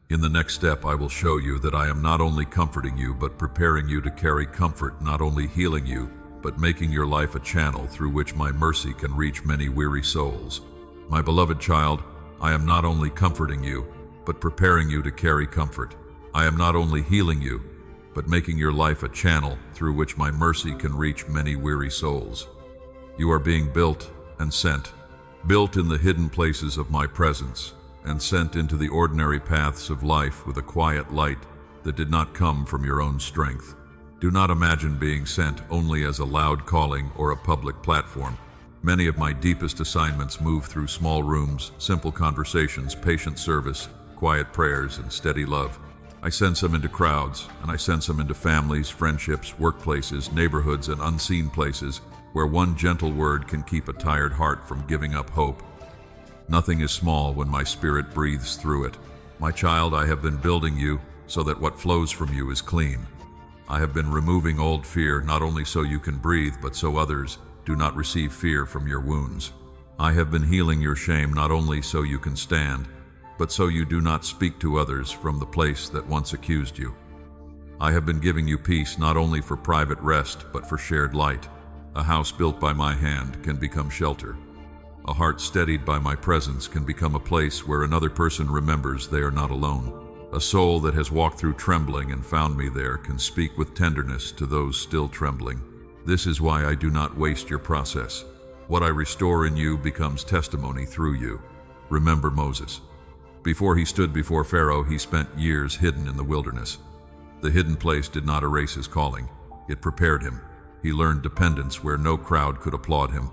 In the next step, I will show you that I am not only comforting you, but preparing you to carry comfort, not only healing you, but making your life a channel through which my mercy can reach many weary souls. My beloved child, I am not only comforting you, but preparing you to carry comfort. I am not only healing you, but making your life a channel through which my mercy can reach many weary souls. You are being built and sent, built in the hidden places of my presence, and sent into the ordinary paths of life with a quiet light that did not come from your own strength. Do not imagine being sent only as a loud calling or a public platform. Many of my deepest assignments move through small rooms, simple conversations, patient service, quiet prayers, and steady love. I send some into crowds, and I send some into families, friendships, workplaces, neighborhoods, and unseen places where one gentle word can keep a tired heart from giving up hope. Nothing is small when my spirit breathes through it. My child, I have been building you so that what flows from you is clean. I have been removing old fear, not only so you can breathe, but so others do not receive fear from your wounds. I have been healing your shame, not only so you can stand, but so you do not speak to others from the place that once accused you. I have been giving you peace, not only for private rest, but for shared light. A house built by my hand can become shelter. A heart steadied by my presence can become a place where another person remembers they are not alone. A soul that has walked through trembling and found me there can speak with tenderness to those still trembling. This is why I do not waste your process. What I restore in you becomes testimony through you. Remember Moses. Before he stood before Pharaoh, he spent years hidden in the wilderness. The hidden place did not erase his calling. It prepared him. He learned dependence where no crowd could applaud him.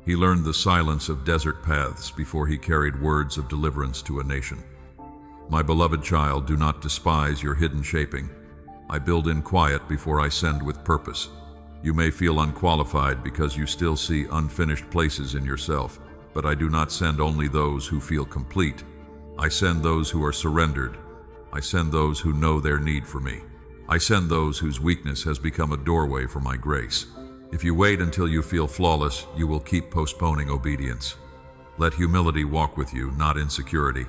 He learned the silence of desert paths before he carried words of deliverance to a nation. My beloved child, do not despise your hidden shaping. I build in quiet before I send with purpose. You may feel unqualified because you still see unfinished places in yourself, but I do not send only those who feel complete. I send those who are surrendered. I send those who know their need for me. I send those whose weakness has become a doorway for my grace. If you wait until you feel flawless, you will keep postponing obedience. Let humility walk with you, not insecurity.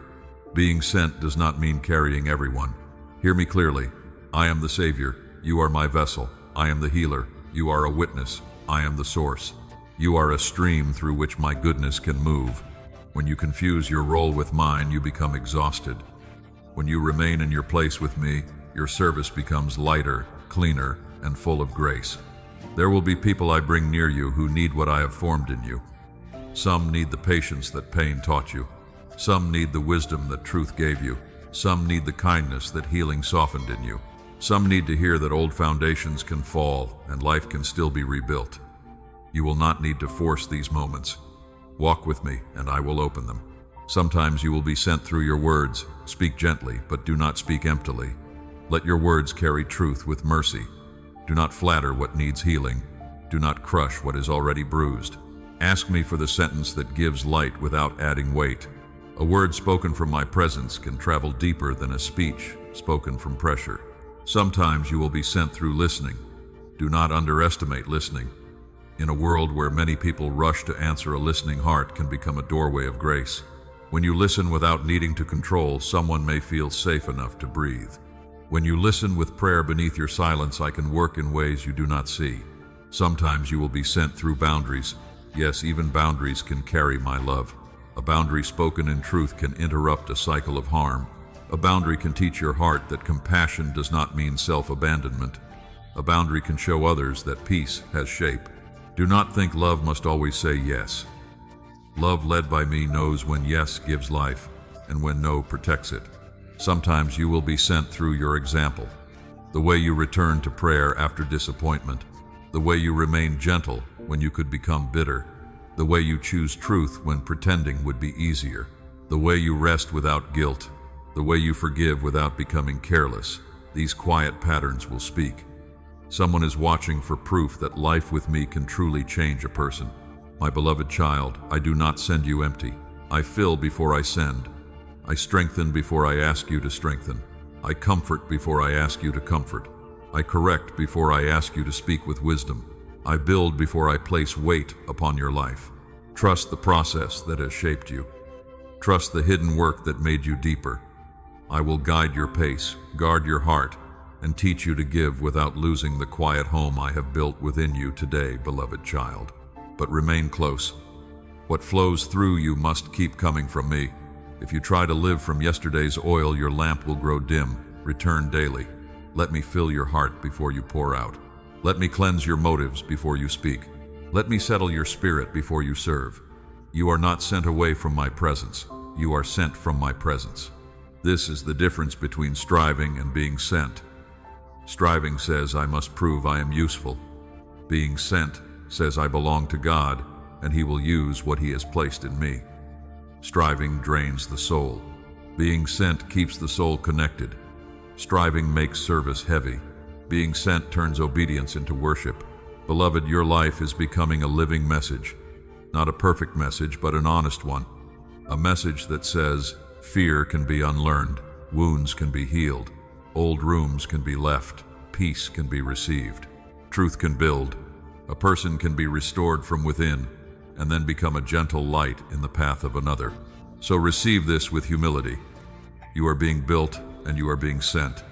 Being sent does not mean carrying everyone. Hear me clearly. I am the Savior. You are my vessel. I am the healer. You are a witness. I am the source. You are a stream through which my goodness can move. When you confuse your role with mine, you become exhausted. When you remain in your place with me, your service becomes lighter, cleaner, and full of grace. There will be people I bring near you who need what I have formed in you. Some need the patience that pain taught you. Some need the wisdom that truth gave you. Some need the kindness that healing softened in you. Some need to hear that old foundations can fall and life can still be rebuilt. You will not need to force these moments. Walk with me, and I will open them. Sometimes you will be sent through your words. Speak gently, but do not speak emptily. Let your words carry truth with mercy. Do not flatter what needs healing. Do not crush what is already bruised. Ask me for the sentence that gives light without adding weight. A word spoken from my presence can travel deeper than a speech spoken from pressure. Sometimes you will be sent through listening. Do not underestimate listening. In a world where many people rush to answer, a listening heart can become a doorway of grace. When you listen without needing to control, someone may feel safe enough to breathe. When you listen with prayer beneath your silence, I can work in ways you do not see. Sometimes you will be sent through boundaries. Yes, even boundaries can carry my love. A boundary spoken in truth can interrupt a cycle of harm. A boundary can teach your heart that compassion does not mean self-abandonment. A boundary can show others that peace has shape. Do not think love must always say yes. Love led by me knows when yes gives life and when no protects it. Sometimes you will be sent through your example. The way you return to prayer after disappointment. The way you remain gentle when you could become bitter. The way you choose truth when pretending would be easier. The way you rest without guilt. The way you forgive without becoming careless. These quiet patterns will speak. Someone is watching for proof that life with me can truly change a person. My beloved child, I do not send you empty. I fill before I send. I strengthen before I ask you to strengthen. I comfort before I ask you to comfort. I correct before I ask you to speak with wisdom. I build before I place weight upon your life. Trust the process that has shaped you. Trust the hidden work that made you deeper. I will guide your pace, guard your heart, and teach you to give without losing the quiet home I have built within you today, beloved child. But remain close. What flows through you must keep coming from me. If you try to live from yesterday's oil, your lamp will grow dim. Return daily. Let me fill your heart before you pour out. Let me cleanse your motives before you speak. Let me settle your spirit before you serve. You are not sent away from my presence. You are sent from my presence. This is the difference between striving and being sent. Striving says I must prove I am useful. Being sent says I belong to God, and He will use what He has placed in me. Striving drains the soul. Being sent keeps the soul connected. Striving makes service heavy. Being sent turns obedience into worship. Beloved, your life is becoming a living message. Not a perfect message, but an honest one. A message that says, fear can be unlearned, wounds can be healed, old rooms can be left, peace can be received, truth can build, a person can be restored from within, and then become a gentle light in the path of another. So receive this with humility. You are being built and you are being sent,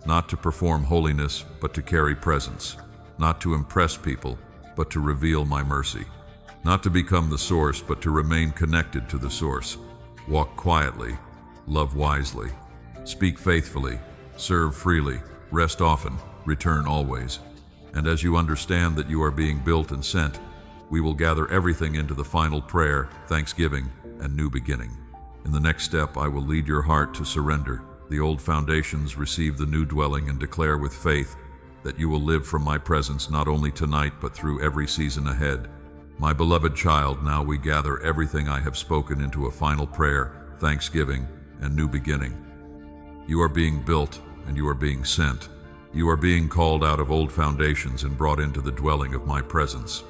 not to perform holiness, but to carry presence, not to impress people, but to reveal my mercy, not to become the source, but to remain connected to the source. Walk quietly, love wisely, speak faithfully, serve freely, rest often, return always. And as you understand that you are being built and sent, we will gather everything into the final prayer, thanksgiving, and new beginning. In the next step, I will lead your heart to surrender. The old foundations receive the new dwelling, and declare with faith that you will live from my presence not only tonight but through every season ahead. My beloved child, now we gather everything I have spoken into a final prayer, thanksgiving, and new beginning. You are being built and you are being sent. You are being called out of old foundations and brought into the dwelling of my presence.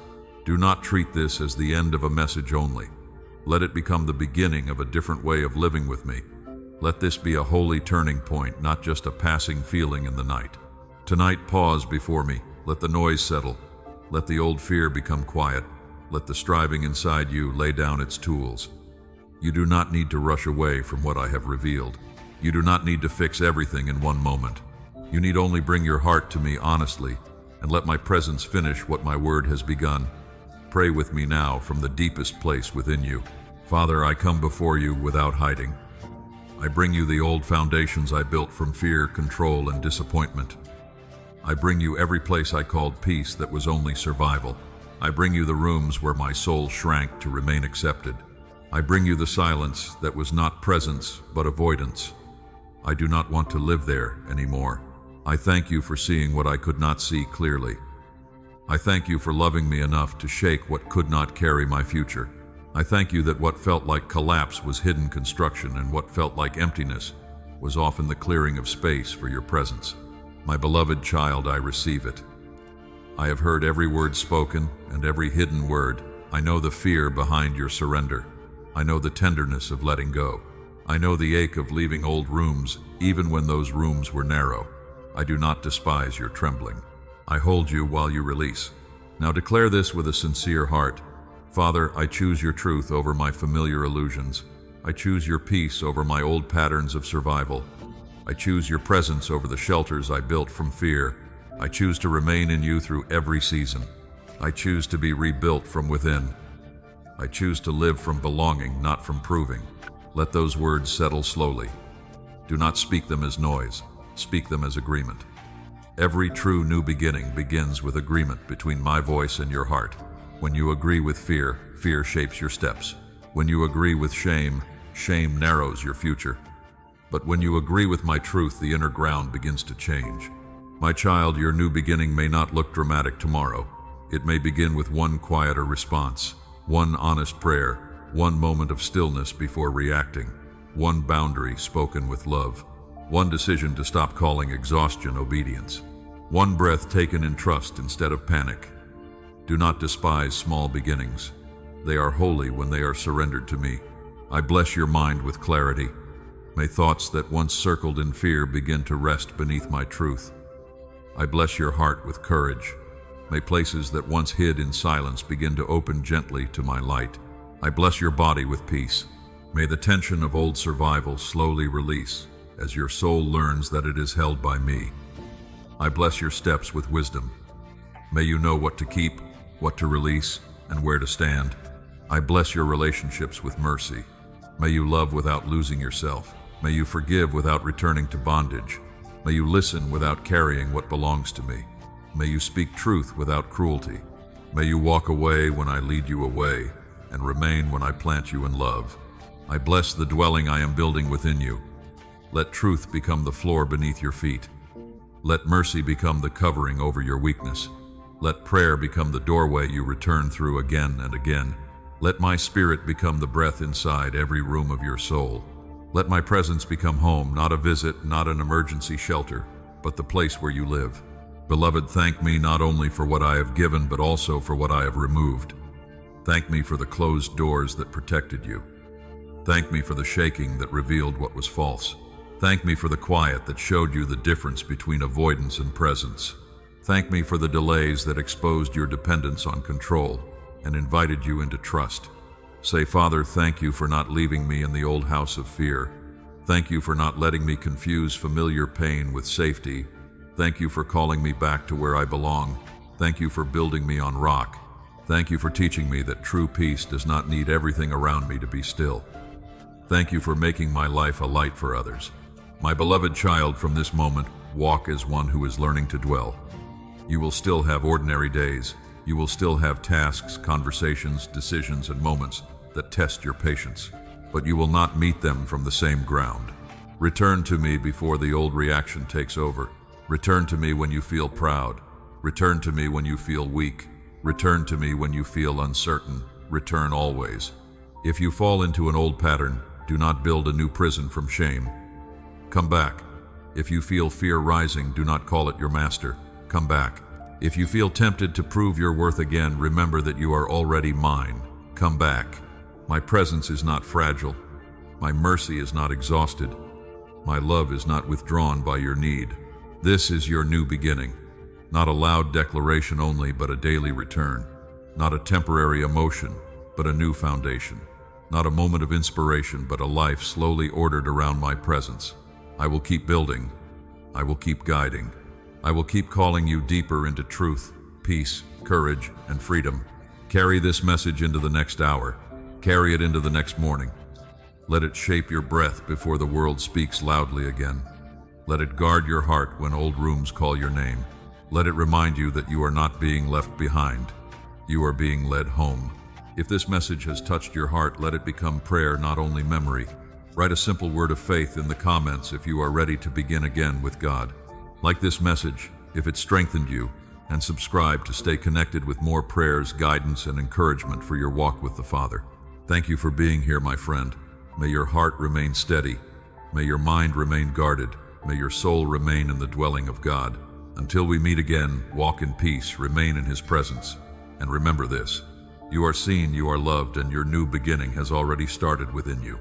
Do not treat this as the end of a message only. Let it become the beginning of a different way of living with me. Let this be a holy turning point, not just a passing feeling in the night. Tonight, pause before me. Let the noise settle. Let the old fear become quiet. Let the striving inside you lay down its tools. You do not need to rush away from what I have revealed. You do not need to fix everything in one moment. You need only bring your heart to me honestly and let my presence finish what my word has begun. Pray with me now from the deepest place within you. Father, I come before you without hiding. I bring you the old foundations I built from fear, control, and disappointment. I bring you every place I called peace that was only survival. I bring you the rooms where my soul shrank to remain accepted. I bring you the silence that was not presence but avoidance. I do not want to live there anymore. I thank you for seeing what I could not see clearly. I thank you for loving me enough to shake what could not carry my future. I thank you that what felt like collapse was hidden construction and what felt like emptiness was often the clearing of space for your presence. My beloved child, I receive it. I have heard every word spoken and every hidden word. I know the fear behind your surrender. I know the tenderness of letting go. I know the ache of leaving old rooms, even when those rooms were narrow. I do not despise your trembling. I hold you while you release. Now declare this with a sincere heart. Father, I choose your truth over my familiar illusions. I choose your peace over my old patterns of survival. I choose your presence over the shelters I built from fear. I choose to remain in you through every season. I choose to be rebuilt from within. I choose to live from belonging, not from proving. Let those words settle slowly. Do not speak them as noise. Speak them as agreement. Every true new beginning begins with agreement between my voice and your heart. When you agree with fear, fear shapes your steps. When you agree with shame, shame narrows your future. But when you agree with my truth, the inner ground begins to change. My child, your new beginning may not look dramatic tomorrow. It may begin with one quieter response, one honest prayer, one moment of stillness before reacting, one boundary spoken with love, one decision to stop calling exhaustion obedience, one breath taken in trust instead of panic. Do not despise small beginnings. They are holy when they are surrendered to me. I bless your mind with clarity. May thoughts that once circled in fear begin to rest beneath my truth. I bless your heart with courage. May places that once hid in silence begin to open gently to my light. I bless your body with peace. May the tension of old survival slowly release as your soul learns that it is held by me. I bless your steps with wisdom. May you know what to keep, what to release, and where to stand. I bless your relationships with mercy. May you love without losing yourself. May you forgive without returning to bondage. May you listen without carrying what belongs to me. May you speak truth without cruelty. May you walk away when I lead you away, and remain when I plant you in love. I bless the dwelling I am building within you. Let truth become the floor beneath your feet. Let mercy become the covering over your weakness. Let prayer become the doorway you return through again and again. Let my spirit become the breath inside every room of your soul. Let my presence become home, not a visit, not an emergency shelter, but the place where you live. Beloved, thank me not only for what I have given, but also for what I have removed. Thank me for the closed doors that protected you. Thank me for the shaking that revealed what was false. Thank me for the quiet that showed you the difference between avoidance and presence. Thank me for the delays that exposed your dependence on control and invited you into trust. Say, Father, thank you for not leaving me in the old house of fear. Thank you for not letting me confuse familiar pain with safety. Thank you for calling me back to where I belong. Thank you for building me on rock. Thank you for teaching me that true peace does not need everything around me to be still. Thank you for making my life a light for others. My beloved child, from this moment, walk as one who is learning to dwell. You will still have ordinary days. You will still have tasks, conversations, decisions, and moments that test your patience, but you will not meet them from the same ground. Return to me before the old reaction takes over. Return to me when you feel proud. Return to me when you feel weak. Return to me when you feel uncertain. Return always. If you fall into an old pattern, do not build a new prison from shame. Come back. If you feel fear rising, do not call it your master. Come back. If you feel tempted to prove your worth again, remember that you are already mine. Come back. My presence is not fragile. My mercy is not exhausted. My love is not withdrawn by your need. This is your new beginning. Not a loud declaration only, but a daily return. Not a temporary emotion, but a new foundation. Not a moment of inspiration, but a life slowly ordered around my presence. I will keep building. I will keep guiding. I will keep calling you deeper into truth, peace, courage, and freedom. Carry this message into the next hour. Carry it into the next morning. Let it shape your breath before the world speaks loudly again. Let it guard your heart when old rooms call your name. Let it remind you that you are not being left behind. You are being led home. If this message has touched your heart, let it become prayer, not only memory. Write a simple word of faith in the comments if you are ready to begin again with God. Like this message, if it strengthened you, and subscribe to stay connected with more prayers, guidance, and encouragement for your walk with the Father. Thank you for being here, my friend. May your heart remain steady. May your mind remain guarded. May your soul remain in the dwelling of God. Until we meet again, walk in peace, remain in His presence. And remember this: you are seen, you are loved, and your new beginning has already started within you.